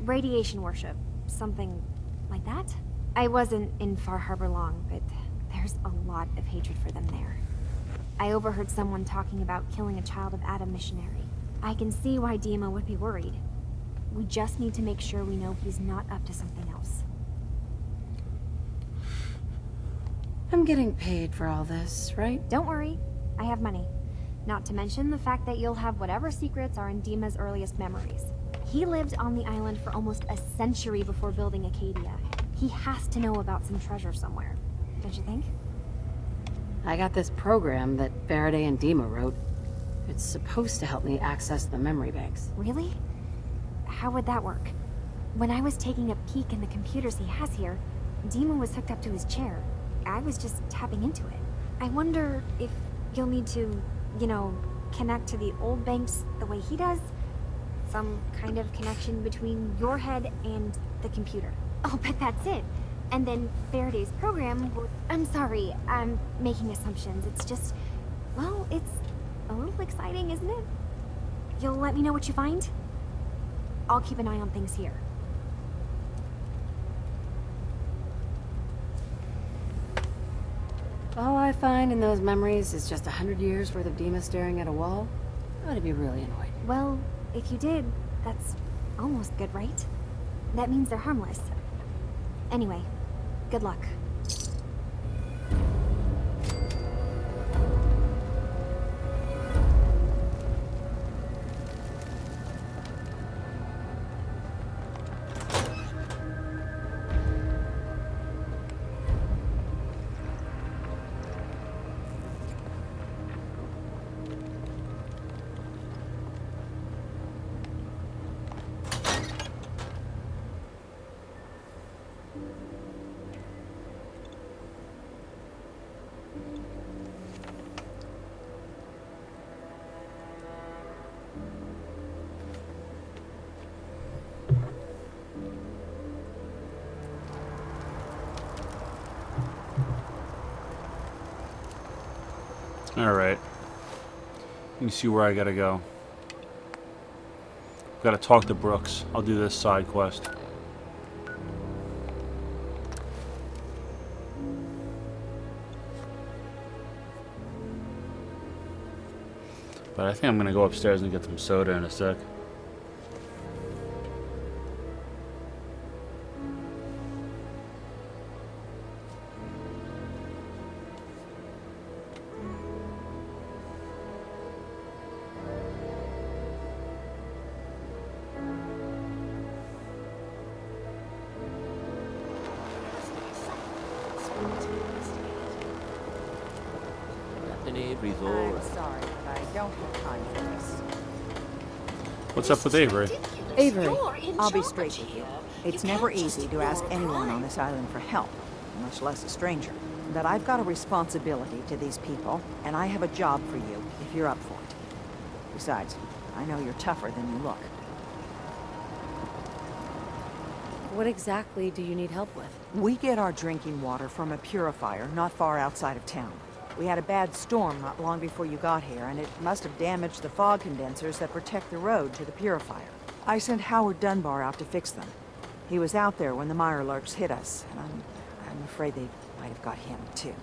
Radiation worship, something like that. I wasn't in Far Harbor long, but there's a lot of hatred for them there. I overheard someone talking about killing a child of Adam missionary. I can see why Dima would be worried. We just need to make sure we know he's not up to something else. I'm getting paid for all this, right? Don't worry, I have money. Not to mention the fact that you'll have whatever secrets are in Dima's earliest memories. He lived on the island for almost a century before building Acadia. He has to know about some treasure somewhere, don't you think? I got this program that Faraday and Dima wrote. It's supposed to help me access the memory banks. Really? How would that work? When I was taking a peek in the computers he has here, Dima was hooked up to his chair. I was just tapping into it. I wonder if you'll need to, you know, connect to the old banks the way he does? Some kind of connection between your head and the computer. I'll bet that's it. And then Faraday's program would... I'm sorry, I'm making assumptions. It's just... Well, it's a little exciting, isn't it? You'll let me know what you find? I'll keep an eye on things here. All I find in those memories is just 100 years worth of Dima staring at a wall. I'd be really annoyed. Well, if you did, that's almost good, right? That means they're harmless. Anyway, good luck. Alright. You see where I gotta go. Gotta talk to Brooks. I'll do this side quest. But I think I'm gonna go upstairs and get some soda in a sec. I'm sorry, but I don't have time for this. What's up with Avery? Avery, I'll be straight with you. It's never easy to ask anyone on this island for help, much less a stranger. But I've got a responsibility to these people, and I have a job for you, if you're up for it. Besides, I know you're tougher than you look. What exactly do you need help with? We get our drinking water from a purifier not far outside of town. We had a bad storm not long before you got here, and it must have damaged the fog condensers that protect the road to the purifier. I sent Howard Dunbar out to fix them. He was out there when the Mirelurks hit us, and I'm afraid they might have got him, too.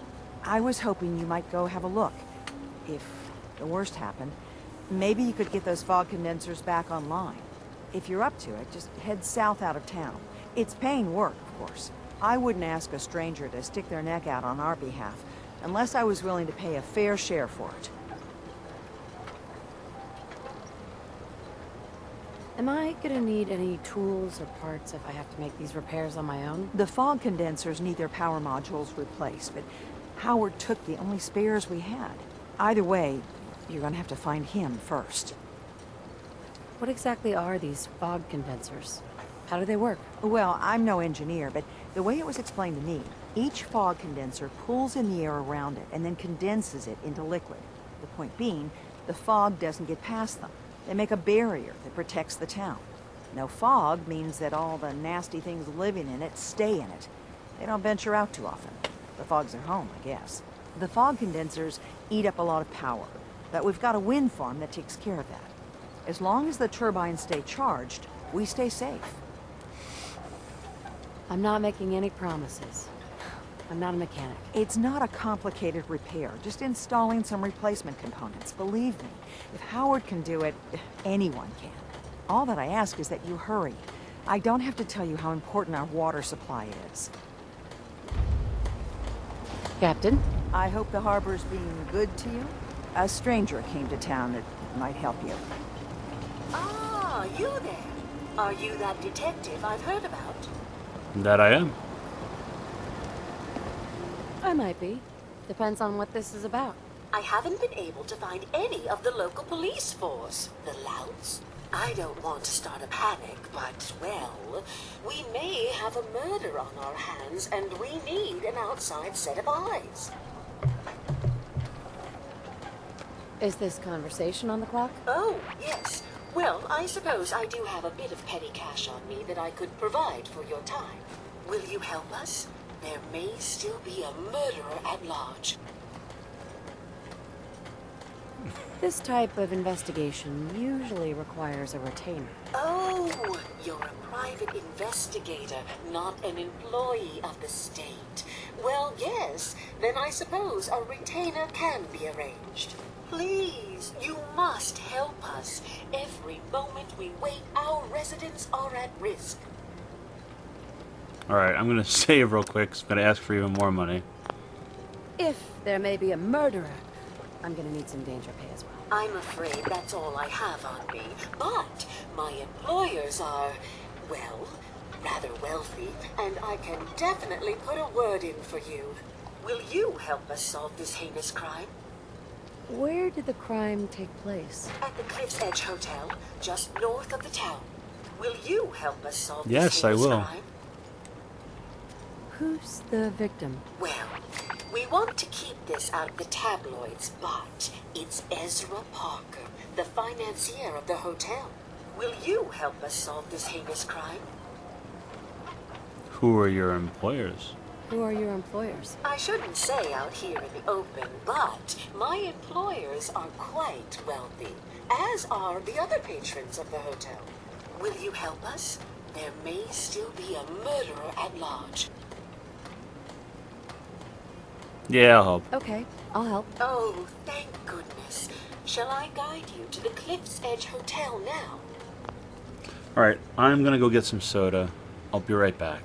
I was hoping you might go have a look. If the worst happened, maybe you could get those fog condensers back online. If you're up to it, just head south out of town. It's paying work, of course. I wouldn't ask a stranger to stick their neck out on our behalf, unless I was willing to pay a fair share for it. Am I gonna need any tools or parts if I have to make these repairs on my own? The fog condensers need their power modules replaced, but Howard took the only spares we had. Either way, you're gonna have to find him first. What exactly are these fog condensers? How do they work? Well, I'm no engineer, but the way it was explained to me, each fog condenser pulls in the air around it and then condenses it into liquid. The point being, the fog doesn't get past them. They make a barrier that protects the town. No fog means that all the nasty things living in it stay in it. They don't venture out too often. The fog's their home, I guess. The fog condensers eat up a lot of power, but we've got a wind farm that takes care of that. As long as the turbines stay charged, we stay safe. I'm not making any promises. I'm not a mechanic. It's not a complicated repair, just installing some replacement components. Believe me, if Howard can do it, anyone can. All that I ask is that you hurry. I don't have to tell you how important our water supply is. Captain? I hope the harbor's being good to you. A stranger came to town that might help you. Ah, you there. Are you that detective I've heard about? That I am. I might be. Depends on what this is about. I haven't been able to find any of the local police force. The louts? I don't want to start a panic, but, well, we may have a murder on our hands, and we need an outside set of eyes. Is this conversation on the clock? Oh, yes. Well, I suppose I do have a bit of petty cash on me that I could provide for your time. Will you help us? There may still be a murderer at large. This type of investigation usually requires a retainer. Oh, you're a private investigator, not an employee of the state. Well, yes, then I suppose a retainer can be arranged. Please, you must help us. Every moment we wait, our residents are at risk. Alright, I'm gonna save real quick. I'm gonna ask for even more money. If there may be a murderer, I'm gonna need some danger pay as well. I'm afraid that's all I have on me, but my employers are, well, rather wealthy, and I can definitely put a word in for you. Will you help us solve this heinous crime? Where did the crime take place? At the Cliff's Edge Hotel, just north of the town. Will you help us solve Yes, this I heinous will. crime? Who's the victim? Well, we want to keep this out of the tabloids, but it's Ezra Parker, the financier of the hotel. Will you help us solve this heinous crime? Who are your employers? Who are your employers? I shouldn't say out here in the open, but my employers are quite wealthy, as are the other patrons of the hotel. Will you help us? There may still be a murderer at large. Yeah, I'll help. Okay, I'll help. Oh, thank goodness. Shall I guide you to the Cliff's Edge Hotel now? Alright, I'm gonna go get some soda. I'll be right back.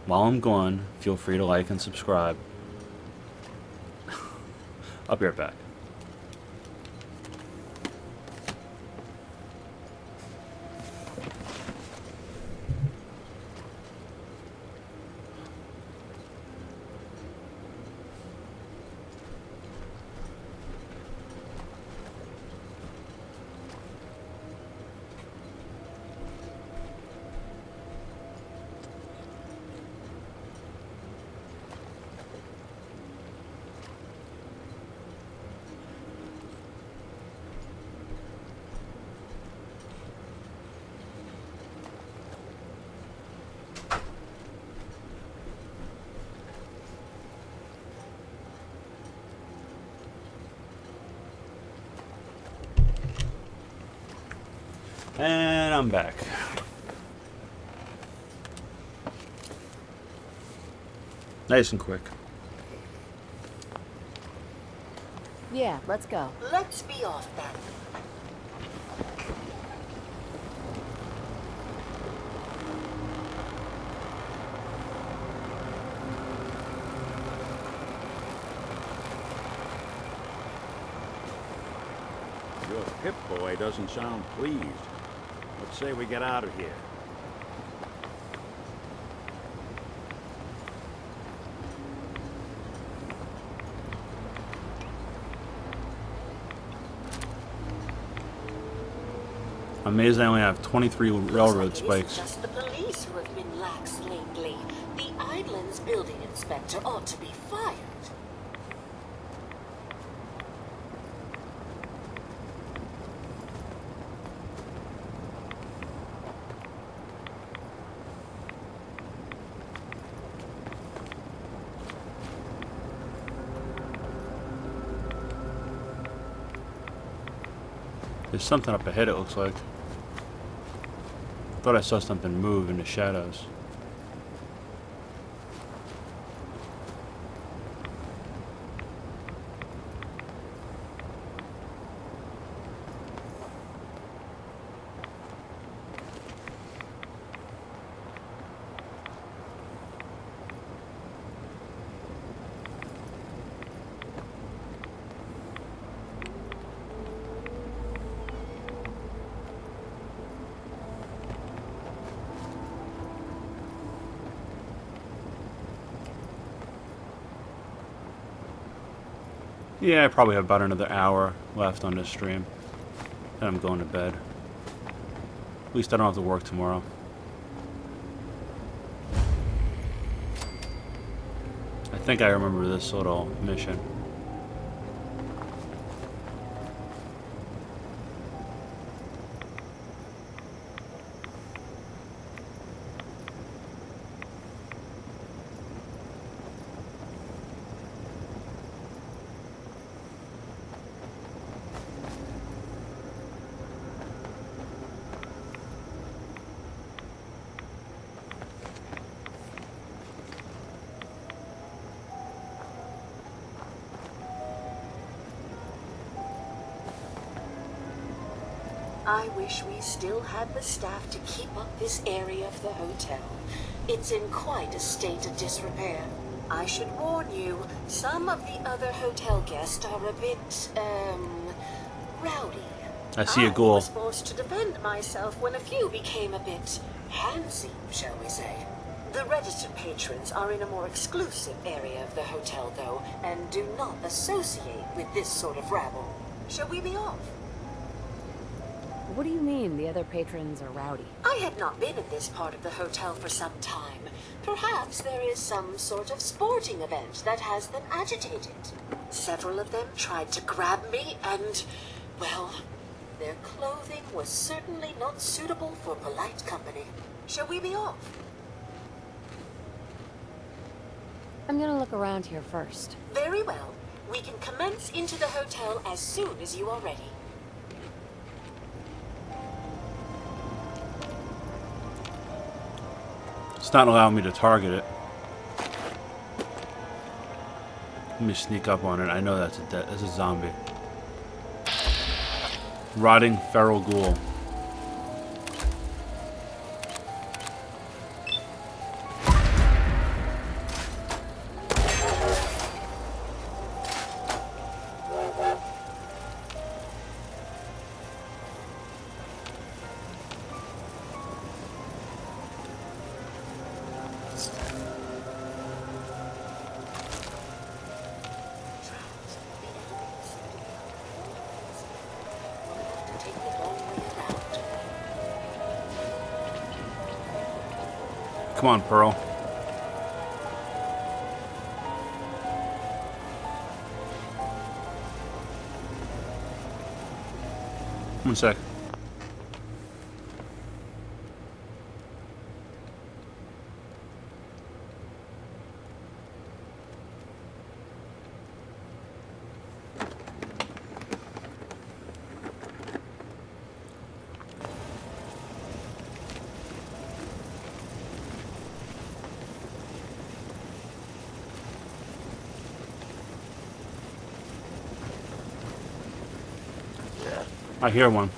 While I'm gone, feel free to like and subscribe. I'll be right back. And I'm back. Nice and quick. Yeah, let's go. Let's be off then. Your Pip-Boy doesn't sound pleased. Let's say we get out of here. I'm amazed I only have 23 railroad spikes. It's just the police who have been lax lately. The island's building inspector ought to be fired. There's something up ahead, it looks like. Thought I saw something move in the shadows. Yeah, I probably have about another hour left on this stream. Then I'm going to bed. At least I don't have to work tomorrow. I think I remember this little mission. I wish we still had the staff to keep up this area of the hotel. It's in quite a state of disrepair. I should warn you, some of the other hotel guests are a bit, rowdy. I see a I ghoul. was forced to defend myself when a few became a bit handsy, shall we say. The registered patrons are in a more exclusive area of the hotel, though, and do not associate with this sort of rabble. Shall we be off? What do you mean the other patrons are rowdy? I had not been in this part of the hotel for some time. Perhaps there is some sort of sporting event that has them agitated. Several of them tried to grab me and, well, their clothing was certainly not suitable for polite company. Shall we be off? I'm gonna look around here first. Very well. We can commence into the hotel as soon as you are ready. It's not allowing me to target it. Let me sneak up on it. I know that's a zombie. Rotting feral ghoul. Come on, Pearl. One sec. I hear one.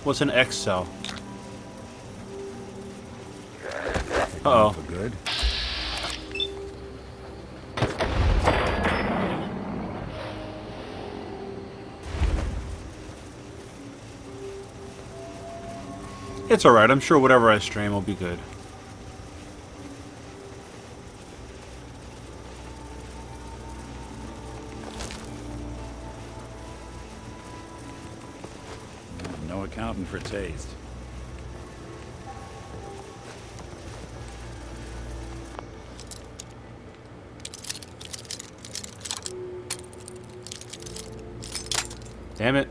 What's an X cell? Uh-oh. Good. It's alright. I'm sure whatever I stream will be good. No accounting for taste. Damn it.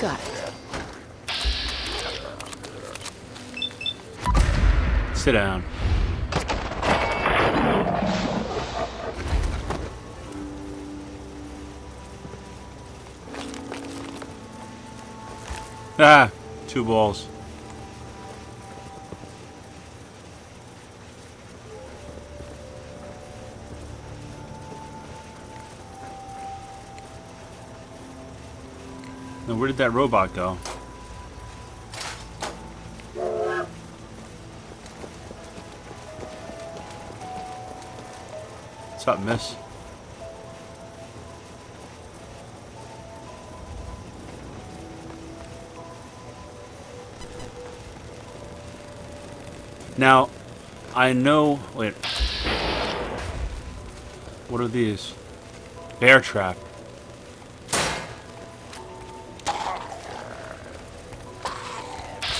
Got it. Sit down. Ah, 2 balls. Now, where did that robot go? What's up, miss? Now, I know... Wait. What are these? Bear trap.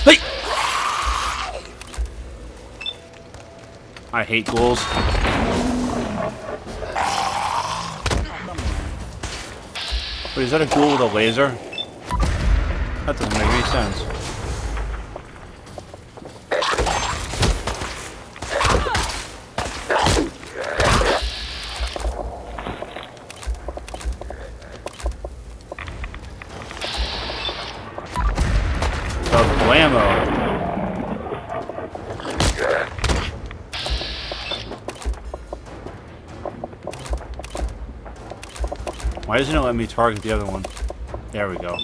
Hey! I hate ghouls. Wait, is that a ghoul with a laser? That doesn't make any sense. Blammo. Why doesn't it let me target the other one? There we go.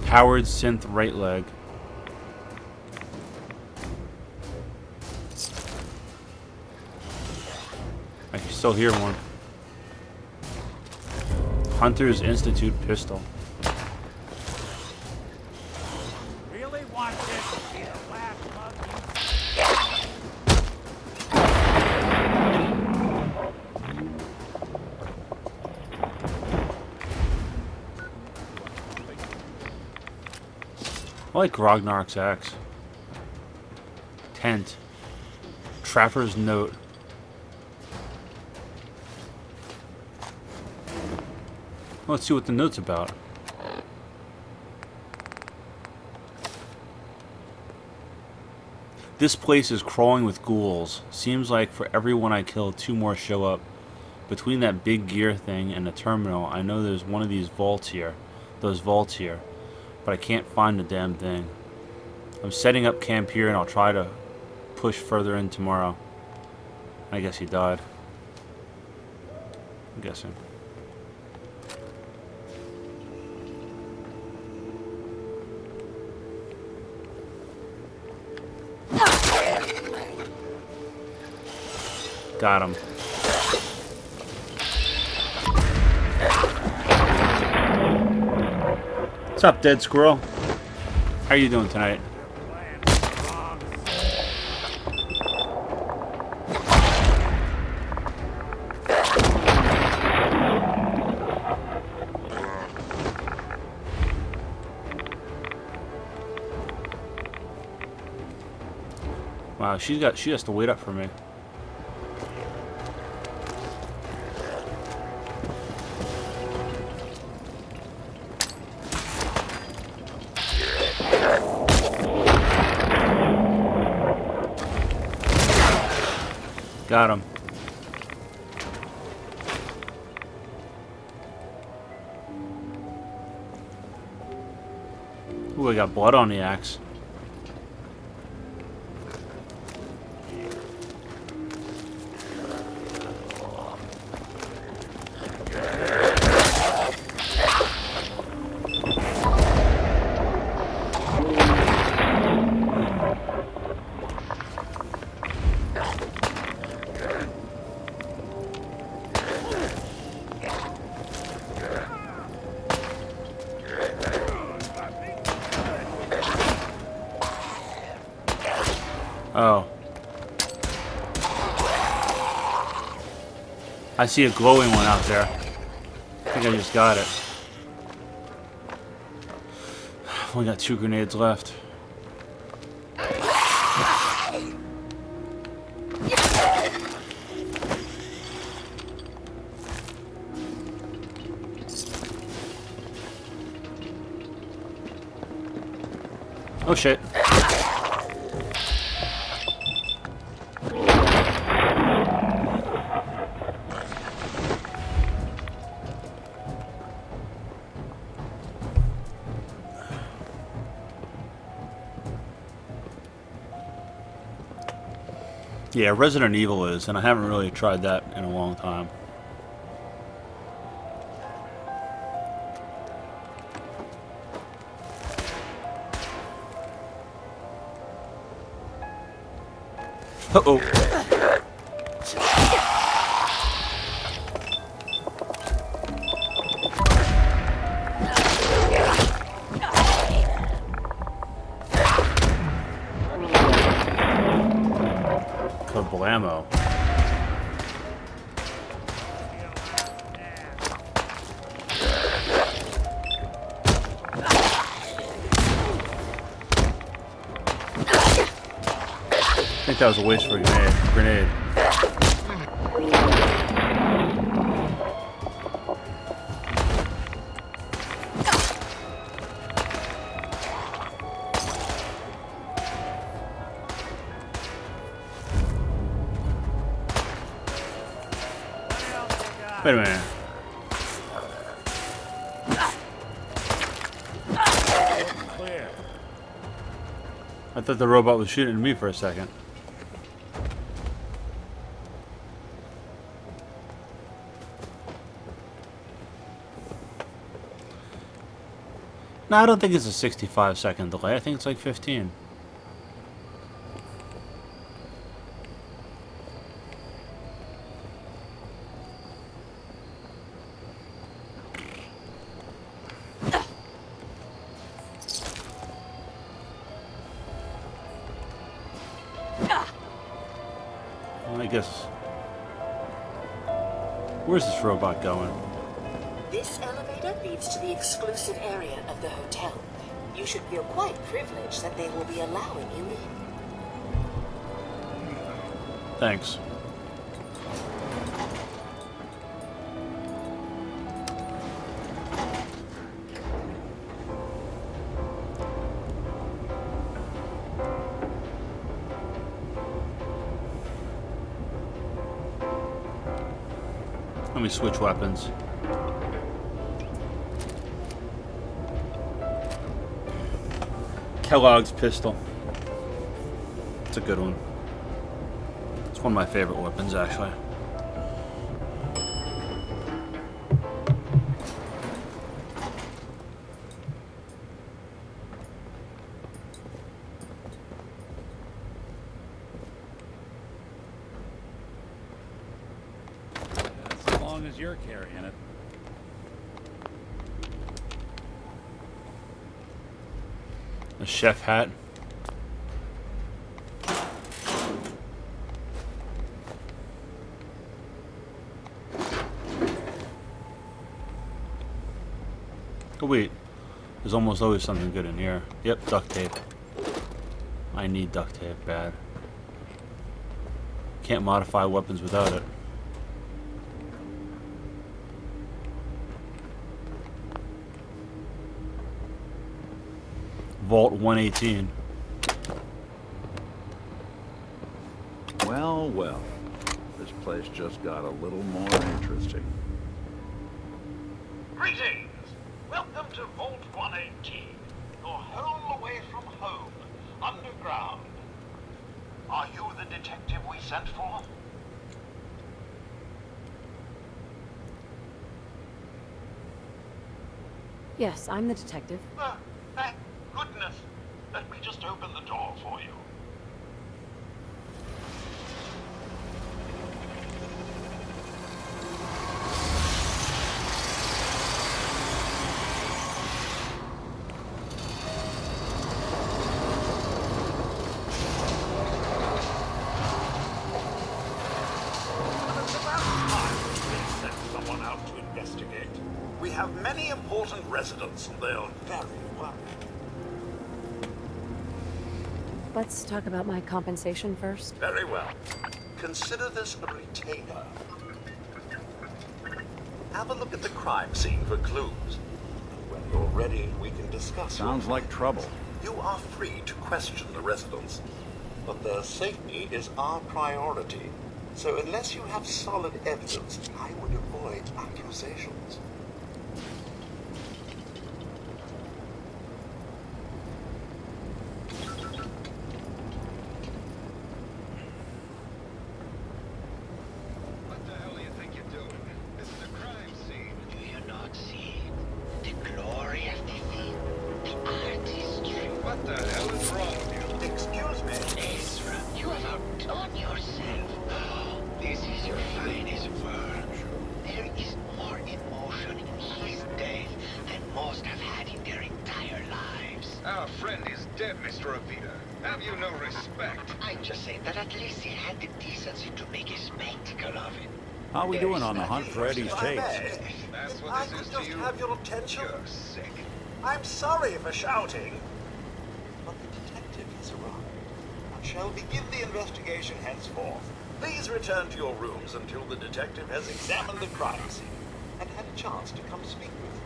Powered synth right leg. I can still hear one. Hunter's Institute pistol. Really want this to be the last mug I like Grognark's axe. Tent. Trapper's note. Let's see what the note's about. This place is crawling with ghouls. Seems like for every one I kill, 2 more show up. Between that big gear thing and the terminal, I know there's one of these vaults here. Those vaults here. But I can't find the damn thing. I'm setting up camp here and I'll try to push further in tomorrow. I guess he died. I'm guessing. Got him. What's up, dead squirrel? How are you doing tonight? Wow, she has to wait up for me. Got him. Ooh, I got blood on the axe. Oh. I see a glowing one out there. I think I just got it. I've only got 2 grenades left. Oh shit. Yeah, Resident Evil is, and I haven't really tried that in a long time. Uh-oh. Kablamo. I think that was a waste for a grenade. Wait a minute. I thought the robot was shooting at me for a second. No, I don't think it's a 65-second delay. I think it's like 15. Well, I guess. Where's this robot going? This elevator leads to the exclusive area of the hotel. You should feel quite privileged that they will be allowing you in. Thanks. Let me switch weapons. Kellogg's pistol. It's a good one. It's one of my favorite weapons, actually. As long as you're carrying it. A chef hat. Oh wait, there's almost always something good in here. Yep, duct tape. I need duct tape bad. Can't modify weapons without it. Vault 118. Well, well. This place just got a little more interesting. Greetings! Welcome to Vault 118. Your home away from home. Underground. Are you the detective we sent for? Yes, I'm the detective. Thank goodness. Let me just open the door for you. We have many important residents, and they are very worried. Let's talk about my compensation first. Very well. Consider this a retainer. Have a look at the crime scene for clues. When you're ready, we can discuss. Sounds like trouble. You are free to question the residents, but their safety is our priority. So unless you have solid evidence, I would avoid accusations. Our friend is dead, Mr. Avita. Have you no respect? I just say that at least he had the decency to make a spectacle of it. How are we doing on the hunt for Eddie's tapes? That's If what I this could is to just you. have your attention. You're sick. I'm sorry for shouting. But the detective has arrived. shall begin the investigation henceforth. Please return to your rooms until the detective has examined the crime scene and had a chance to come speak with you.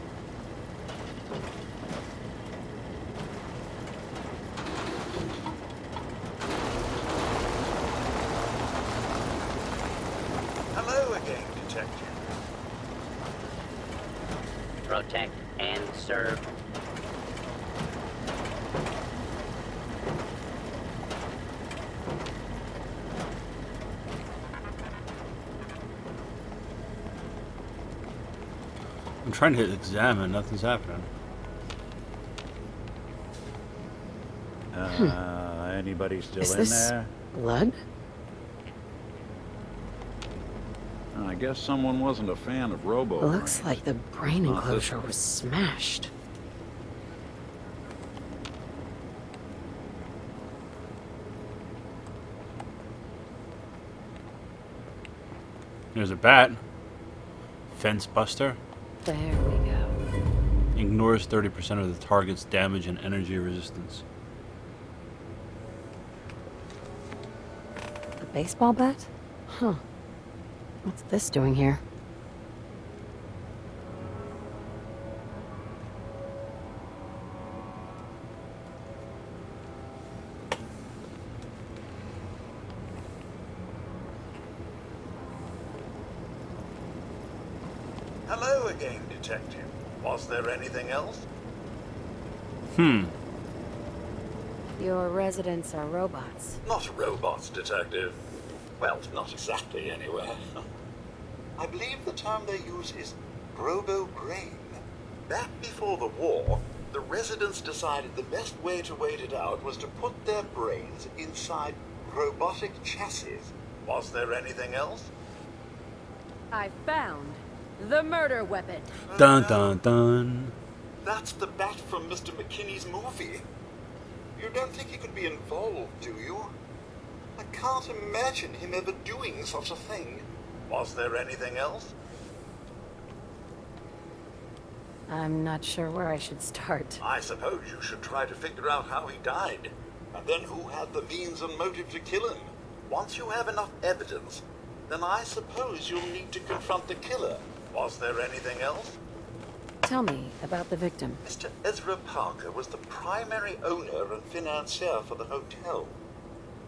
Hello again, detective. Protect and serve. I'm trying to hit examine, nothing's happening. Anybody still Is in this there? blood? I guess someone wasn't a fan of Robo. Looks like the brain Not this enclosure was smashed. There's a bat. Fence buster. There we go. Ignores 30% of the target's damage and energy resistance. A baseball bat? Huh. What's this doing here? Hello again, detective. Was there anything else? Your residents are robots. Not robots, detective. Well, not exactly, anyway. I believe the term they use is robo-brain. Back before the war, the residents decided the best way to wait it out was to put their brains inside robotic chassis. Was there anything else? I found the murder weapon. Dun dun dun. That's the bat from Mr. McKinney's movie. You don't think he could be involved, do you? I can't imagine him ever doing such a thing. Was there anything else? I'm not sure where I should start. I suppose you should try to figure out how he died, and then who had the means and motive to kill him. Once you have enough evidence, then I suppose you'll need to confront the killer. Was there anything else? Tell me about the victim. Mr. Ezra Parker was the primary owner and financier for the hotel.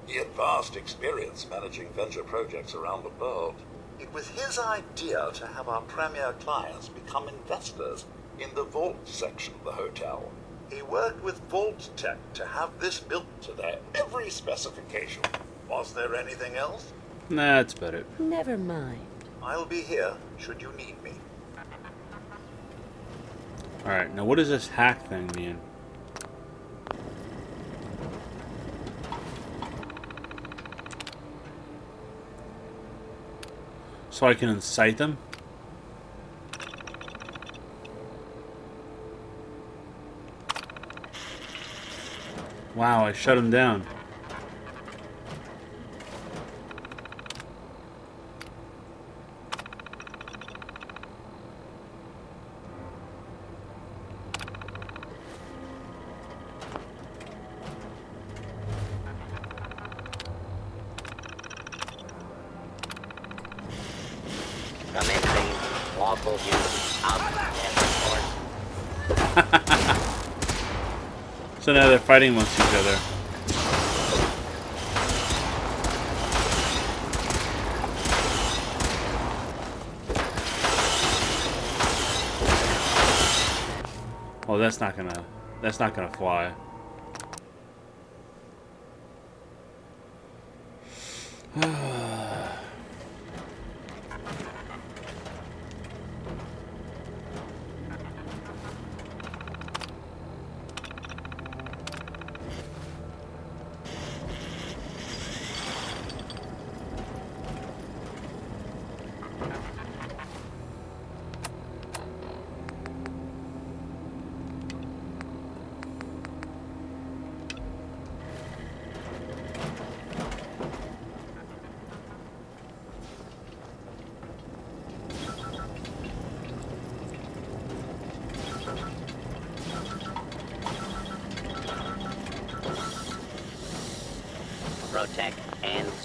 He had vast experience managing venture projects around the world. It was his idea to have our premier clients become investors in the vault section of the hotel. He worked with Vault Tech to have this built to their every specification. Was there anything else? Nah, that's about it. Never mind. I'll be here should you need me. Alright, now what does this hack thing mean? So I can incite them? Wow, I shut him down. Commencing lawful use of deadly force. So now they're fighting amongst each other. Oh, that's not gonna fly.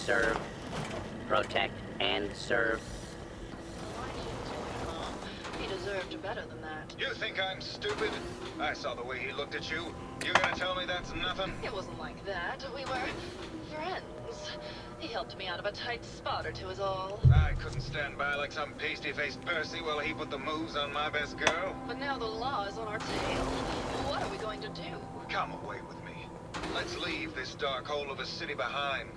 serve. Protect and serve. He deserved better than that. You think I'm stupid? I saw the way he looked at you. You gonna tell me that's nothing? It wasn't like that. We were friends. He helped me out of a tight spot or two is all. I couldn't stand by like some pasty-faced Percy while he put the moves on my best girl. But now the law is on our tail. What are we going to do? Come away with me. Let's leave this dark hole of a city behind.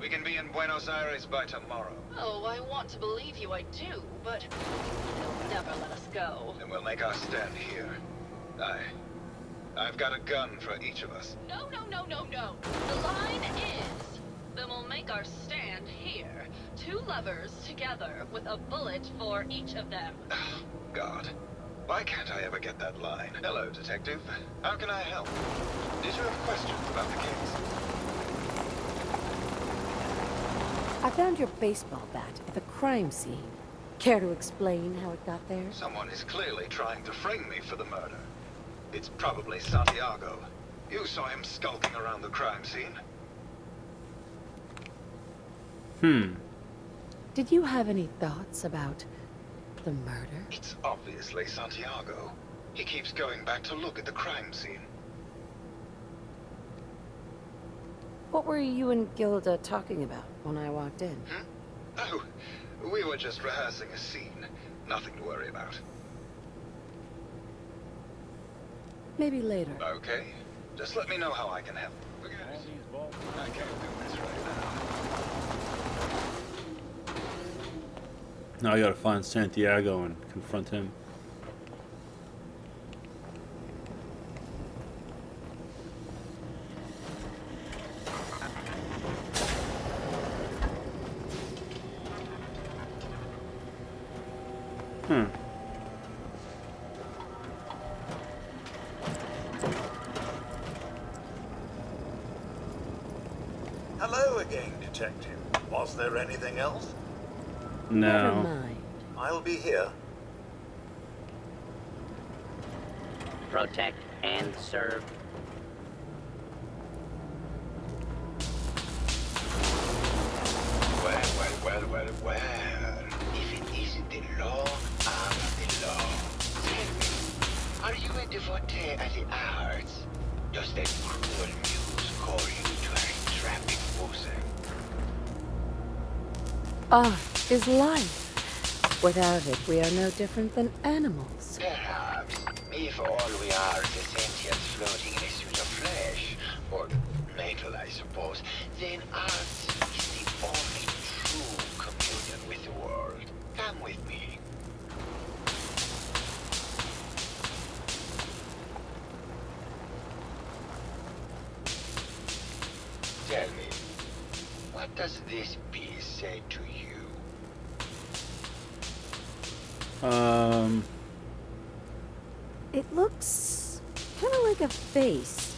We can be in Buenos Aires by tomorrow. Oh, I want to believe you, I do, but you'll never let us go. And we'll make our stand here. I've got a gun for each of us. No, no, no, no, no. The line is, then we'll make our stand here. 2 lovers together with a bullet for each of them. God. Why can't I ever get that line? Hello, detective. How can I help? Did you have questions about the case? I found your baseball bat at the crime scene. Care to explain how it got there? Someone is clearly trying to frame me for the murder. It's probably Santiago. You saw him skulking around the crime scene. Did you have any thoughts about the murder? It's obviously Santiago. He keeps going back to look at the crime scene. What were you and Gilda talking about when I walked in? Oh, we were just rehearsing a scene. Nothing to worry about. Maybe later. Okay. Just let me know how I can help. Forget it. I can't do this right Now I gotta find Santiago and confront him. Hello again, Detective. Was there anything else? No. Never mind. I'll be here. Protect and serve. Well. If it isn't the law, I'm the law. Tell me, are you a devotee of the arts? Does that cruel muse call you to her entrapping bosom? Art is life. Without it, we are no different than animals. Perhaps, if all we are is sentience floating in a suit of flesh, or metal, I suppose, then art is the only true communion with the world. Come with me. Tell me, what does this piece say to you? It looks kind of like a face.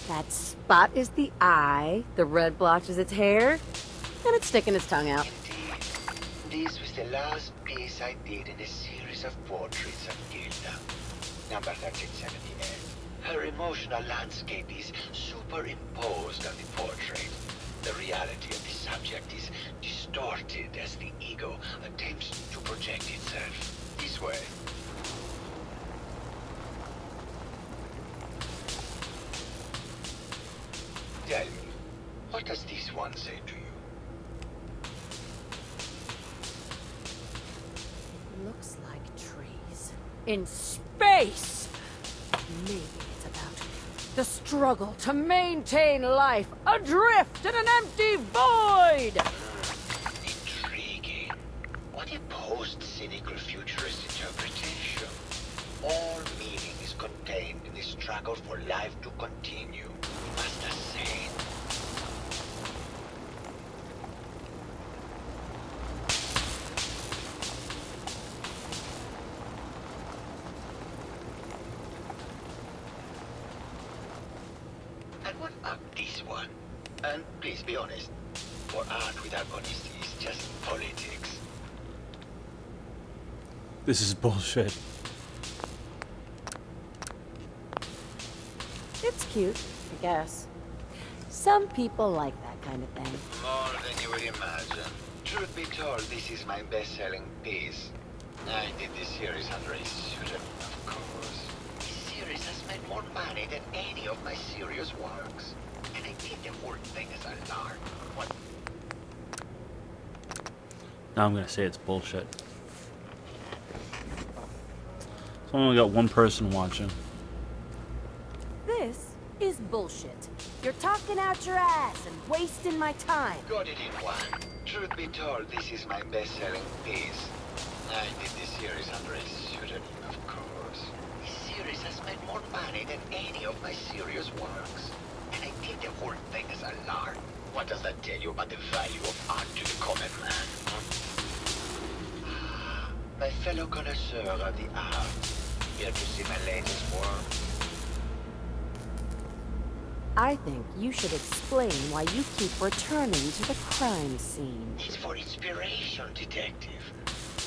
That spot is the eye, the red blotch is its hair, and it's sticking its tongue out. This was the last piece I did in a series of portraits of Gilda, number 1378. Her emotional landscape is superimposed on the portrait. The reality of the subject is distorted as the ego attempts to project itself this way. Tell me, what does this one say to you? Looks like trees. In space! Maybe it's about the struggle to maintain life adrift in an empty void! Intriguing. What a post-cynical futurist interpretation. All meaning is contained in the struggle for life to continue. You must ascend. And what about this one? And please be honest, for art without honesty is just politics. This is bullshit. It's cute, I guess. Some people like that kind of thing. More than you would imagine. Truth be told, this is my best-selling piece. I did this series under a pseudonym, of course. This series has made more money than any of my serious works. And I did the whole thing as a lark. What? Now I'm gonna say it's bullshit. So I only got one person watching. This is bullshit. You're talking out your ass and wasting my time. Got it in one. Truth be told, this is my best-selling piece. I did this series under a pseudonym, of course. This series has made more money than any of my serious works. And I did the whole thing as a lark. What does that tell you about the value of art to the common man? My fellow connoisseur of the arts, here to see my latest work. I think you should explain why you keep returning to the crime scene. It's for inspiration, detective.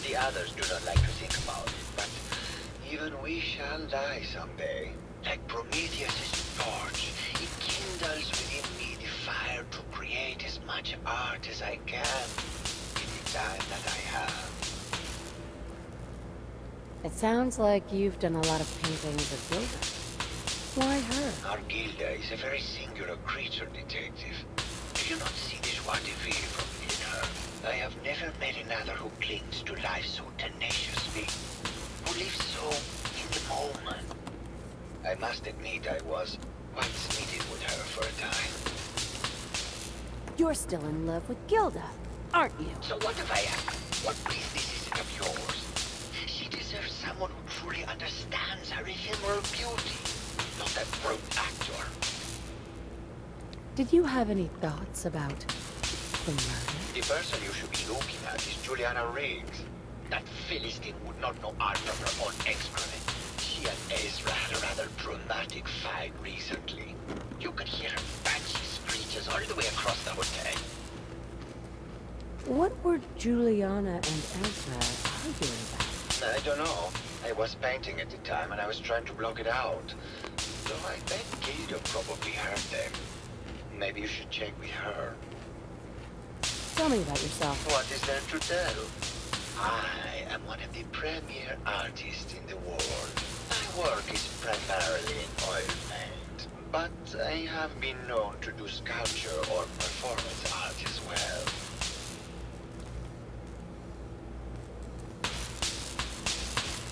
The others do not like to think about it, but even we shall die someday. Like Prometheus' torch, it kindles within me the fire to create as much art as I can in the time that I have. It sounds like you've done a lot of paintings of Gilda. Why her? Our Gilda is a very singular creature, detective. Do you not see the joie de vivre within her? I have never met another who clings to life so tenaciously, who lives so in the moment. I must admit I was quite smitten with her for a time. You're still in love with Gilda, aren't you? So what if I am? What business is it of yours? She deserves someone who truly understands her ephemeral beauty, not that broke actor. Did you have any thoughts about the murder? The person you should be looking at is Juliana Riggs. That Philistine would not know art from her own excrement. She and Ezra had a rather dramatic fight recently. You could hear her banshee screeches all the way across the hotel. What were Juliana and Ezra arguing about? I don't know. I was painting at the time and I was trying to block it out. So I bet Gilda probably heard them. Maybe you should check with her. Tell me about yourself. What is there to tell? I am one of the premier artists in the world. My work is primarily in oil paint, but I have been known to do sculpture or performance art as well.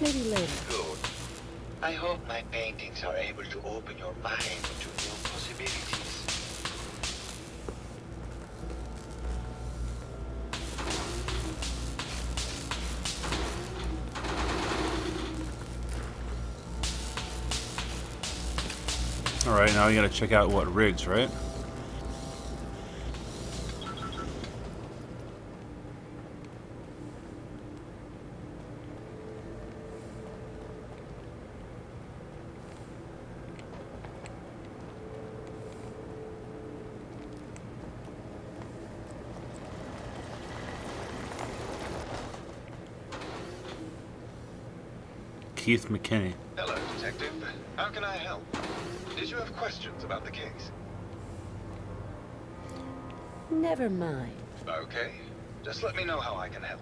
Maybe later. Good. I hope my paintings are able to open your mind to new possibilities. Alright, now we gotta check out what Riggs, right? Keith McKinney. Hello, Detective. How can I help? Did you have questions about the case? Never mind. Okay. Just let me know how I can help.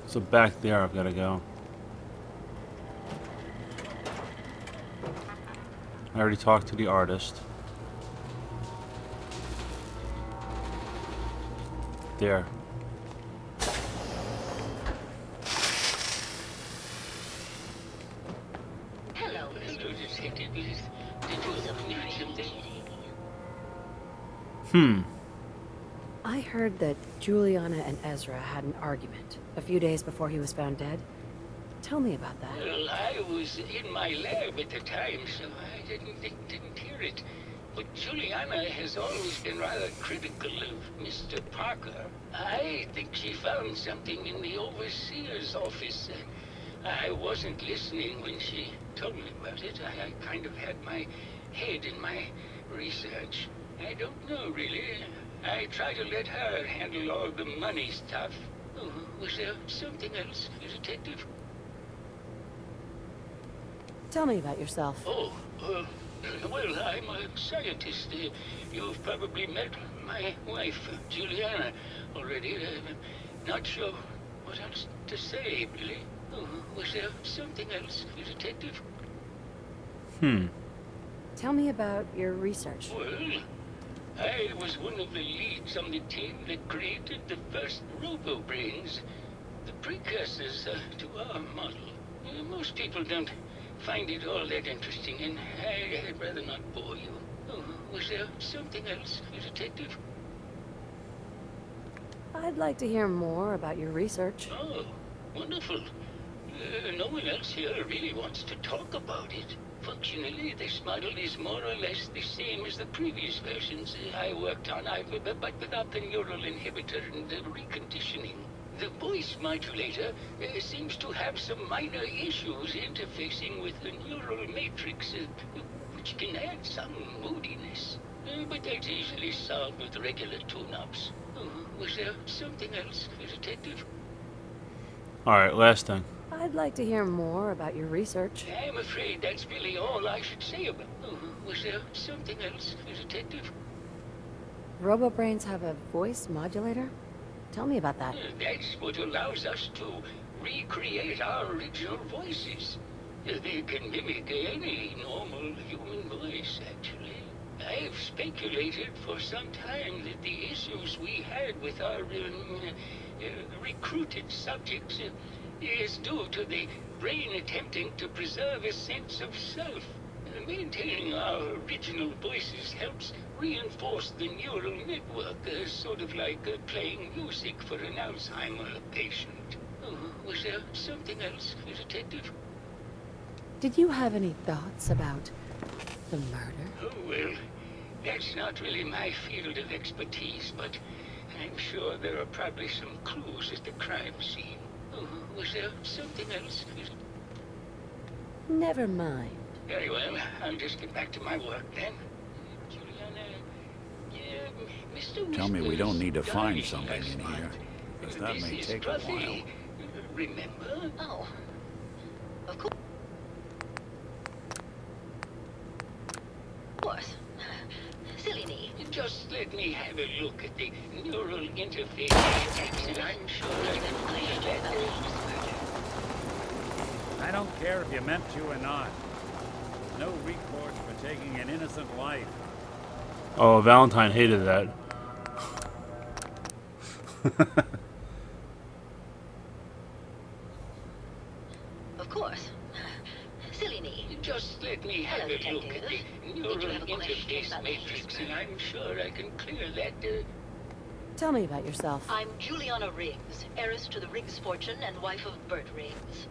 So back there I've gotta go. I already talked to the artist. There. Hello, Mr. Detective. Did you submit something? I heard that Juliana and Ezra had an argument a few days before he was found dead. Tell me about that. Well, I was in my lab at the time, so I didn't hear it. But Juliana has always been rather critical of Mr. Parker. I think she found something in the overseer's office. I wasn't listening when she told me about it. I kind of had my head in my research. I don't know, really. I try to let her handle all the money stuff. Oh, was there something else, Detective? Tell me about yourself. Oh, well, I'm a scientist. You've probably met my wife, Juliana, already. Not sure what else to say, really. Oh, was there something else, Detective? Tell me about your research. Well, I was one of the leads on the team that created the first robo-brains, the precursors to our model. Most people don't find it all that interesting, and I'd rather not bore you. Oh, was there something else, Detective? I'd like to hear more about your research. Oh, wonderful. No one else here really wants to talk about it. Functionally, this model is more or less the same as the previous versions I worked on, but without the neural inhibitor and the reconditioning. The voice modulator seems to have some minor issues interfacing with the neural matrix, which can add some moodiness. But that's easily solved with regular tune-ups. Oh, was there something else, Detective? Alright, last thing. I'd like to hear more about your research. I'm afraid that's really all I should say about. Oh, was there something else, Detective? RoboBrains have a voice modulator? Tell me about that. That's what allows us to recreate our original voices. They can mimic any normal human voice, actually. I've speculated for some time that the issues we had with our recruited subjects is due to the brain attempting to preserve a sense of self. Maintaining our original voices helps reinforce the neural network, sort of like playing music for an Alzheimer patient. Oh, was there something else, Detective? Did you have any thoughts about the murder? Oh, well, that's not really my field of expertise, but I'm sure there are probably some clues at the crime scene. Oh, was there something else? Never mind. Very well, I'll just get back to my work then. Juliana, Mr. Tell me we Whispers don't need to find died something last in month. here, because that This may is take a Buffy. while. Remember? Oh. Of course. Of course. Silly me. Just let me have a look at the neural interface matrix, and I'm sure I can clear that. I don't care if you meant to or not. No recourse for taking an innocent life. Oh, Valentine hated that. Of course. Silly me. Just let me have Hello, a look at detective. the neural Did you have a question interface about matrix, and I'm sure I can clear that. Tell me about yourself. I'm Juliana Riggs, heiress to the Riggs fortune and wife of Bert Riggs.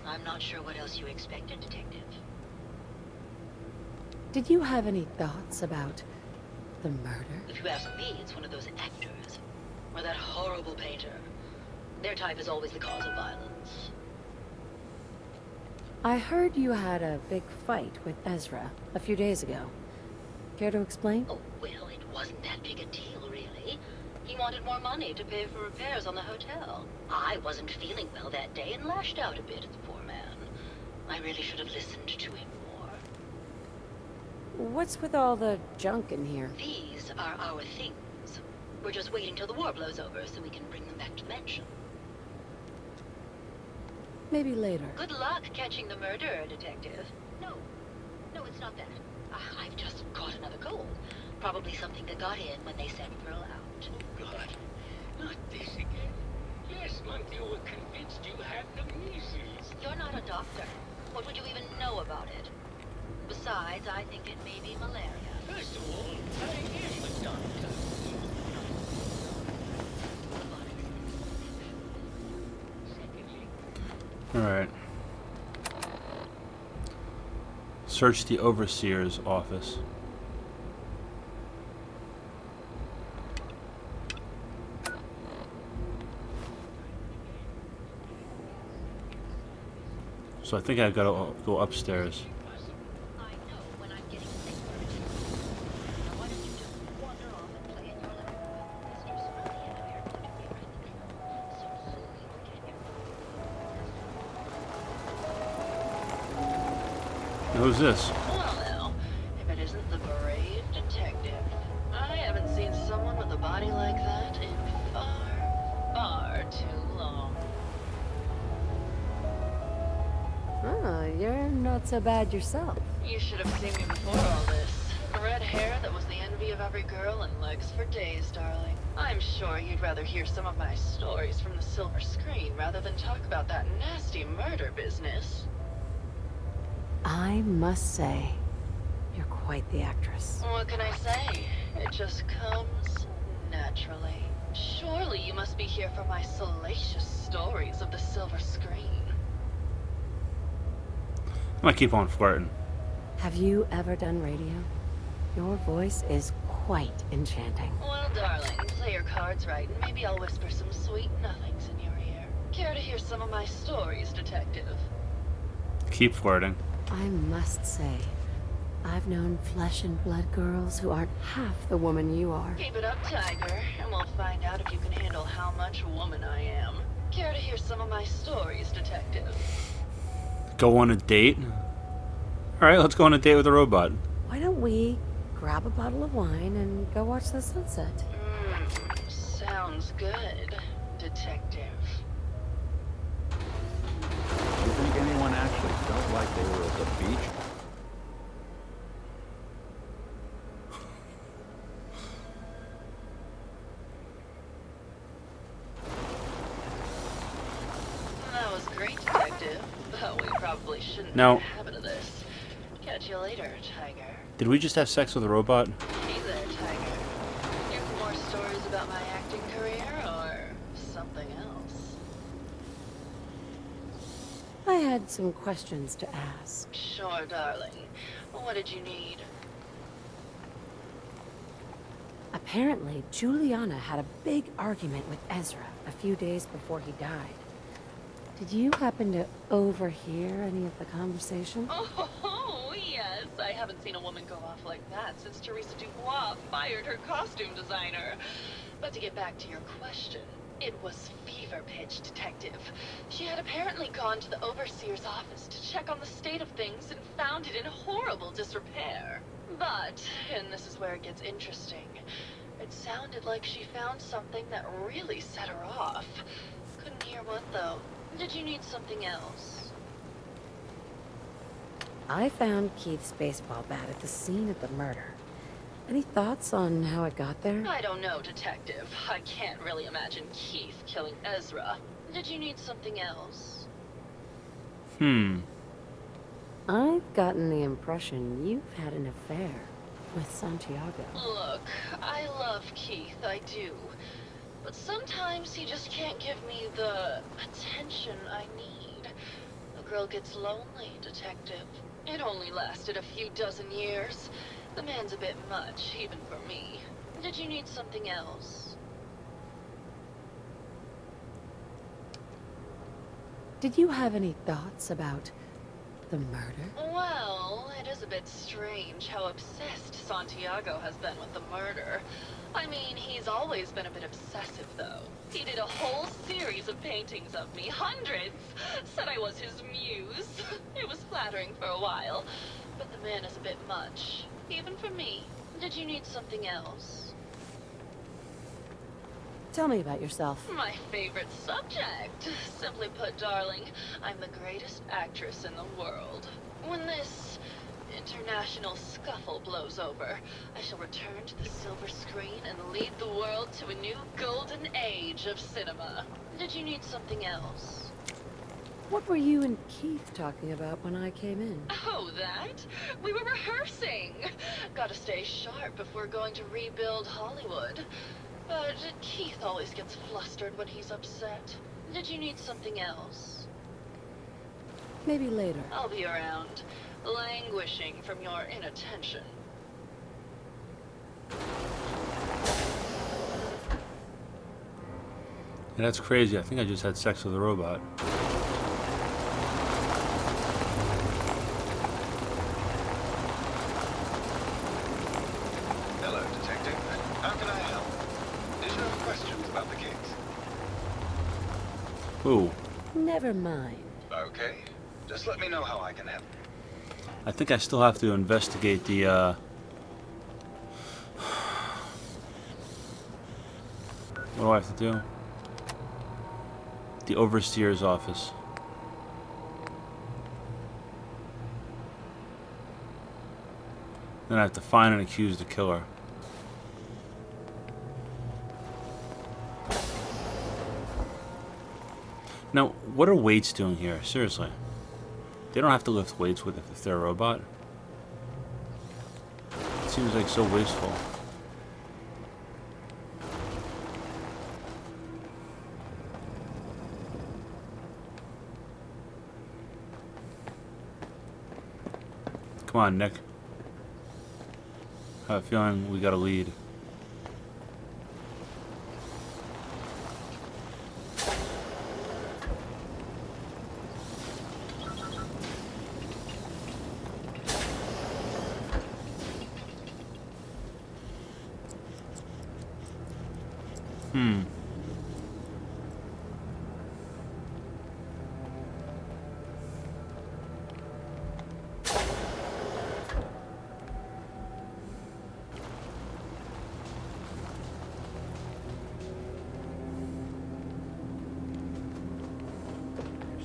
I'm not sure what else you expected, Detective. Did you have any thoughts about the murder? If you ask me, it's one of those actors. Or that horrible painter. Their type is always the cause of violence. I heard you had a big fight with Ezra a few days ago. Care to explain? Oh, well, it wasn't that big a deal, really. He wanted more money to pay for repairs on the hotel. I wasn't feeling well that day and lashed out a bit at the poor man. I really should have listened to him more. What's with all the junk in here? These are our things. We're just waiting till the war blows over so we can bring them back to Mansion. Maybe later. Good luck catching the murderer, Detective. No, it's not that. I've just caught another cold. Probably something that got in when they sent Pearl out. Oh, God. Not this again. Last month you were convinced you had the measles. You're not a doctor. What would you even know about it? Besides, I think it may be malaria. First of all, I am a doctor. Alright. Search the overseer's office. So I think I gotta go upstairs. Who's this? Well now, if it isn't the brave detective. I haven't seen someone with a body like that in far too long. Oh, you're not so bad yourself. You should have seen me before all this. Red hair that was the envy of every girl and legs for days, darling. I'm sure you'd rather hear some of my stories from the silver screen rather than talk about that nasty murder business. I must say, you're quite the actress. What can I say? It just comes naturally. Surely you must be here for my salacious stories of the silver screen. I'm gonna keep on flirting. Have you ever done radio? Your voice is quite enchanting. Well, darling, play your cards right, and maybe I'll whisper some sweet nothings in your ear. Care to hear some of my stories, detective? Keep flirting. I must say, I've known flesh and blood girls who aren't half the woman you are. Keep it up, Tiger, and we'll find out if you can handle how much woman I am. Care to hear some of my stories, detective? Go on a date? Alright, let's go on a date with a robot. Why don't we grab a bottle of wine and go watch the sunset? Sounds good, detective. Do you think anyone actually felt like they were at the beach? That was great, detective, but we probably shouldn't Now- make a habit of this. Catch you later, Tiger. Did we just have sex with a robot? Hey there, Tiger. You have more stories about my acting career, or something else? I had some questions to ask. Sure, darling. What did you need? Apparently, Juliana had a big argument with Ezra a few days before he died. Did you happen to overhear any of the conversation? Oh, yes. I haven't seen a woman go off like that since Teresa Dubois fired her costume designer. But to get back to your question, it was fever pitch, detective. She had apparently gone to the overseer's office to check on the state of things and found it in horrible disrepair. But, and this is where it gets interesting, it sounded like she found something that really set her off. Couldn't hear what, though. Did you need something else? I found Keith's baseball bat at the scene of the murder. Any thoughts on how it got there? I don't know, detective. I can't really imagine Keith killing Ezra. Did you need something else? I've gotten the impression you've had an affair with Santiago. Look, I love Keith, I do. But sometimes he just can't give me the attention I need. A girl gets lonely, detective. It only lasted a few dozen years. The man's a bit much, even for me. Did you need something else? Did you have any thoughts about the murder? Well, it is a bit strange how obsessed Santiago has been with the murder. I mean, he's always been a bit obsessive, though. He did a whole series of paintings of me, hundreds. Said I was his muse. It was flattering for a while, but the man is a bit much, even for me. Did you need something else? Tell me about yourself. My favorite subject. Simply put, darling, I'm the greatest actress in the world. When this international scuffle blows over, I shall return to the silver screen and lead the world to a new golden age of cinema. Did you need something else? What were you and Keith talking about when I came in? Oh, that? We were rehearsing. Gotta stay sharp if we're going to rebuild Hollywood. But Keith always gets flustered when he's upset. Did you need something else? Maybe later. I'll be around, languishing from your inattention. Yeah, that's crazy. I think I just had sex with a robot. Hello, Detective. How can I help? Did you have questions about the case? Ooh. Never mind. Okay. Just let me know how I can help. I think I still have to investigate the, what do I have to do? The Overseer's office. Then I have to find and accuse the killer. Now, what are weights doing here? Seriously. They don't have to lift weights with if they're a robot. It seems like so wasteful. Come on, Nick. I have a feeling we got a lead.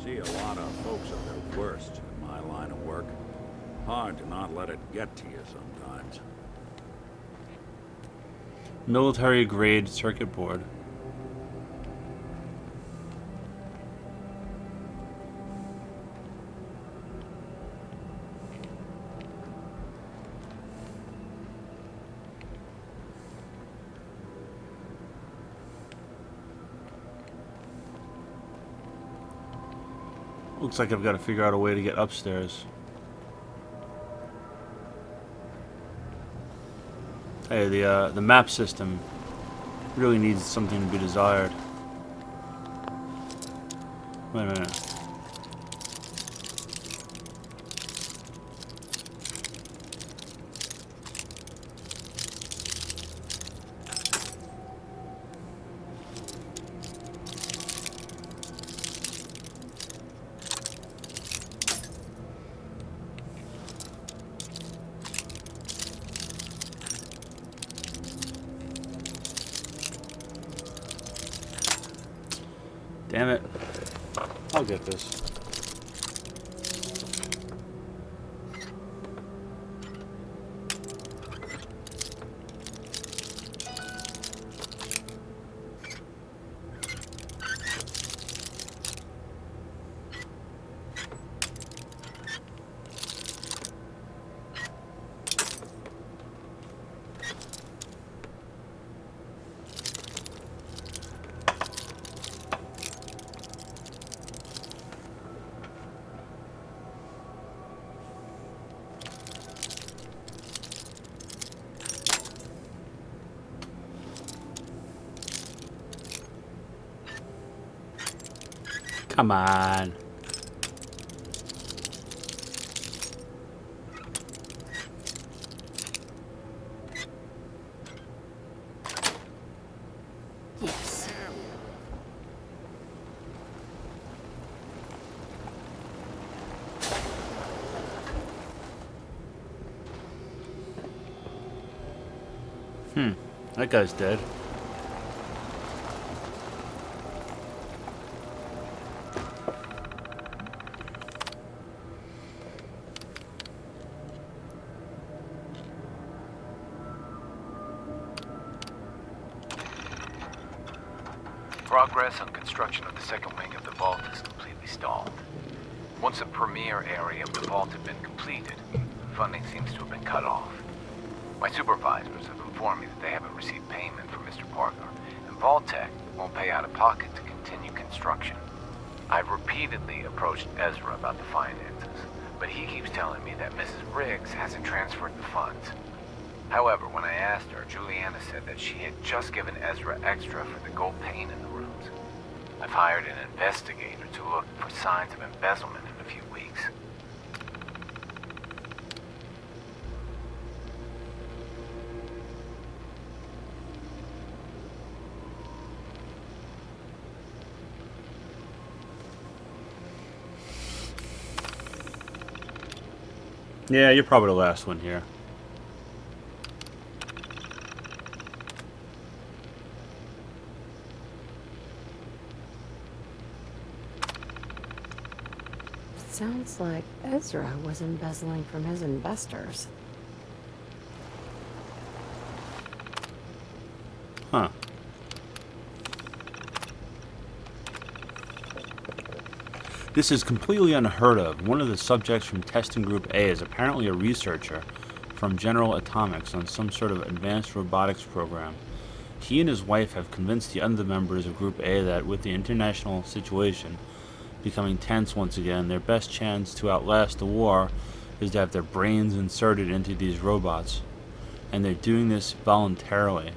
See a lot of folks at their worst in my line of work. Hard to not let it get to you sometimes. Military grade circuit board. Looks like I've got to figure out a way to get upstairs. Hey, the map system really needs something to be desired. Wait a minute. Damn it. I'll get this. Come on. Yes. That guy's dead. Progress on construction of the second wing of the vault is completely stalled. Once a premier area of the vault had been completed, funding seems to have been cut off. My supervisors have informed me that they haven't received payment from Mr. Parker, and Vault-Tec won't pay out of pocket to continue construction. I've repeatedly approached Ezra about the finances, but he keeps telling me that Mrs. Riggs hasn't transferred the funds. However, when I asked her, Juliana said that she had just given Ezra extra for the gold paint in the rooms. I've hired an investigator to look for signs of embezzlement in a few weeks. Yeah, you're probably the last one here. Sounds like Ezra was embezzling from his investors. Huh. This is completely unheard of. One of the subjects from Testing Group A is apparently a researcher from General Atomics on some sort of advanced robotics program. He and his wife have convinced the other members of Group A that with the international situation becoming tense once again, their best chance to outlast the war is to have their brains inserted into these robots. And they're doing this voluntarily.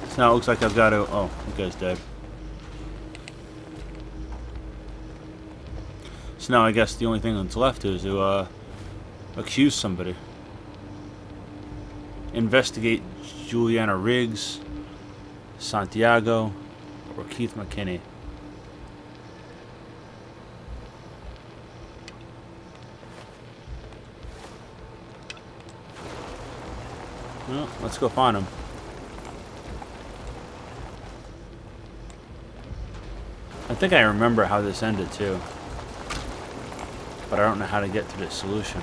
So now it looks like I've got to... Oh, you guy's dead. So now I guess the only thing that's left is to accuse somebody. Investigate Juliana Riggs, Santiago, or Keith McKinney. Well, let's go find him. I think I remember how this ended too, but I don't know how to get to the solution.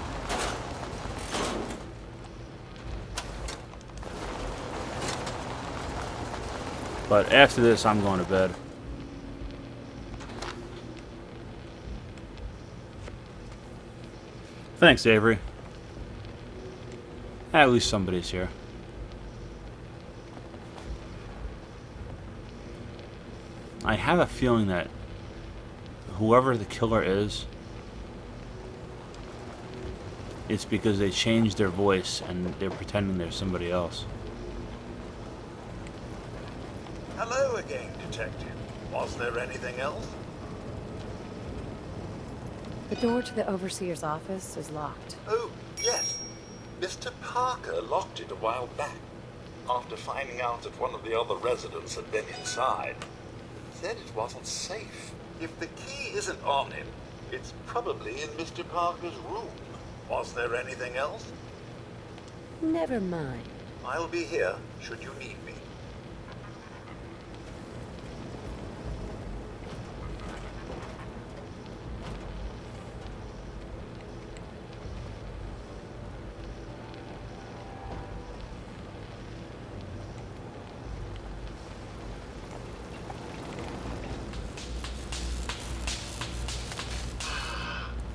But after this, I'm going to bed. Thanks, Avery. At least somebody's here. I have a feeling that whoever the killer is, it's because they changed their voice and they're pretending they're somebody else. Hello again, Detective. Was there anything else? The door to the overseer's office is locked. Oh, yes. Mr. Parker locked it a while back, after finding out that one of the other residents had been inside. Said it wasn't safe. If the key isn't on him, it's probably in Mr. Parker's room. Was there anything else? Never mind. I'll be here, should you need me.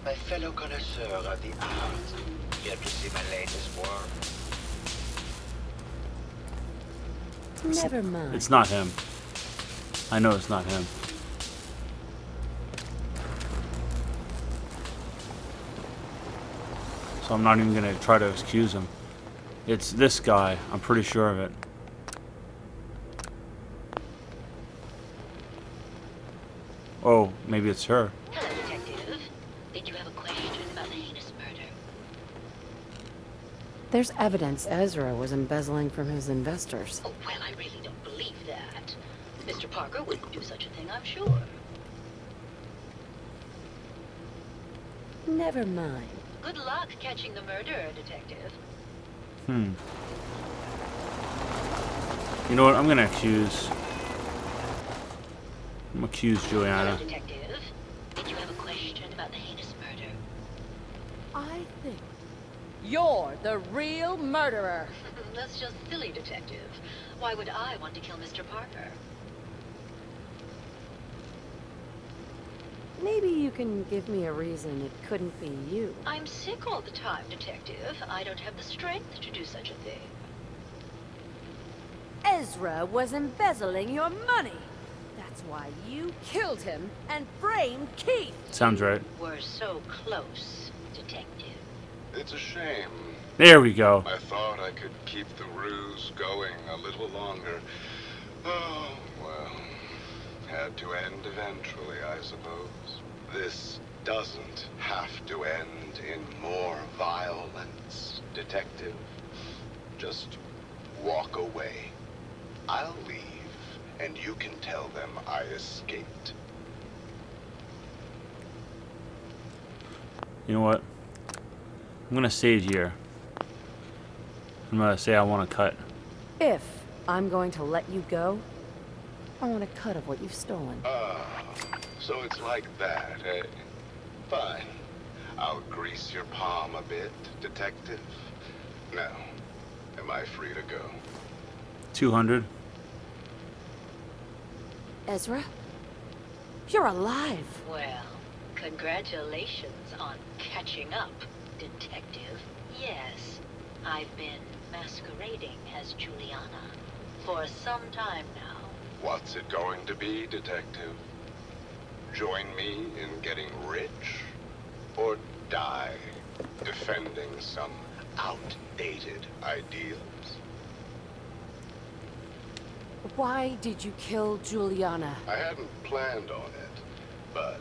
My fellow connoisseur of the arts, here to see my latest work. Never mind. It's not him. I know it's not him. So I'm not even going to try to excuse him. It's this guy. I'm pretty sure of it. Oh, maybe it's her. Hello, Detective. Did you have a question about the heinous murder? There's evidence Ezra was embezzling from his investors. Oh, well, I really don't believe that. Mr. Parker wouldn't do such a thing, I'm sure. Never mind. Good luck catching the murderer, Detective. You know what? I'm going to accuse... I'm going to accuse Juliana. Hello, Detective. Did you have a question about the heinous murder? I think you're the real murderer. That's just silly, Detective. Why would I want to kill Mr. Parker? Maybe you can give me a reason it couldn't be you. I'm sick all the time, Detective. I don't have the strength to do such a thing. Ezra was embezzling your money. That's why you killed him and framed Keith. Sounds right. We're so close, Detective. It's a shame. There we go. I thought I could keep the ruse going a little longer. Oh, well. Had to end eventually, I suppose. This doesn't have to end in more violence, Detective. Just walk away. I'll leave, and you can tell them I escaped. You know what? I'm gonna save here. I'm gonna say I want to cut. If I'm going to let you go, I want a cut of what you've stolen. So it's like that, eh? Fine. I'll grease your palm a bit, Detective. Now, am I free to go? 200. Ezra? You're alive. Well, congratulations on catching up, Detective. Yes, I've been masquerading as Juliana for some time now. What's it going to be, Detective? Join me in getting rich? Or die defending some outdated ideals? Why did you kill Juliana? I hadn't planned on it, but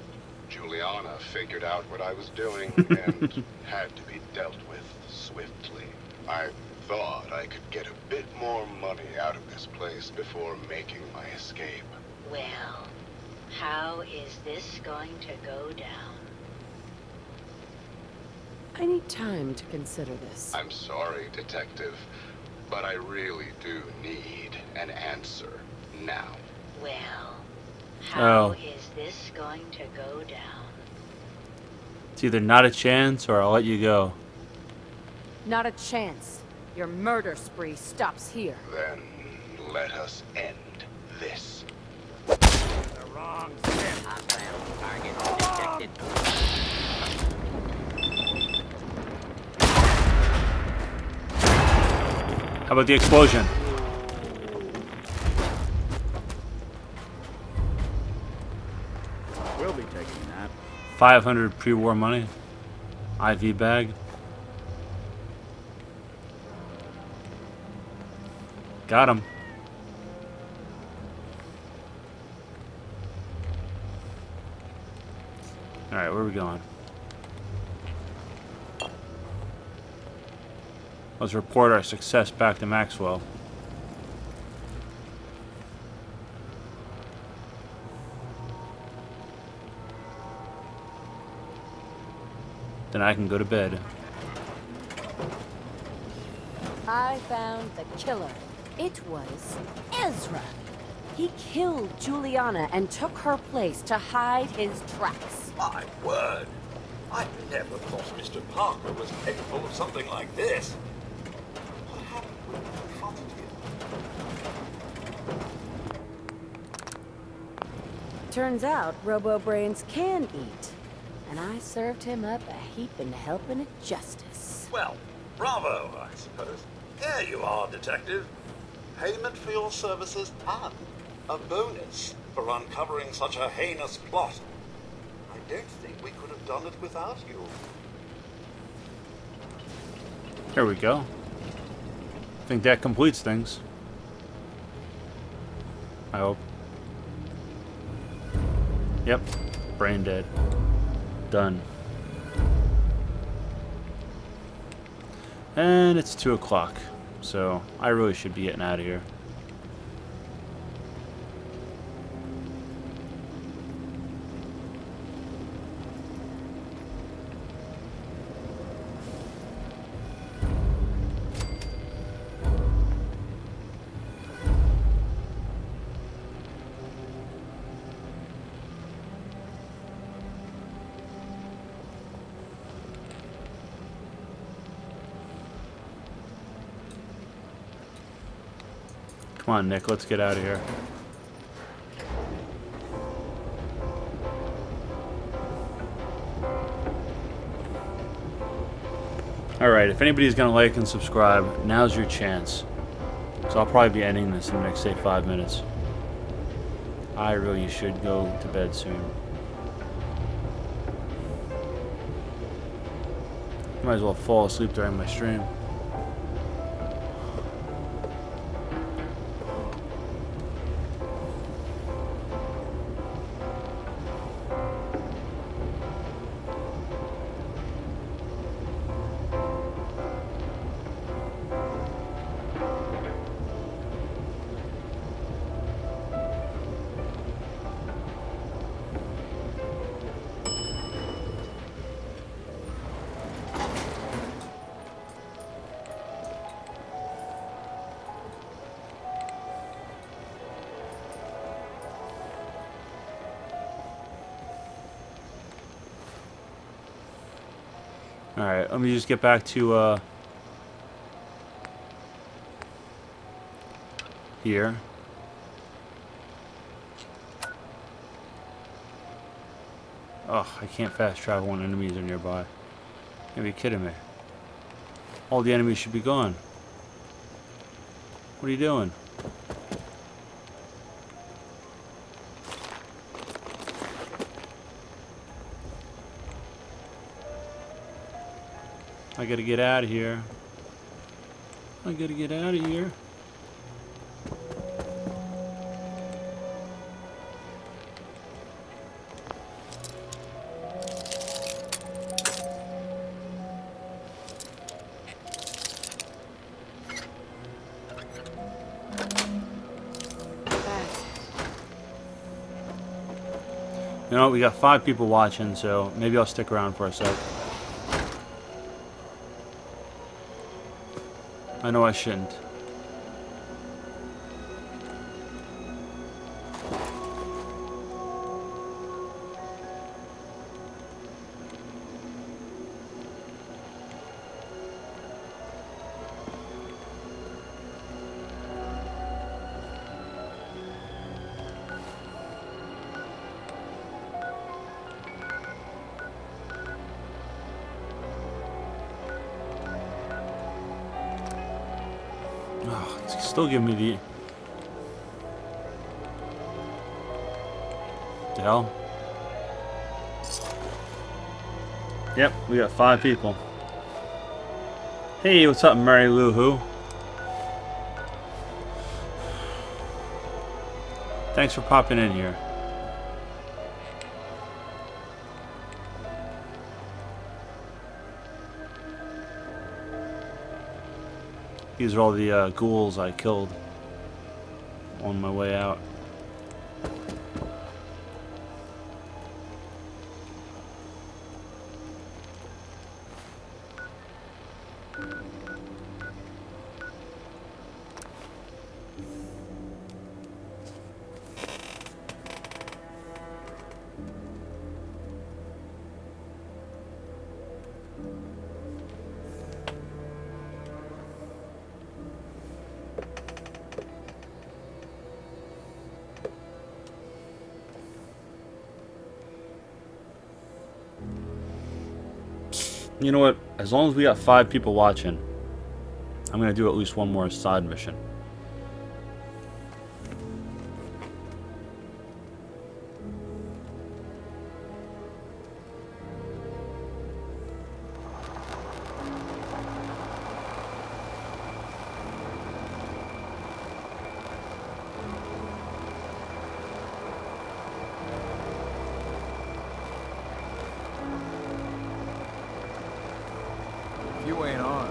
Juliana figured out what I was doing and had to be dealt with swiftly. I thought I could get a bit more money out of this place before making my escape. Well, how is this going to go down? I need time to consider this. I'm sorry, Detective, but I really do need an answer now. Well, how is this going to go down? It's either not a chance or I'll let you go. Not a chance. Your murder spree stops here. Then let us end this. The wrong ship. Target detected. How about the explosion? We'll be taking that. 500 pre-war money. IV bag. Got him. Alright, where are we going? Let's report our success back to Maxwell. Then I can go to bed. I found the killer. It was Ezra. He killed Juliana and took her place to hide his tracks. My word! I never thought Mr. Parker was capable of something like this. What happened when you confronted him? Turns out Robo-Brains can eat. And I served him up a heaping helping of justice. Well, bravo, I suppose. Here you are, Detective. Payment for your services and a bonus for uncovering such a heinous plot. I don't think we could have done it without you. There we go. I think that completes things. I hope. Yep. Brain dead. Done. And it's 2 o'clock, so I really should be getting out of here. Come on, Nick, let's get out of here. Alright, if anybody's gonna like and subscribe, now's your chance. So I'll probably be ending this in the next, say, 5 minutes. I really should go to bed soon. Might as well fall asleep during my stream. Alright, let me just get back to, here. Oh, I can't fast travel when enemies are nearby. You gotta be kidding me. All the enemies should be gone. What are you doing? I gotta get out of here. I gotta get out of here. You know, we got 5 people watching, so maybe I'll stick around for a sec. I know I shouldn't. Oh, it's still giving me the hell? Yep, we got 5 people. Hey, what's up, Mary Lou Who? Thanks for popping in here. These are all the ghouls I killed on my way out. You know what? As long as we got 5 people watching, I'm gonna do at least one more side mission. You ain't on.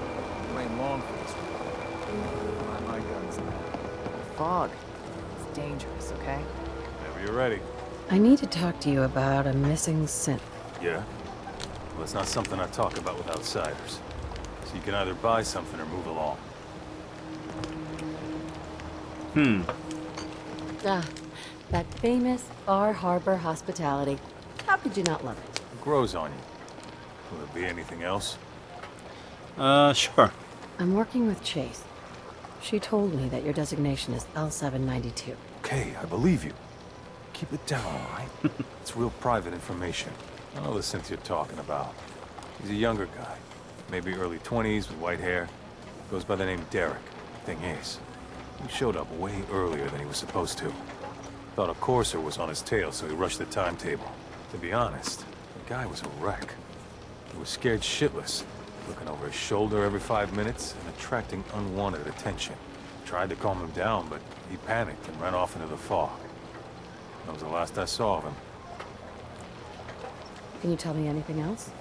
You ain't long for this one. My gun's now. Fog. It's dangerous, okay? Whenever you're ready. I need to talk to you about a missing synth. Yeah? Well, it's not something I talk about with outsiders. So you can either buy something or move along. Ah, that famous Bar Harbor hospitality. How could you not love it? It grows on you. Will there be anything else? Sure. I'm working with Chase. She told me that your designation is L792. Okay, I believe you. Keep it down, all right? It's real private information. I know the synth you're talking about. He's a younger guy. Maybe early 20s with white hair. Goes by the name Derek. Thing is, he showed up way earlier than he was supposed to. Thought a courser was on his tail, so he rushed the timetable. To be honest, the guy was a wreck. He was scared shitless, looking over his shoulder every 5 minutes and attracting unwanted attention. Tried to calm him down, but he panicked and ran off into the fog. That was the last I saw of him. Can you tell me anything else?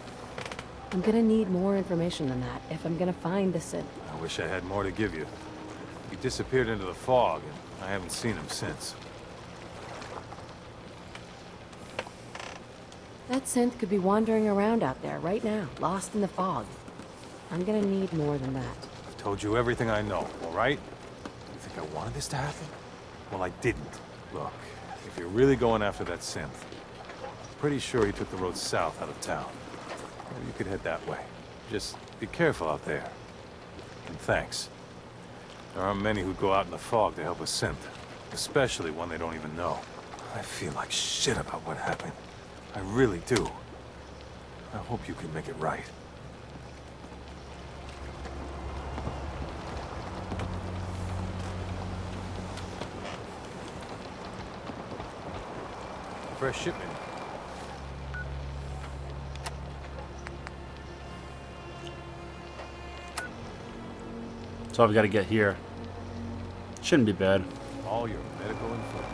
I'm gonna need more information than that if I'm gonna find the synth. I wish I had more to give you. He disappeared into the fog, and I haven't seen him since. That synth could be wandering around out there right now, lost in the fog. I'm gonna need more than that. I've told you everything I know, all right? You think I wanted this to happen? Well, I didn't. Look, if you're really going after that synth, I'm pretty sure he took the road south out of town. Maybe you could head that way. Just be careful out there. And thanks. There aren't many who'd go out in the fog to help a synth, especially one they don't even know. I feel like shit about what happened. I really do. I hope you can make it right. Fresh shipment. That's all we gotta get here. Shouldn't be bad. All your medical influence.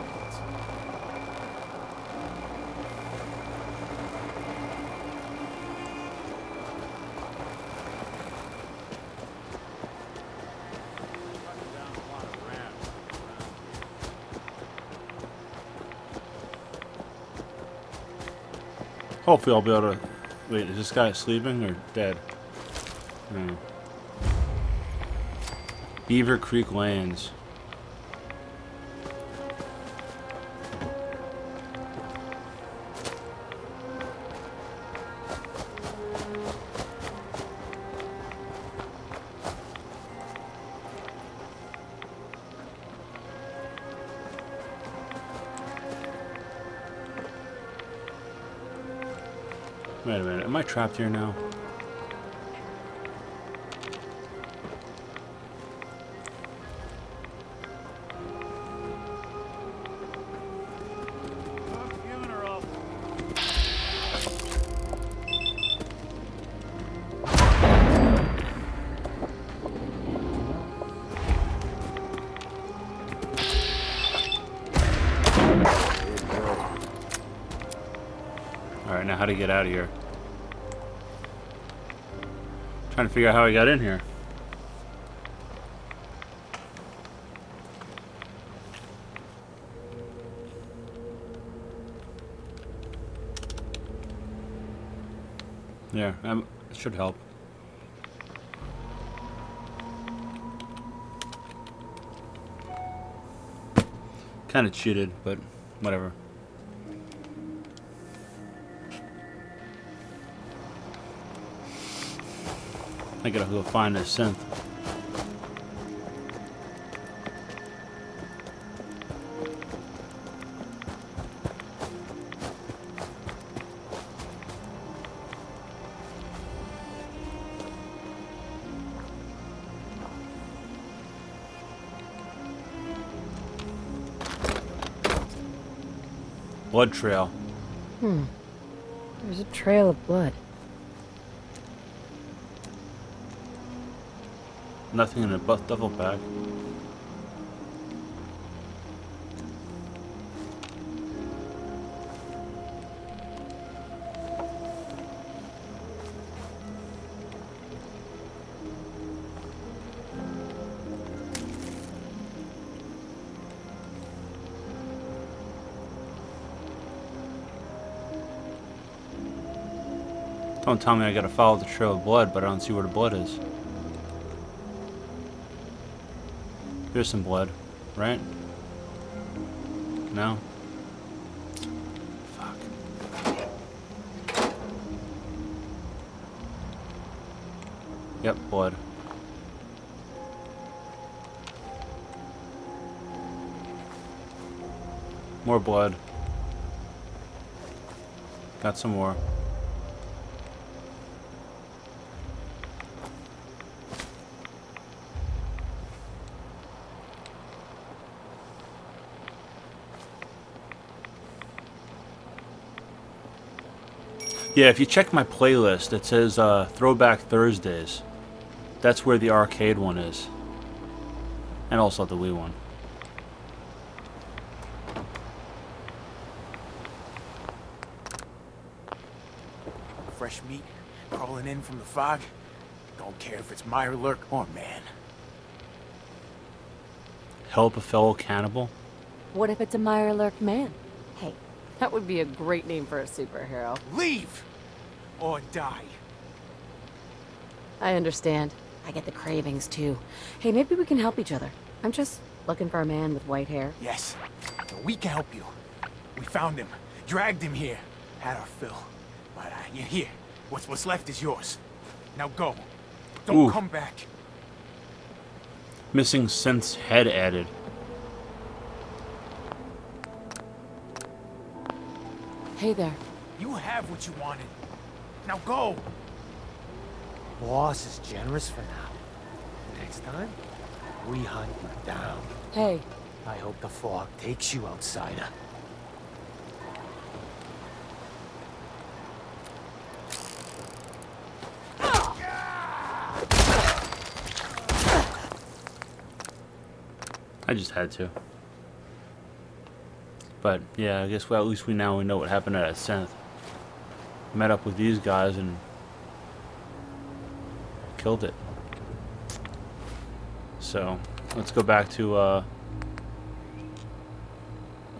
Hopefully I'll be able to... Wait, is this guy sleeping or dead? No. Beaver Creek Lanes. Wait a minute, am I trapped here now? Alright, now how to get out of here. Trying to figure out how I got in here. There, it should help. Kind of cheated, but whatever. I gotta go find this synth. Blood trail. There's a trail of blood. Nothing in a duffel bag. Don't tell me I gotta follow the trail of blood, but I don't see where the blood is. Here's some blood, right? No? Fuck. Yep, blood. More blood. Got some more. Yeah, if you check my playlist, it says Throwback Thursdays. That's where the arcade one is. And also the Wii one. Fresh meat crawling in from the fog. Don't care if it's Meyer Lurk or man. Help a fellow cannibal? What if it's a Mirelurk man? Hey, that would be a great name for a superhero. Leave! Or die. I understand. I get the cravings too. Hey, maybe we can help each other. I'm just looking for a man with white hair. Yes, we can help you. We found him, dragged him here, had our fill. But here, what's left is yours. Now go. Don't Ooh. come back. Missing synth's head added. Hey there. You have what you wanted. Now go. Boss is generous for now. Next time, we hunt you down. Hey. I hope the fog takes you, outsider. I just had to. But yeah, I guess well, at least we know what happened at that synth. Met up with these guys and killed it. So let's go back to oh,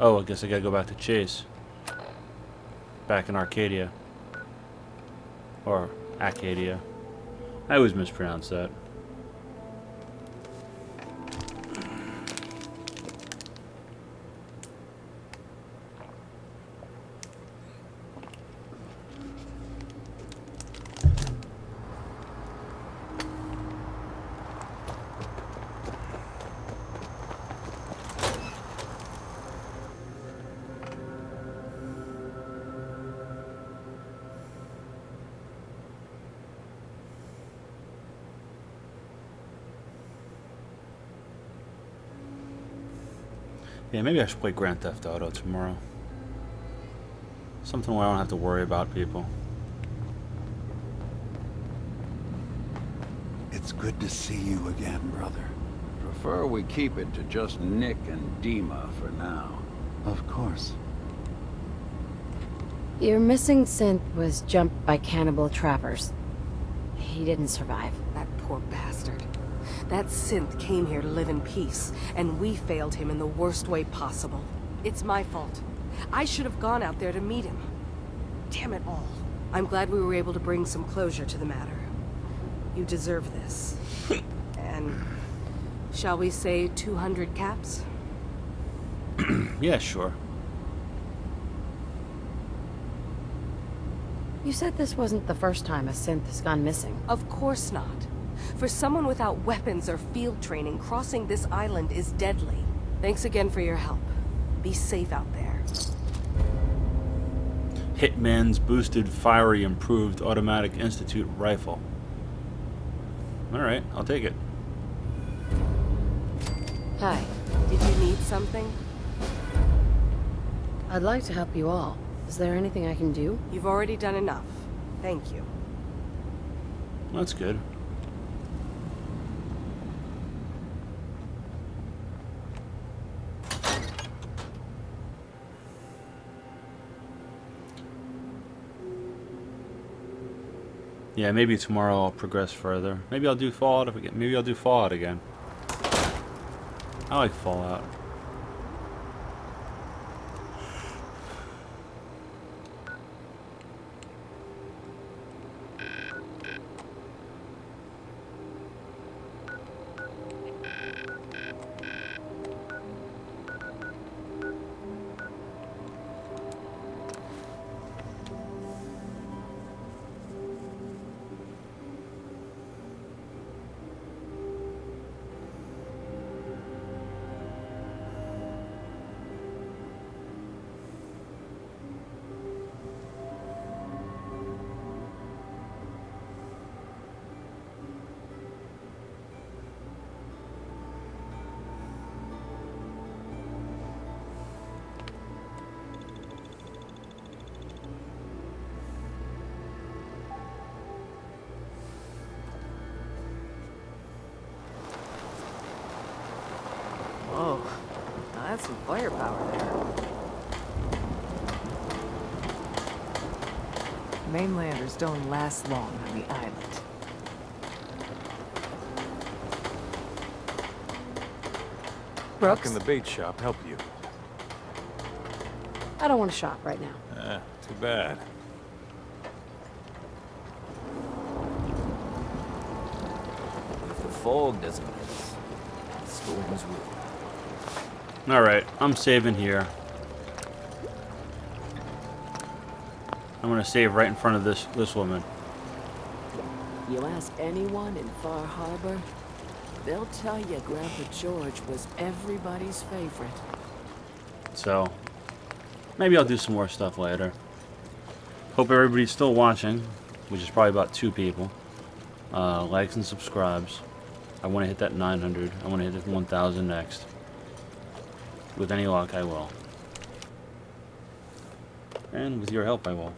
I guess I gotta go back to Chase. Back in Arcadia. Or Acadia. I always mispronounce that. Yeah, maybe I should play Grand Theft Auto tomorrow. Something where I don't have to worry about people. It's good to see you again, brother. Prefer we keep it to just Nick and Dima for now. Of course. Your missing synth was jumped by cannibal trappers. He didn't survive. That poor bastard. That synth came here to live in peace, and we failed him in the worst way possible. It's my fault. I should have gone out there to meet him. Damn it all. I'm glad we were able to bring some closure to the matter. You deserve this. And shall we say 200 caps? Yeah, sure. You said this wasn't the first time a synth has gone missing. Of course not. For someone without weapons or field training, crossing this island is deadly. Thanks again for your help. Be safe out there. Hitman's boosted fiery improved automatic institute rifle. Alright, I'll take it. Hi. Did you need something? I'd like to help you all. Is there anything I can do? You've already done enough. Thank you. That's good. Yeah, maybe tomorrow I'll progress further. Maybe I'll do Fallout again. Maybe I'll do Fallout again. I like Fallout. Whoa, that's some firepower there. Mainlanders don't last long on the island. How can the bait shop help you? I don't want to shop right now. Too bad. If the fog doesn't hit us, the storms will. Alright, I'm saving here. I'm gonna save right in front of this woman. You ask anyone in Far Harbor, they'll tell you Grandpa George was everybody's favorite. So, maybe I'll do some more stuff later. Hope everybody's still watching, which is probably about 2 people. Likes and subscribes. I want to hit that 900. I want to hit 1,000 next. With any luck, I will. And with your help, I will.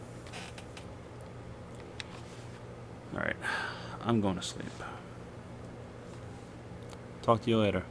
Alright, I'm going to sleep. Talk to you later.